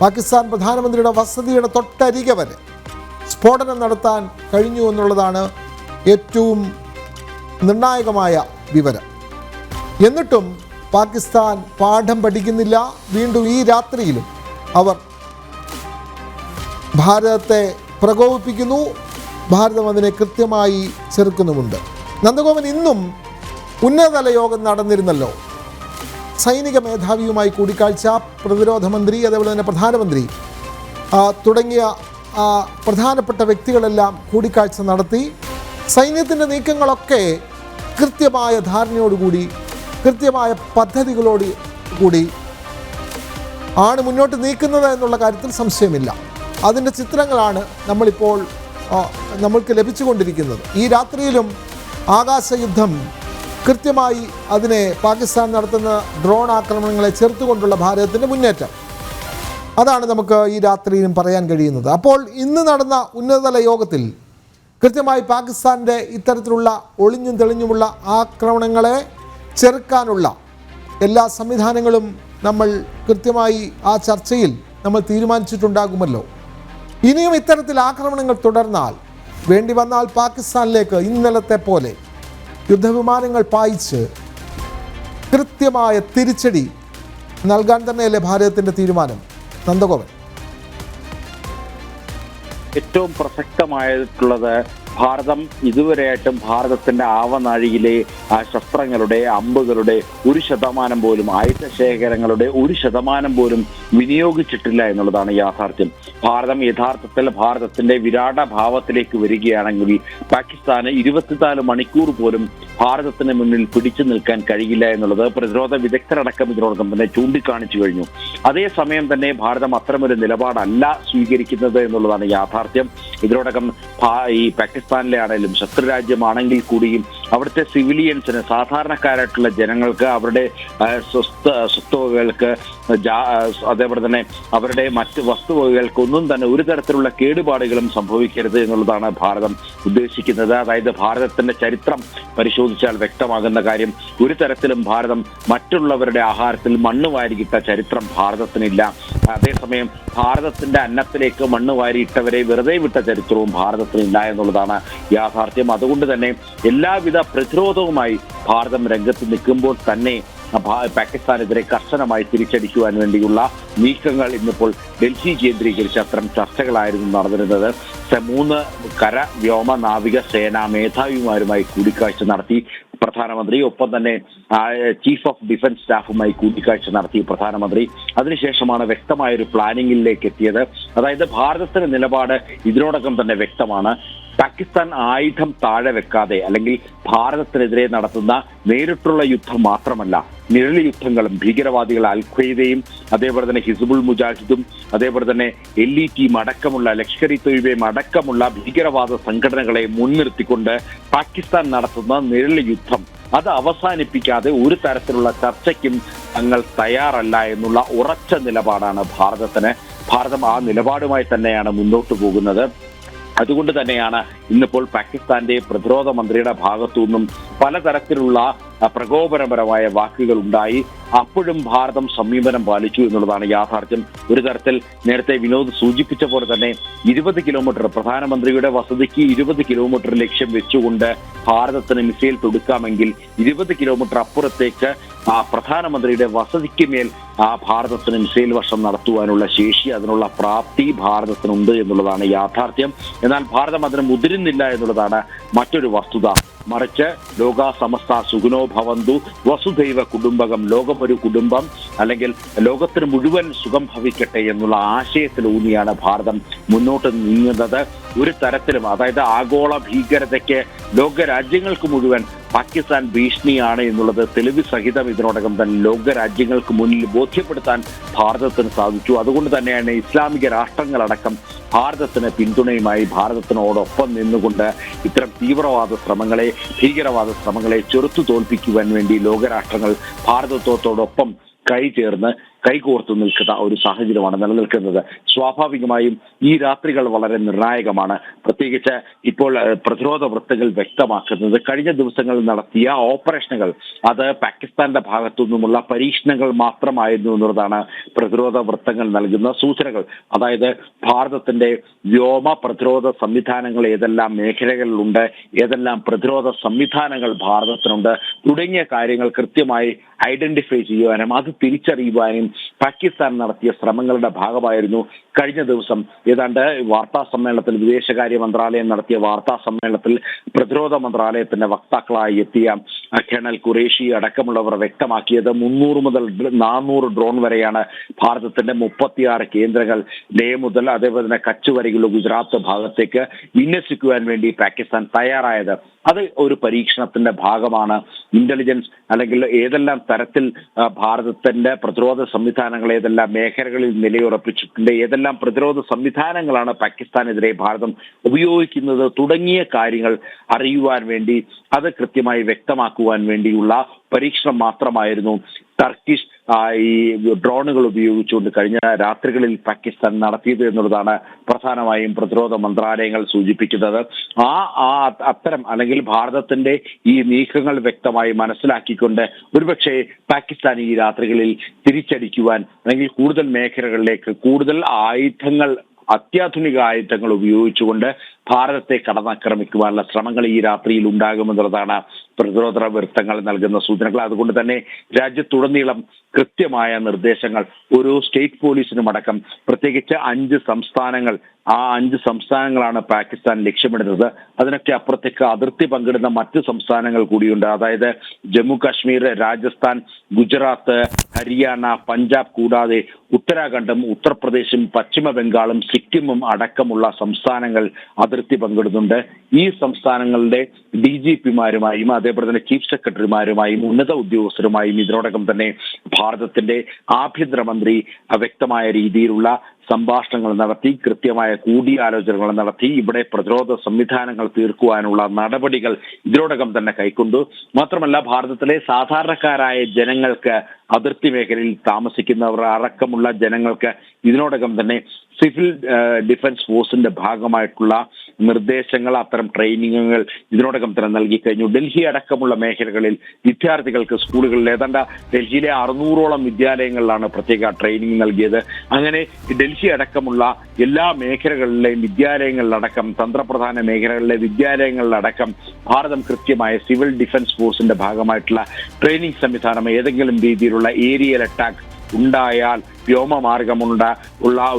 പാകിസ്ഥാൻ പ്രധാനമന്ത്രിയുടെ വസതിയുടെ തൊട്ടരികെ വരെ സ്ഫോടനം നടത്താൻ കഴിഞ്ഞു എന്നുള്ളതാണ് ഏറ്റവും നിർണായകമായ വിവരം. എന്നിട്ടും പാകിസ്ഥാൻ പാഠം പഠിക്കുന്നില്ല. വീണ്ടും ഈ രാത്രിയിലും അവർ ഭാരതത്തെ പ്രകോപിപ്പിക്കുന്നു. ഭാരതം അതിനെ കൃത്യമായി ചെറുക്കുന്നുമുണ്ട്. നന്ദഗോപൻ, ഇന്നും ഉന്നതതല യോഗം നടന്നിരുന്നല്ലോ. സൈനിക മേധാവിയുമായി കൂടിക്കാഴ്ച, പ്രതിരോധ മന്ത്രി, അതേപോലെ തന്നെ പ്രധാനമന്ത്രി തുടങ്ങിയ പ്രധാനപ്പെട്ട വ്യക്തികളെല്ലാം കൂടിക്കാഴ്ച നടത്തി. സൈന്യത്തിൻ്റെ നീക്കങ്ങളൊക്കെ കൃത്യമായ ധാരണയോടുകൂടി, കൃത്യമായ പദ്ധതികളോട് കൂടി ആണ് മുന്നോട്ട് നീക്കുന്നത് എന്നുള്ള കാര്യത്തിൽ സംശയമില്ല. അതിൻ്റെ ചിത്രങ്ങളാണ് നമ്മളിപ്പോൾ നമ്മൾക്ക് ലഭിച്ചുകൊണ്ടിരിക്കുന്നത്. ഈ രാത്രിയിലും ആകാശയുദ്ധം കൃത്യമായി അതിനെ പാകിസ്ഥാൻ നടത്തുന്ന ഡ്രോൺ ആക്രമണങ്ങളെ ചെറുത്തുകൊണ്ടുള്ള ഭാരതത്തിൻ്റെ മുന്നേറ്റം, അതാണ് നമുക്ക് ഈ രാത്രിയിലും പറയാൻ കഴിയുന്നത്. അപ്പോൾ ഇന്ന് നടന്ന ഉന്നതതല യോഗത്തിൽ കൃത്യമായി പാകിസ്ഥാൻ്റെ ഇത്തരത്തിലുള്ള ഒളിഞ്ഞും തെളിഞ്ഞുമുള്ള ആക്രമണങ്ങളെ ചെറുക്കാനുള്ള എല്ലാ സംവിധാനങ്ങളും നമ്മൾ കൃത്യമായി ആ ചർച്ചയിൽ നമ്മൾ തീരുമാനിച്ചിട്ടുണ്ടാകുമല്ലോ. ഇനിയും ഇത്തരത്തിൽ ആക്രമണങ്ങൾ തുടർന്നാൽ, വേണ്ടി വന്നാൽ പാകിസ്ഥാനിലേക്ക് ഇന്നലത്തെ പോലെ യുദ്ധവിമാനങ്ങൾ പായിച്ച് കൃത്യമായ തിരിച്ചടി നൽകാൻ തന്നെയല്ലേ ഭാരതത്തിൻ്റെ തീരുമാനം? നന്ദഗോപൻ, ഏറ്റവും പ്രസക്തമായിട്ടുള്ളത് ഭാരതം ഇതുവരെയായിട്ടും ഭാരതത്തിന്റെ ആവനാഴിയിലെ ശസ്ത്രങ്ങളുടെ, അമ്പുകളുടെ 1% പോലും, ആയുധ ശേഖരങ്ങളുടെ 1% പോലും വിനിയോഗിച്ചിട്ടില്ല എന്നുള്ളതാണ് യാഥാർത്ഥ്യം. ഭാരതം യഥാർത്ഥത്തിൽ ഭാരതത്തിന്റെ വിരാട ഭാവത്തിലേക്ക് വരികയാണെങ്കിൽ പാകിസ്ഥാന് 24 മണിക്കൂർ പോലും ഭാരതത്തിന് മുന്നിൽ പിടിച്ചു നിൽക്കാൻ കഴിയില്ല എന്നുള്ളത് പ്രതിരോധ വിദഗ്ധരടക്കം ഇതിനോടൊപ്പം തന്നെ ചൂണ്ടിക്കാണിച്ചു കഴിഞ്ഞു. അതേസമയം തന്നെ ഭാരതം അത്തരമൊരു നിലപാടല്ല സ്വീകരിക്കുന്നത് എന്നുള്ളതാണ് യാഥാർത്ഥ്യം. ഇതിനോടകം ഈ പാകിസ്ഥാനിലെ ആണെങ്കിലും ശത്രുരാജ്യമാണെങ്കിൽ കൂടിയും അവിടുത്തെ സിവിലിയൻസിന്, സാധാരണക്കാരായിട്ടുള്ള ജനങ്ങൾക്ക് അവരുടെ സ്വത്തുവകകൾക്ക്, അതേപോലെ തന്നെ അവരുടെ മറ്റ് വസ്തുവകകൾക്ക് ഒന്നും തന്നെ ഒരു തരത്തിലുള്ള കേടുപാടുകളും സംഭവിക്കരുത് എന്നുള്ളതാണ് ഭാരതം ഉദ്ദേശിക്കുന്നത്. അതായത് ഭാരതത്തിന്റെ ചരിത്രം പരിശോധിച്ചാൽ വ്യക്തമാകുന്ന കാര്യം, ഒരു തരത്തിലും ഭാരതം മറ്റുള്ളവരുടെ ആഹാരത്തിൽ മണ്ണ് വാരിയിട്ട ചരിത്രം ഭാരതത്തിനില്ല. അതേസമയം ഭാരതത്തിന്റെ അന്നത്തിലേക്ക് മണ്ണ് വാരിയിട്ടവരെ വെറുതെ വിട്ട ചരിത്രവും ഭാരതത്തിനില്ല എന്നുള്ളതാണ് യാഥാർത്ഥ്യം. അതുകൊണ്ട് തന്നെ എല്ലാവിധ പ്രതിരോധവുമായി ഭാരതം രംഗത്ത് നിൽക്കുമ്പോൾ തന്നെ പാകിസ്ഥാനെതിരെ കർശനമായി തിരിച്ചടിക്കുവാൻ വേണ്ടിയുള്ള നീക്കങ്ങൾ ഇന്നിപ്പോൾ ഡൽഹി കേന്ദ്രീകരിച്ച് അത്തരം ചർച്ചകളായിരുന്നു നടന്നിരുന്നത്. 3 കര, വ്യോമ, നാവിക സേനാ മേധാവിമാരുമായി കൂടിക്കാഴ്ച നടത്തി പ്രധാനമന്ത്രി. ഒപ്പം തന്നെ ചീഫ് ഓഫ് ഡിഫൻസ് സ്റ്റാഫുമായി കൂടിക്കാഴ്ച നടത്തി പ്രധാനമന്ത്രി. അതിനുശേഷമാണ് വ്യക്തമായൊരു പ്ലാനിങ്ങിലേക്ക് എത്തിയത്. അതായത് ഭാരതത്തിന്റെ നിലപാട് ഇതിനോടകം തന്നെ വ്യക്തമാണ്. പാകിസ്ഥാൻ ആയുധം താഴെ വെക്കാതെ, അല്ലെങ്കിൽ ഭാരതത്തിനെതിരെ നടത്തുന്ന നേരിട്ടുള്ള യുദ്ധം മാത്രമല്ല, നിഴൽ യുദ്ധങ്ങളും, ഭീകരവാദികൾ അൽ-ഖ്വയ്ദയും അതേപോലെ തന്നെ ഹിസ്ബുൾ മുജാഹിദും അതേപോലെ തന്നെ LET അടക്കമുള്ള, ലഷ്കർ-ഇ-തൊയ്ബയും അടക്കമുള്ള ഭീകരവാദ സംഘടനകളെ മുൻനിർത്തിക്കൊണ്ട് പാകിസ്ഥാൻ നടത്തുന്ന നിഴൽ യുദ്ധം അത് അവസാനിപ്പിക്കാതെ ഒരു തരത്തിലുള്ള ചർച്ചയ്ക്കും തങ്ങൾ തയ്യാറല്ല എന്നുള്ള ഉറച്ച നിലപാടാണ് ഭാരതത്തിന്. ഭാരതം ആ നിലപാടുമായി തന്നെയാണ് മുന്നോട്ട് പോകുന്നത്. അതുകൊണ്ട് തന്നെയാണ് ഇന്നിപ്പോൾ പാകിസ്ഥാന്റെ പ്രതിരോധ മന്ത്രിയുടെ ഭാഗത്തു നിന്നും പലതരത്തിലുള്ള പ്രകോപനപരമായ വാക്കുകൾ ഉണ്ടായി. അപ്പോഴും ഭാരതം സമീപനം പാലിച്ചു എന്നുള്ളതാണ് യാഥാർത്ഥ്യം. ഒരു തരത്തിൽ നേരത്തെ വിനോദ് സൂചിപ്പിച്ച പോലെ തന്നെ 20 കിലോമീറ്റർ പ്രധാനമന്ത്രിയുടെ വസതിക്ക് 20 കിലോമീറ്റർ ലക്ഷ്യം വെച്ചുകൊണ്ട് ഭാരതത്തിന് മിസൈൽ തൊടുക്കാമെങ്കിൽ 20 കിലോമീറ്റർ അപ്പുറത്തേക്ക് ആ പ്രധാനമന്ത്രിയുടെ വസതിക്ക് മേൽ ഭാരതത്തിന് മിസൈൽ വർഷം നടത്തുവാനുള്ള ശേഷി, അതിനുള്ള പ്രാപ്തി ഭാരതത്തിനുണ്ട് എന്നുള്ളതാണ് യാഥാർത്ഥ്യം. എന്നാൽ ഭാരതം അതിന് മുതിരുന്നില്ല എന്നുള്ളതാണ് മറ്റൊരു വസ്തുത. മറിച്ച് ലോക സമസ്ത സുഖിനോ ഭവന്തു വസുദൈവ കുടുംബകം, ലോകമൊരു കുടുംബം, അല്ലെങ്കിൽ ലോകത്തിന് മുഴുവൻ സുഖം ഭവിക്കട്ടെ എന്നുള്ള ആശയത്തിലൂന്നിയാണ് ഭാരതം മുന്നോട്ട് നീങ്ങുന്നത്. ഒരു തരത്തിലും, അതായത് ആഗോള ഭീകരതയ്ക്ക് ലോകരാജ്യങ്ങൾക്ക് മുഴുവൻ പാകിസ്ഥാൻ ഭീഷണിയാണ് എന്നുള്ളത് തെളിവ് സഹിതം ഇതിനോടകം തന്നെ ലോകരാജ്യങ്ങൾക്ക് മുന്നിൽ ബോധ്യപ്പെടുത്താൻ ഭാരതത്തിന് സാധിച്ചു. അതുകൊണ്ട് തന്നെയാണ് ഇസ്ലാമിക രാഷ്ട്രങ്ങളടക്കം ഭാരതത്തിന് പിന്തുണയുമായി ഭാരതത്തിനോടൊപ്പം നിന്നുകൊണ്ട് ഇത്തരം ഭീകരവാദ ശ്രമങ്ങളെ ചെറുത്തു തോൽപ്പിക്കുവാൻ വേണ്ടി ലോകരാഷ്ട്രങ്ങൾ ഭാരതത്തോടൊപ്പം കൈകോർത്തു നിൽക്കുന്ന ഒരു സാഹചര്യമാണ് നിലനിൽക്കുന്നത്. സ്വാഭാവികമായും ഈ രാത്രികൾ വളരെ നിർണായകമാണ്. പ്രത്യേകിച്ച് ഇപ്പോൾ പ്രതിരോധ വൃത്തങ്ങൾ വ്യക്തമാക്കുന്നത് കഴിഞ്ഞ ദിവസങ്ങളിൽ നടത്തിയ ഓപ്പറേഷനുകൾ അത് പാകിസ്ഥാന്റെ ഭാഗത്തു നിന്നുമുള്ള പരീക്ഷണങ്ങൾ മാത്രമായിരുന്നു എന്നുള്ളതാണ് പ്രതിരോധ വൃത്തങ്ങൾ നൽകുന്ന സൂചനകൾ. അതായത് ഭാരതത്തിന്റെ വ്യോമ പ്രതിരോധ സംവിധാനങ്ങൾ ഏതെല്ലാം മേഖലകളിലുണ്ട്, ഏതെല്ലാം പ്രതിരോധ സംവിധാനങ്ങൾ ഭാരതത്തിനുണ്ട് തുടങ്ങിയ കാര്യങ്ങൾ കൃത്യമായി ഐഡന്റിഫൈ ചെയ്യുവാനും അത് തിരിച്ചറിയുവാനും പാകിസ്ഥാൻ നടത്തിയ ശ്രമങ്ങളുടെ ഭാഗമായിരുന്നു കഴിഞ്ഞ ദിവസം ഏതാണ്ട് വാർത്താ സമ്മേളനത്തിൽ, വിദേശകാര്യ മന്ത്രാലയം നടത്തിയ വാർത്താ സമ്മേളനത്തിൽ പ്രതിരോധ മന്ത്രാലയത്തിന്റെ വക്താക്കളായി എത്തിയ കേണൽ ഖുറേഷി അടക്കമുള്ളവർ വ്യക്തമാക്കിയത് 300 മുതൽ 400 ഡ്രോൺ വരെയാണ് ഭാരതത്തിന്റെ 36 കേന്ദ്രങ്ങൾ ലേ മുതൽ അതേപോലെ തന്നെ കച്ച് വരെയുള്ള ഗുജറാത്ത് ഭാഗത്തേക്ക് വിന്യസിക്കുവാൻ വേണ്ടി പാകിസ്ഥാൻ തയ്യാറായത്. അത് ഒരു പരീക്ഷണത്തിന്റെ ഭാഗമാണ്. ഇന്റലിജൻസ് അല്ലെങ്കിൽ ഏതെല്ലാം തരത്തിൽ ഭാരതത്തിന്റെ പ്രതിരോധ സംവിധാനങ്ങൾ ഏതെല്ലാം മേഖലകളിൽ നിലയുറപ്പിച്ചിട്ടുണ്ട്, ഏതെല്ലാം പ്രതിരോധ സംവിധാനങ്ങളാണ് പാകിസ്ഥാനെതിരെ ഭാരതം ഉപയോഗിക്കുന്നത് തുടങ്ങിയ കാര്യങ്ങൾ അറിയുവാൻ വേണ്ടി, അത് കൃത്യമായി വ്യക്തമാക്കുവാൻ വേണ്ടിയുള്ള പരീക്ഷണം മാത്രമായിരുന്നു ടർക്കിഷ് ഈ ഡ്രോണുകൾ ഉപയോഗിച്ചുകൊണ്ട് കഴിഞ്ഞ രാത്രികളിൽ പാകിസ്ഥാൻ നടത്തിയത് എന്നുള്ളതാണ് പ്രധാനമായും പ്രതിരോധ മന്ത്രാലയങ്ങൾ സൂചിപ്പിക്കുന്നത്. അത്തരം അല്ലെങ്കിൽ ഭാരതത്തിന്റെ ഈ നീക്കങ്ങൾ വ്യക്തമായി മനസ്സിലാക്കിക്കൊണ്ട് ഒരുപക്ഷെ പാകിസ്ഥാൻ ഈ രാത്രികളിൽ തിരിച്ചടിക്കുവാൻ അല്ലെങ്കിൽ കൂടുതൽ മേഖലകളിലേക്ക് കൂടുതൽ അത്യാധുനിക ആയുധങ്ങൾ ഉപയോഗിച്ചുകൊണ്ട് ഭാരതത്തെ കടന്നാക്രമിക്കുവാനുള്ള ശ്രമങ്ങൾ ഈ രാത്രിയിൽ ഉണ്ടാകുമെന്നുള്ളതാണ് പ്രതിരോധ വൃത്തങ്ങൾ നൽകുന്ന സൂചനകൾ. അതുകൊണ്ട് തന്നെ രാജ്യത്തുടനീളം കൃത്യമായ നിർദ്ദേശങ്ങൾ ഓരോ സ്റ്റേറ്റ് പോലീസിനും അടക്കം, പ്രത്യേകിച്ച് 5 സംസ്ഥാനങ്ങൾ, ആ 5 സംസ്ഥാനങ്ങളാണ് പാകിസ്ഥാൻ ലക്ഷ്യമിടുന്നത്. അതിനൊക്കെ അപ്പുറത്തേക്ക് അതിർത്തി പങ്കിടുന്ന മറ്റ് സംസ്ഥാനങ്ങൾ കൂടിയുണ്ട്. അതായത് ജമ്മു കാശ്മീർ, രാജസ്ഥാൻ, ഗുജറാത്ത്, ഹരിയാന, പഞ്ചാബ് കൂടാതെ ഉത്തരാഖണ്ഡും ഉത്തർപ്രദേശും പശ്ചിമ ബംഗാളും സിക്കിമും അടക്കമുള്ള സംസ്ഥാനങ്ങൾ അതിർത്തി പങ്കിടുന്നുണ്ട്. ഈ സംസ്ഥാനങ്ങളുടെ DGPമാരുമായും അതേപോലെ തന്നെ ചീഫ് സെക്രട്ടറിമാരുമായും ഉന്നത ഉദ്യോഗസ്ഥരുമായും ഇതിനോടകം തന്നെ ഭാരതത്തിന്റെ ആഭ്യന്തരമന്ത്രി വ്യക്തമായ രീതിയിലുള്ള സംഭാഷണങ്ങൾ നടത്തി, കൃത്യമായ കൂടിയാലോചനകൾ നടത്തി. ഇവിടെ പ്രതിരോധ സംവിധാനങ്ങൾ തീർക്കുവാനുള്ള നടപടികൾ ഇതിനോടകം തന്നെ കൈക്കൊണ്ടു. മാത്രമല്ല ഭാരതത്തിലെ സാധാരണക്കാരായ ജനങ്ങൾക്ക്, അതിർത്തി മേഖലയിൽ താമസിക്കുന്നവർ അടക്കമുള്ള ജനങ്ങൾക്ക് ഇതിനോടകം തന്നെ സിവിൽ ഡിഫൻസ് ഫോഴ്സിന്റെ ഭാഗമായിട്ടുള്ള നിർദ്ദേശങ്ങൾ, അത്തരം ട്രെയിനിങ്ങുകൾ ഇതിനോടകം തന്നെ നൽകി കഴിഞ്ഞു. ഡൽഹി അടക്കമുള്ള മേഖലകളിൽ വിദ്യാർത്ഥികൾക്ക് സ്കൂളുകളിൽ ഏതാണ്ട് ഡൽഹിയിലെ 600ഓളം വിദ്യാലയങ്ങളിലാണ് പ്രത്യേക ട്രെയിനിങ് നൽകിയത്. അങ്ങനെ ഡൽഹി അടക്കമുള്ള എല്ലാ മേഖലകളിലെയും വിദ്യാലയങ്ങളിലടക്കം, തന്ത്രപ്രധാന മേഖലകളിലെ വിദ്യാലയങ്ങളിലടക്കം ഭാരതം കൃത്യമായ സിവിൽ ഡിഫൻസ് ഫോഴ്സിന്റെ ഭാഗമായിട്ടുള്ള ട്രെയിനിങ് സംവിധാനം, ഏതെങ്കിലും രീതിയിലുള്ള ഏരിയൽ അറ്റാക്ക് ഉണ്ടായാൽ, വ്യോമമാർഗമുള്ള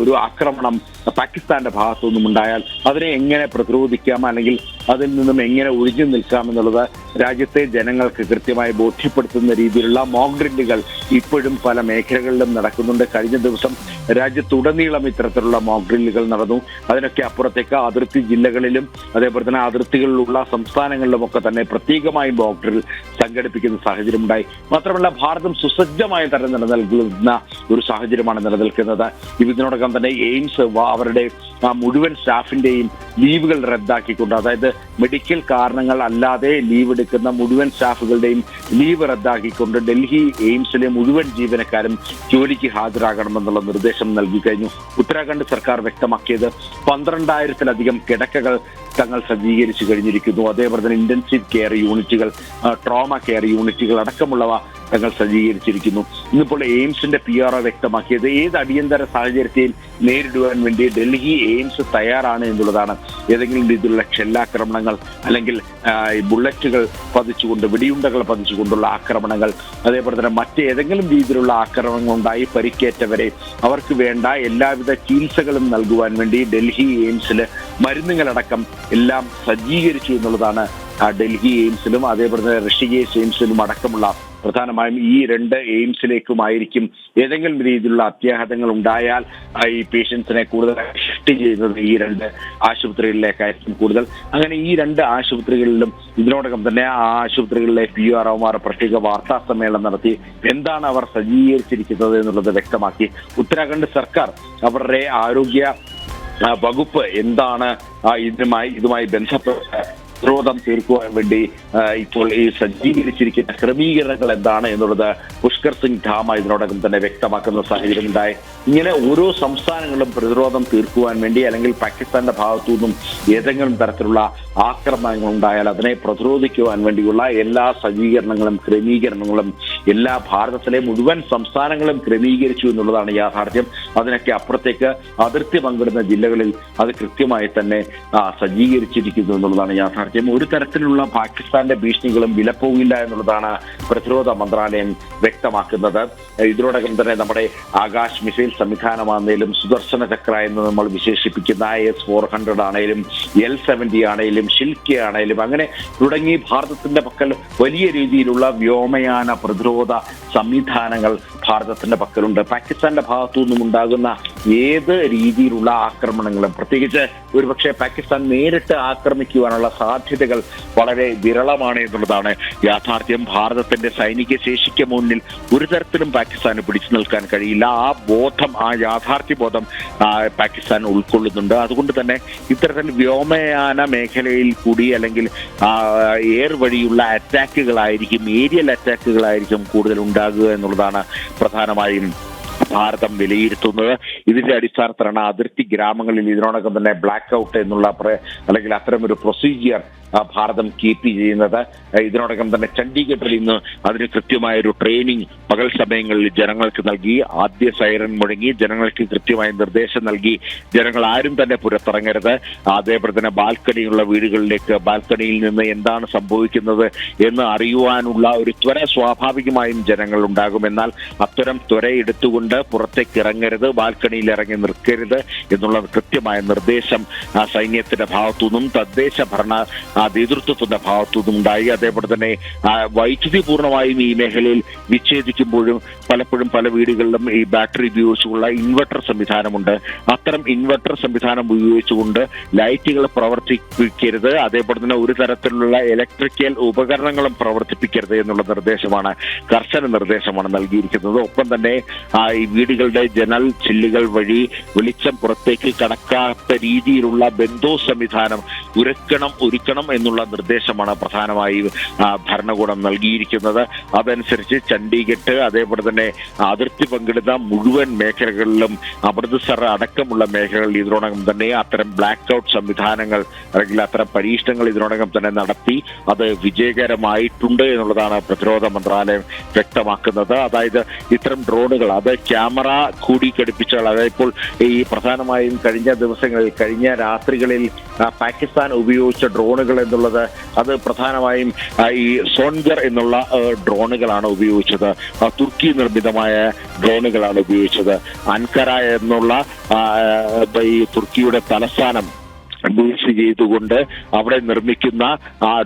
ഒരു ആക്രമണം പാകിസ്ഥാന്റെ ഭാഗത്തു നിന്നും ഉണ്ടായാൽ അതിനെ എങ്ങനെ പ്രതിരോധിക്കാം അല്ലെങ്കിൽ അതിൽ നിന്നും എങ്ങനെ ഒഴിഞ്ഞു നിൽക്കാം എന്നുള്ളത് രാജ്യത്തെ ജനങ്ങൾക്ക് കൃത്യമായി ബോധ്യപ്പെടുത്തുന്ന രീതിയിലുള്ള മോക്ക് ഡ്രില്ലുകൾ ഇപ്പോഴും പല മേഖലകളിലും നടക്കുന്നുണ്ട്. കഴിഞ്ഞ ദിവസം രാജ്യത്തുടനീളം ഇത്തരത്തിലുള്ള മോക്ക് ഡ്രില്ലുകൾ നടന്നു. അതിനൊക്കെ അപ്പുറത്തേക്ക് അതിർത്തി ജില്ലകളിലും അതേപോലെ തന്നെ അതിർത്തികളിലുള്ള സംസ്ഥാനങ്ങളിലുമൊക്കെ തന്നെ പ്രത്യേകമായി മോക്ക് ഡ്രിൽ സംഘടിപ്പിക്കുന്ന സാഹചര്യമുണ്ടായി. മാത്രമല്ല ഭാരതം സുസജ്ജമായ തരം നിലനിൽക്കുന്ന ഒരു സാഹചര്യമാണ് നിലനിൽക്കുന്നത്. ഇതിനോടകം തന്നെ എയിംസ് അവരുടെ മുഴുവൻ സ്റ്റാഫിന്റെയും ലീവുകൾ റദ്ദാക്കിക്കൊണ്ട്, അതായത് മെഡിക്കൽ കാരണങ്ങൾ അല്ലാതെ ലീവ് എടുക്കുന്ന മുഴുവൻ സ്റ്റാഫുകളുടെയും ലീവ് റദ്ദാക്കിക്കൊണ്ട് ഡൽഹി എയിംസിലെ മുഴുവൻ ജീവനക്കാരും ജോലിക്ക് ഹാജരാകണമെന്നുള്ള നിർദ്ദേശം നൽകി കഴിഞ്ഞു. ഉത്തരാഖണ്ഡ് സർക്കാർ വ്യക്തമാക്കിയത് 12,000-ലധികം കിടക്കകൾ തങ്ങൾ സജ്ജീകരിച്ചു കഴിഞ്ഞിരിക്കുന്നു. അതേപോലെ തന്നെ ഇന്റൻസീവ് കെയർ യൂണിറ്റുകൾ, ട്രോമ കെയർ യൂണിറ്റുകൾ അടക്കമുള്ളവ തങ്ങൾ സജ്ജീകരിച്ചിരിക്കുന്നു. ഇന്നിപ്പോൾ എയിംസിന്റെ PRO വ്യക്തമാക്കിയത് ഏത് അടിയന്തര സാഹചര്യത്തെയും നേരിടുവാൻ വേണ്ടി ഡൽഹി എയിംസ് തയ്യാറാണ് എന്നുള്ളതാണ്. ഏതെങ്കിലും രീതിയിലുള്ള ഷെല്ലാക്രമണങ്ങൾ അല്ലെങ്കിൽ ബുള്ളറ്റുകൾ പതിച്ചുകൊണ്ട് വെടിയുണ്ടകൾ പതിച്ചുകൊണ്ടുള്ള ആക്രമണങ്ങൾ, അതേപോലെ തന്നെ മറ്റേതെങ്കിലും രീതിയിലുള്ള ആക്രമണങ്ങൾ ഉണ്ടായി പരിക്കേറ്റവരെ അവർക്ക് വേണ്ട എല്ലാവിധ ചികിത്സകളും നൽകുവാൻ വേണ്ടി ഡൽഹി എയിംസിൽ മരുന്നുകളടക്കം എല്ലാം സജ്ജീകരിച്ചു എന്നുള്ളതാണ്. ഡൽഹി എയിംസിലും അതേപോലെ തന്നെ ഋഷികേശ് എയിംസിലും അടക്കമുള്ള പ്രധാനമായും ഈ 2 എയിംസിലേക്കുമായിരിക്കും ഏതെങ്കിലും രീതിയിലുള്ള അത്യാഘാതങ്ങൾ ഉണ്ടായാൽ ഈ പേഷ്യൻസിനെ കൂടുതൽ ഷിഫ്റ്റ് ചെയ്യുന്നത് ഈ 2 ആശുപത്രികളിലേക്കായിരിക്കും കൂടുതൽ. അങ്ങനെ ഈ 2 ആശുപത്രികളിലും ഇതിനോടകം തന്നെ ആ ആശുപത്രികളിലെ PROമാർ പ്രത്യേക വാർത്താ സമ്മേളനം നടത്തി എന്താണ് അവർ സജ്ജീകരിച്ചിരിക്കുന്നത് എന്നുള്ളത് വ്യക്തമാക്കി. ഉത്തരാഖണ്ഡ് സർക്കാർ അവരുടെ ആരോഗ്യ വകുപ്പ് എന്താണ് ഇതുമായി ബന്ധപ്പെട്ട പ്രതിരോധം തീർക്കുവാൻ വേണ്ടി ഇപ്പോൾ ഈ സജ്ജീകരിച്ചിരിക്കുന്ന ക്രമീകരണങ്ങൾ എന്താണ് എന്നുള്ളത് പുഷ്കർ സിംഗ് ധാമ ഇതിനോടകം തന്നെ വ്യക്തമാക്കുന്ന സാഹചര്യം ഉണ്ടായി. ഇങ്ങനെ ഓരോ സംസ്ഥാനങ്ങളും പ്രതിരോധം തീർക്കുവാൻ വേണ്ടി അല്ലെങ്കിൽ പാകിസ്ഥാന്റെ ഭാഗത്തു നിന്നും ഏതെങ്കിലും തരത്തിലുള്ള ആക്രമണങ്ങൾ ഉണ്ടായാൽ അതിനെ പ്രതിരോധിക്കുവാൻ വേണ്ടിയുള്ള എല്ലാ സജ്ജീകരണങ്ങളും ക്രമീകരണങ്ങളും എല്ലാ ഭാരതത്തിലെ മുഴുവൻ സംസ്ഥാനങ്ങളും ക്രമീകരിച്ചു എന്നുള്ളതാണ് യാഥാർത്ഥ്യം. അതിനൊക്കെ അപ്പുറത്തേക്ക് അതിർത്തി പങ്കിടുന്ന ജില്ലകളിൽ അത് കൃത്യമായി തന്നെ സജ്ജീകരിച്ചിരിക്കുന്നു എന്നുള്ളതാണ് യാഥാർത്ഥ്യം. ഒരു തരത്തിലുള്ള പാകിസ്ഥാന്റെ ഭീഷണികളും വിലപ്പോകില്ല എന്നുള്ളതാണ് പ്രതിരോധ മന്ത്രാലയം വ്യക്തമാക്കുന്നത്. ഇതിനോടകം തന്നെ നമ്മുടെ ആകാശ് മിസൈൽ സംവിധാനമാണെങ്കിലും സുദർശന ചക്ര എന്ന് നമ്മൾ വിശേഷിപ്പിക്കുന്ന IS-400 ആണെങ്കിലും L-70 ആണെങ്കിലും ഷിൽക്കി ആണെങ്കിലും അങ്ങനെ തുടങ്ങി ഭാരതത്തിന്റെ പക്കൽ വലിയ രീതിയിലുള്ള വ്യോമയാന പ്രതിരോധ സംവിധാനങ്ങൾ ഭാരതത്തിന്റെ പക്കലുണ്ട്. പാകിസ്ഥാന്റെ ഭാഗത്തു നിന്നും ഉണ്ടാകുന്ന ഏത് രീതിയിലുള്ള ആക്രമണങ്ങളും പ്രത്യേകിച്ച് ഒരുപക്ഷെ പാകിസ്ഥാൻ നേരിട്ട് ആക്രമിക്കുവാനുള്ള സാധ്യതകൾ വളരെ വിരളമാണ് എന്നുള്ളതാണ് യാഥാർത്ഥ്യം. ഭാരതത്തിന്റെ സൈനിക ശേഷിക്ക് മുന്നിൽ ഒരു തരത്തിലും പാകിസ്ഥാന് പിടിച്ചു നിൽക്കാൻ കഴിയില്ല. ആ ബോധം, ആ യാഥാർത്ഥ്യ ബോധം പാകിസ്ഥാൻ ഉൾക്കൊള്ളുന്നുണ്ട്. അതുകൊണ്ട് തന്നെ ഇത്തരത്തിൽ വ്യോമയാന മേഖലയിൽ കൂടി അല്ലെങ്കിൽ എയർ വഴിയുള്ള അറ്റാക്കുകളായിരിക്കും, ഏരിയൽ അറ്റാക്കുകളായിരിക്കും കൂടുതൽ ഉണ്ടാകുക എന്നുള്ളതാണ് പ്രധാനമായും ഭാരതം വിലയിരുത്തുന്നത്. ഇതിന്റെ അടിസ്ഥാനത്തിലാണ് അതിർത്തി ഗ്രാമങ്ങളിൽ ഇതിനോടകം തന്നെ ബ്ലാക്ക് ഔട്ട് എന്നുള്ള അല്ലെങ്കിൽ അത്തരമൊരു പ്രൊസീജിയർ ഭാരതം കീപ്പ് ചെയ്യുന്നത്. ഇതിനോടകം തന്നെ ചണ്ഡീഗഡിൽ ഇന്ന് അതിന് കൃത്യമായൊരു ട്രെയിനിങ് പകൽ സമയങ്ങളിൽ ജനങ്ങൾക്ക് നൽകി. ആദ്യ സൈറൻ മുഴങ്ങി, ജനങ്ങൾക്ക് കൃത്യമായ നിർദ്ദേശം നൽകി ജനങ്ങൾ ആരും തന്നെ പുറത്തിറങ്ങരുത്. അതേപോലെ തന്നെ ബാൽക്കണിയുള്ള വീടുകളിലേക്ക് ബാൽക്കണിയിൽ നിന്ന് എന്താണ് സംഭവിക്കുന്നത് എന്ന് അറിയുവാനുള്ള ഒരു ത്വര സ്വാഭാവികമായും ജനങ്ങൾ ഉണ്ടാകും. എന്നാൽ അത്തരം ത്വര എടുത്തുകൊണ്ട് പുറത്തേക്ക് ഇറങ്ങരുത്, ബാൽക്കണിയിൽ ഇറങ്ങി നിൽക്കരുത് എന്നുള്ള കൃത്യമായ നിർദ്ദേശം സൈന്യത്തിന്റെ ഭാഗത്തുനിന്നും തദ്ദേശ ഭരണ നേതൃത്വത്തിന്റെ ഭാഗത്തുനിന്നും ഉണ്ടായി. അതേപോലെ തന്നെ വൈദ്യുതി പൂർണ്ണമായും ഈ മേഖലയിൽ വിച്ഛേദിക്കുമ്പോഴും പലപ്പോഴും പല വീടുകളിലും ഈ ബാറ്ററി ഉപയോഗിച്ചുള്ള ഇൻവെർട്ടർ സംവിധാനമുണ്ട്. അത്തരം ഇൻവെർട്ടർ സംവിധാനം ഉപയോഗിച്ചുകൊണ്ട് ലൈറ്റുകൾ പ്രവർത്തിപ്പിക്കരുത്, അതേപോലെ തന്നെ ഒരു തരത്തിലുള്ള ഇലക്ട്രിക്കൽ ഉപകരണങ്ങളും പ്രവർത്തിപ്പിക്കരുത് എന്നുള്ള നിർദ്ദേശമാണ്, കർശന നിർദ്ദേശമാണ് നൽകിയിരിക്കുന്നത്. ഒപ്പം തന്നെ ഈ വീടുകളുടെ ജനൽ ചില്ലുകൾ വഴി വെളിച്ചം പുറത്തേക്ക് കടക്കാത്ത രീതിയിലുള്ള ബന്ധോ സംവിധാനം ഒരുക്കണം എന്നുള്ള നിർദ്ദേശമാണ് പ്രധാനമായും ഭരണകൂടം നൽകിയിരിക്കുന്നത്. അതനുസരിച്ച് ചണ്ഡീഗഡ് അതേപോലെ തന്നെ അതിർത്തി പങ്കിടുന്ന മുഴുവൻ മേഖലകളിലും അമൃത്സർ അടക്കമുള്ള മേഖലകളിൽ ഇതിനോടകം തന്നെ അത്തരം ബ്ലാക്ക് ഔട്ട് സംവിധാനങ്ങൾ അല്ലെങ്കിൽ അത്തരം പരീക്ഷണങ്ങൾ ഇതിനോടകം തന്നെ നടത്തി അത് വിജയകരമായിട്ടുണ്ട് എന്നുള്ളതാണ് പ്രതിരോധ മന്ത്രാലയം വ്യക്തമാക്കുന്നത്. അതായത് ഇത്തരം ഡ്രോണുകൾ അത് ക്യാമറ കൂടി ഘടിപ്പിച്ചാൽ, അതായത് ഇപ്പോൾ ഈ പ്രധാനമായും കഴിഞ്ഞ ദിവസങ്ങളിൽ കഴിഞ്ഞ രാത്രികളിൽ പാകിസ്ഥാൻ ഉപയോഗിച്ച ഡ്രോണുകൾ എന്നുള്ളത് അത് പ്രധാനമായും ഈ സോൺഗർ എന്നുള്ള ഡ്രോണുകളാണ് ഉപയോഗിച്ചത്. തുർക്കി നിർമ്മിതമായ ഡ്രോണുകളാണ് ഉപയോഗിച്ചത്. അൻകര എന്നുള്ള ഈ തുർക്കിയുടെ തലസ്ഥാനം ബേസ് ചെയ്തുകൊണ്ട് അവിടെ നിർമ്മിക്കുന്ന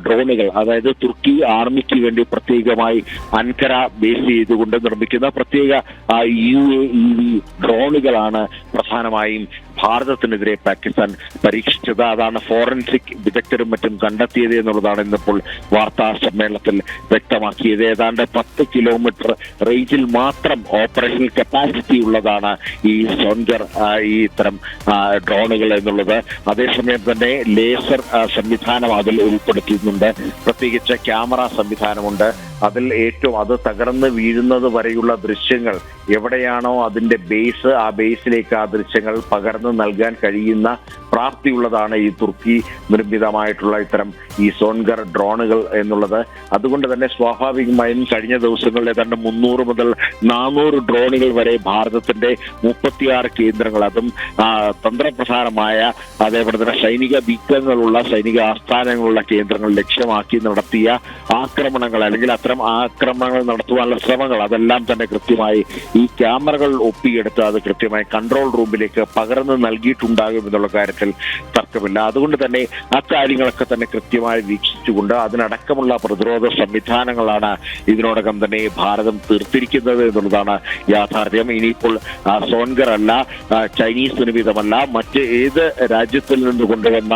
ഡ്രോണുകൾ, അതായത് തുർക്കി ആർമിക്ക് വേണ്ടി പ്രത്യേകമായി അൻകര ബേസ് ചെയ്തുകൊണ്ട് നിർമ്മിക്കുന്ന പ്രത്യേക UAV ഡ്രോണുകളാണ് പ്രധാനമായും ഭാരതത്തിനെതിരെ പാകിസ്ഥാൻ പരീക്ഷിച്ചത്. അതാണ് ഫോറൻസിക് വിദഗ്ധരും മറ്റും കണ്ടെത്തിയത് എന്നുള്ളതാണ് ഇന്നിപ്പോൾ വാർത്താ സമ്മേളനത്തിൽ വ്യക്തമാക്കിയത്. ഏതാണ്ട് 10 കിലോമീറ്റർ റേഞ്ചിൽ മാത്രം ഓപ്പറേഷൻ കപ്പാസിറ്റി ഉള്ളതാണ് ഈ സോൺഗർ ഈ ഇത്തരം ഡ്രോണുകൾ എന്നുള്ളത്. അതേസമയം തന്നെ ലേസർ സംവിധാനം അതിൽ ഉൾപ്പെടുത്തിയിട്ടുണ്ട്. പ്രത്യേകിച്ച് ക്യാമറ സംവിധാനമുണ്ട്. അതിൽ ഏറ്റവും അത് തകർന്ന് വീഴുന്നത് വരെയുള്ള ദൃശ്യങ്ങൾ എവിടെയാണോ അതിന്റെ ബേസ്, ആ ബേസിലേക്ക് ആ ദൃശ്യങ്ങൾ പകർന്നു നൽകാൻ കഴിയുന്ന പ്രാപ്തിയുള്ളതാണ് ഈ തുർക്കി നിർമ്മിതമായിട്ടുള്ള ഇത്തരം ഈ സോൺഗർ ഡ്രോണുകൾ എന്നുള്ളത്. അതുകൊണ്ട് തന്നെ സ്വാഭാവികമായും കഴിഞ്ഞ ദിവസങ്ങളിൽ ഏതാണ്ട് 300 മുതൽ 400 ഡ്രോണുകൾ വരെ ഭാരതത്തിന്റെ 36 കേന്ദ്രങ്ങൾ, അതും തന്ത്രപ്രധാനമായ അതേപോലെ തന്നെ സൈനിക ബീക്കങ്ങളുള്ള സൈനിക ആസ്ഥാനങ്ങളുള്ള കേന്ദ്രങ്ങൾ ലക്ഷ്യമാക്കി നടത്തിയ ആക്രമണങ്ങൾ അല്ലെങ്കിൽ അത്തരം ആക്രമണങ്ങൾ നടത്തുവാനുള്ള ശ്രമങ്ങൾ അതെല്ലാം തന്നെ കൃത്യമായി ഈ ക്യാമറകൾ ഒപ്പിയെടുത്ത് അത് കൃത്യമായി കൺട്രോൾ റൂമിലേക്ക് പകർന്നു നൽകിയിട്ടുണ്ടാകും എന്നുള്ള കാര്യത്തിൽ തർക്കമില്ല. അതുകൊണ്ട് തന്നെ അക്കാര്യങ്ങളൊക്കെ തന്നെ കൃത്യമായി വീക്ഷിച്ചുകൊണ്ട് അതിനടക്കമുള്ള പ്രതിരോധ സംവിധാനങ്ങളാണ് ഇതിനോടകം തന്നെ ഭാരതം തീർത്തിരിക്കുന്നത് എന്നുള്ളതാണ് യാഥാർത്ഥ്യം. ഇനിയിപ്പോൾ സോൺഗർ അല്ല, ചൈനീസ് നിർമ്മിതമല്ല, മറ്റ് ഏത് രാജ്യത്തിൽ നിന്ന് കൊണ്ടുവന്ന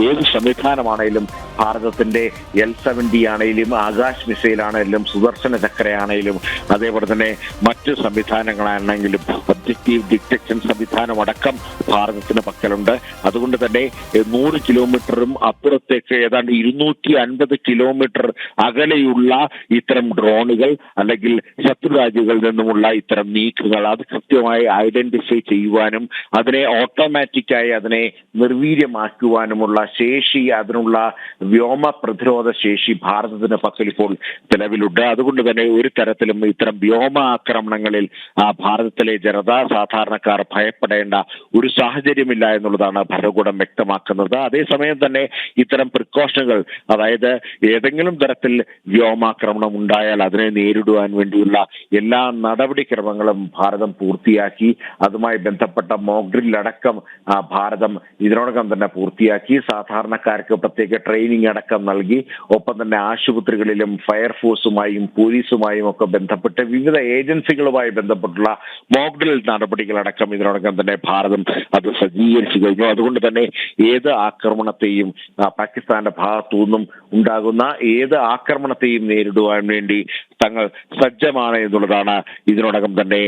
ഏത് സംവിധാനമാണെങ്കിലും ഭാരതത്തിന്റെ L-70 ആണെങ്കിലും ആകാശ് മിസൈൽ ആണെങ്കിലും സുദർശന ചക്രയാണെങ്കിലും അതേപോലെ തന്നെ മറ്റ് സംവിധാനങ്ങളാണെങ്കിലും ഒബ്ജക്റ്റീവ് ഡിറ്റക്ഷൻ സംവിധാനം അടക്കം ഭാരതത്തിന് പക്കലുണ്ട്. അതുകൊണ്ട് തന്നെ 100 കിലോമീറ്ററും അപ്പുറത്തേക്ക് ഏതാണ്ട് 250 കിലോമീറ്റർ അകലെയുള്ള ഇത്തരം ഡ്രോണുകൾ അല്ലെങ്കിൽ ശത്രുരാജ്യങ്ങളിൽ നിന്നുമുള്ള ഇത്തരം നീക്കങ്ങൾ അത് കൃത്യമായി ഐഡന്റിഫൈ ചെയ്യുവാനും അതിനെ ഓട്ടോമാറ്റിക്കായി അതിനെ നിർവീര്യമാക്കുവാനുമുള്ള ശേഷി, അതിനുള്ള വ്യോമ പ്രതിരോധ ശേഷി ഭാരതത്തിന് പക്കൽ ഇപ്പോൾ നിലവിലുണ്ട്. അതുകൊണ്ട് തന്നെ ഒരു തരത്തിലും ഇത്തരം വ്യോമ ആക്രമണങ്ങളിൽ ഭാരതത്തിലെ ജനത, സാധാരണക്കാർ ഭയപ്പെടേണ്ട ഒരു സാഹചര്യമില്ല എന്നുള്ളതാണ് ഭരണകൂടം വ്യക്തമാക്കുന്നത്. അതേസമയം തന്നെ ഇത്തരം പ്രിക്കോഷനുകൾ, അതായത് ഏതെങ്കിലും തരത്തിൽ വ്യോമാക്രമണം ഉണ്ടായാൽ അതിനെ നേരിടുവാൻ വേണ്ടിയുള്ള എല്ലാ നടപടിക്രമങ്ങളും ഭാരതം പൂർത്തിയാക്കി. അതുമായി ബന്ധപ്പെട്ട മോക്ക് ഡ്രിൽ അടക്കം ഭാരതം ഇതിനോടകം തന്നെ പൂർത്തിയാക്കി. സാധാരണക്കാർക്ക് പ്രത്യേക ട്രെയിനിങ് അടക്കം നൽകി. ഒപ്പം തന്നെ ആശുപത്രികളിലും ഫയർഫോഴ്സുമായും പോലീസുമായും ഒക്കെ ബന്ധപ്പെട്ട് വിവിധ ഏജൻസികളുമായി ബന്ധപ്പെട്ടുള്ള മോക്ക് ഡ്രിൽ നടപടികളടക്കം ഇതിനോടകം തന്നെ ഭാരതം അത് സജ്ജീകരിച്ചു കഴിഞ്ഞു. അതുകൊണ്ട് തന്നെ ഏത് ആക്രമണത്തെയും പാകിസ്ഥാന്റെ ഭാഗത്തു നിന്നും ഉണ്ടാകുന്ന ഏത് ആക്രമണത്തെയും നേരിടുവാൻ വേണ്ടി തങ്ങൾ സജ്ജമാണ് എന്നുള്ളതാണ് ഇതിനോടകം തന്നെ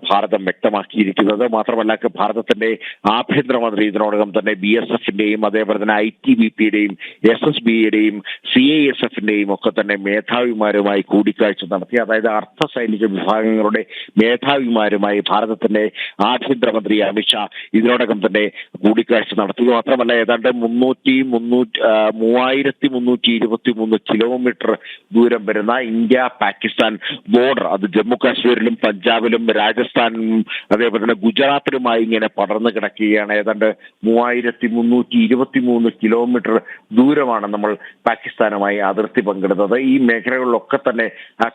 ഭാരതം വ്യക്തമാക്കിയിരിക്കുന്നത്. മാത്രമല്ല ഭാരതത്തിന്റെ ആഭ്യന്തരമന്ത്രി ഇതിനോടകം തന്നെ BSFന്റെയും അതേപോലെ തന്നെ ITBPയുടെയും SSBയുടെയും CISFന്റെയും ഒക്കെ തന്നെ മേധാവിമാരുമായി കൂടിക്കാഴ്ച നടത്തി. അതായത് അർദ്ധ സൈനിക വിഭാഗങ്ങളുടെ മേധാവിമാരുമായി ഭാരതത്തിന്റെ ആഭ്യന്തരമന്ത്രി അമിത്ഷാ ഇതിനോടകം തന്നെ കൂടിക്കാഴ്ച നടത്തി. മാത്രമല്ല ഏതാണ്ട് 3323 കിലോമീറ്റർ ദൂരം വരുന്ന ഇന്ത്യ പാകിസ്ഥാൻ ബോർഡർ, അത് ജമ്മു കാശ്മീരിലും പഞ്ചാബിലും രാജസ്ഥാനിലും അതേപോലെ തന്നെ ഗുജറാത്തിലുമായി ഇങ്ങനെ പടർന്നു കിടക്കുകയാണ്. ഏതാണ്ട് 3323 കിലോമീറ്റർ ദൂരമാണ് നമ്മൾ പാകിസ്ഥാനുമായി അതിർത്തി പങ്കിടുന്നത്. ഈ മേഖലകളിലൊക്കെ തന്നെ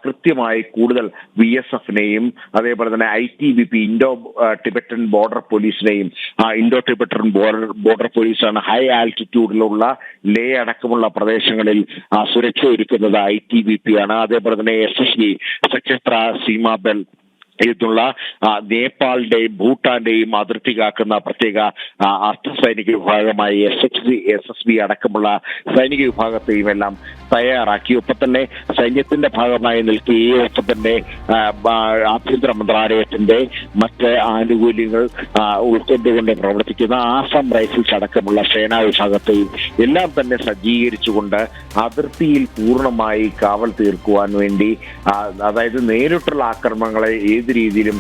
കൃത്യമായി കൂടുതൽ BSFനെയും അതേപോലെ തന്നെ ITBP ഇൻഡോ ടിബറ്റൻ ബോർഡർ പോലീസിനെയും, ഇൻഡോ ടിബറ്റൻ ബോർഡർ പോലീസാണ് ഹൈ ആൾട്ടിറ്റ്യൂഡിലുള്ള ലേ അടക്കമുള്ള പ്രദേശങ്ങളിൽ സുരക്ഷ ഒരുക്കുന്നത് ITBP ആണ്. അതേപോലെ തന്നെ SSB സശസ്ത്ര സീമാ ബൽ എന്നുള്ള നേപ്പാളിന്റെയും ഭൂട്ടാന്റെയും അതിർത്തി കാക്കുന്ന പ്രത്യേക അർദ്ധ സൈനിക വിഭാഗമായി SSB അടക്കമുള്ള സൈനിക വിഭാഗത്തെയും എല്ലാം തയ്യാറാക്കി. ഒപ്പം തന്നെ സൈന്യത്തിന്റെ ഭാഗമായി നിൽക്കുകയും ഒപ്പം തന്നെ ആഭ്യന്തര മന്ത്രാലയത്തിന്റെ മറ്റ് ആനുകൂല്യങ്ങൾ ഉൾക്കൊണ്ടുകൊണ്ട് പ്രവർത്തിക്കുന്ന ആസാം റൈഫിൾസ് അടക്കമുള്ള സേനാ വിഭാഗത്തെയും എല്ലാം തന്നെ സജ്ജീകരിച്ചുകൊണ്ട് അതിർത്തിയിൽ പൂർണ്ണമായി കാവൽ തീർക്കുവാൻ വേണ്ടി, അതായത് നേരിട്ടുള്ള ആക്രമണങ്ങളെ ഏത് രീതിയിലും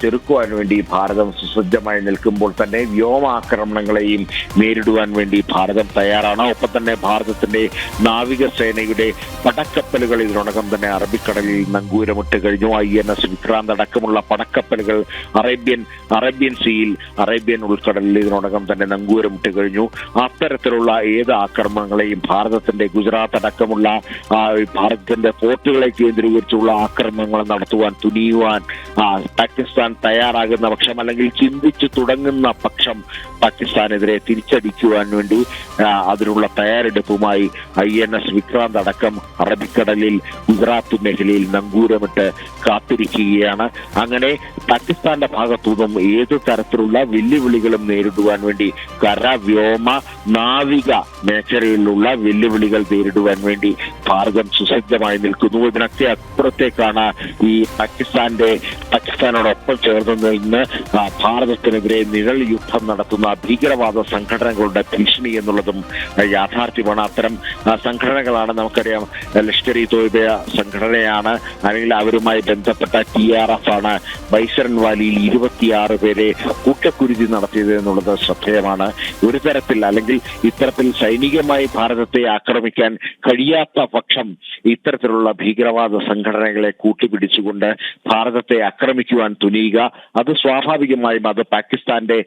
ചെറുക്കുവാൻ വേണ്ടി ഭാരതം സുസജ്ജമായി നിൽക്കുമ്പോൾ തന്നെ വ്യോമാക്രമണങ്ങളെയും നേരിടുവാൻ വേണ്ടി ഭാരതം തയ്യാറാണ്. ഒപ്പം തന്നെ ഭാരതത്തിന്റെ നാവികസേനയുടെ പടക്കപ്പലുകൾ ഇതിനോടകം തന്നെ അറബിക്കടലിൽ നങ്കൂരമിട്ട് കഴിഞ്ഞു. INS വിക്രാന്ത് അടക്കമുള്ള പടക്കപ്പലുകൾ അറേബ്യൻ സീയിൽ, അറേബ്യൻ ഉൾക്കടലിൽ ഇതിനോടകം തന്നെ നങ്കൂരമിട്ട് കഴിഞ്ഞു. അത്തരത്തിലുള്ള ഏത് ആക്രമണങ്ങളെയും ഭാരതത്തിന്റെ ഗുജറാത്ത് അടക്കമുള്ള ഭാരതത്തിന്റെ പോർട്ടുകളെ കേന്ദ്രീകരിച്ചുള്ള ആക്രമണങ്ങൾ നടത്തുവാൻ തുനിയുവാൻ പാകിസ്ഥാൻ തയ്യാറാകുന്ന പക്ഷം, അല്ലെങ്കിൽ ചിന്തിച്ചു തുടങ്ങുന്ന പക്ഷം പാകിസ്ഥാനെതിരെ തിരിച്ചടിക്കുവാൻ വേണ്ടി അതിനുള്ള തയ്യാറെടുപ്പുമായി INS വിക്രാന്ത് അടക്കം അറബിക്കടലിൽ ഗുജറാത്ത് മേഖലയിൽ നങ്കൂരമിട്ട് കാത്തിരിക്കുകയാണ്. അങ്ങനെ പാകിസ്ഥാന്റെ ഭാഗത്തുനിന്നും ഏത് തരത്തിലുള്ള വെല്ലുവിളികളും നേരിടുവാൻ വേണ്ടി കര, വ്യോമ, നാവിക മേഖലയിലുള്ള വെല്ലുവിളികൾ നേരിടുവാൻ വേണ്ടി ഭാരതം സുസജ്ജമായി നിൽക്കുന്നു. ഇതിനൊക്കെ അപ്പുറത്തേക്കാണ് ഈ പാകിസ്ഥാന്റെ പാകിസ്ഥാനോടൊപ്പം ചേർന്ന് നിന്ന് ഭാരതത്തിനെതിരെ നിഴൽ യുദ്ധം നടത്തുന്ന ഭീകരവാദ സംഘടനകളുടെ ഭീഷണി എന്നുള്ളതും യാഥാർത്ഥ്യമാണ്. അത്തരം സംഘടനകളാണ്, നമുക്കറിയാം, ലഷ്കർ ഇ തോയ്ബ സംഘടനയാണ്, അല്ലെങ്കിൽ അവരുമായി ബന്ധപ്പെട്ട TRF ആണ് ബൈസരൻ വാലിയിൽ 26 പേരെ കൂട്ടക്കുരുതി നടത്തിയത് എന്നുള്ളത് ശ്രദ്ധേയമാണ്. ഒരു തരത്തിൽ അല്ലെങ്കിൽ ഇത്തരത്തിൽ സൈനികമായി ഭാരതത്തെ ആക്രമിക്കാൻ കഴിയാത്ത പക്ഷം ഇത്തരത്തിലുള്ള ഭീകരവാദ സംഘടനകളെ കൂട്ടുപിടിച്ചുകൊണ്ട് ഭാരതത്തെ ആക്രമിക്കുവാൻ തുനിയുക, അത് സ്വാഭാവികമായും അത് പാകിസ്ഥാന്റെ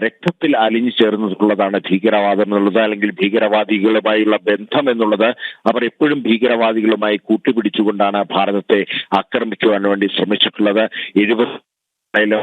രക്തത്തിൽ അലിഞ്ഞു ചേർന്നിട്ടുള്ളതാണ് ഭീകരവാദം എന്നുള്ളത്, അല്ലെങ്കിൽ ഭീകരവാദികളുമായുള്ള ബന്ധം എന്നുള്ളത്. അവർ എപ്പോഴും ഭീകരവാദികളുമായി കൂട്ടുപിടിച്ചുകൊണ്ടാണ് ഭാരതത്തെ ആക്രമിക്കുവാൻ വേണ്ടി ശ്രമിച്ചിട്ടുള്ളത്. 70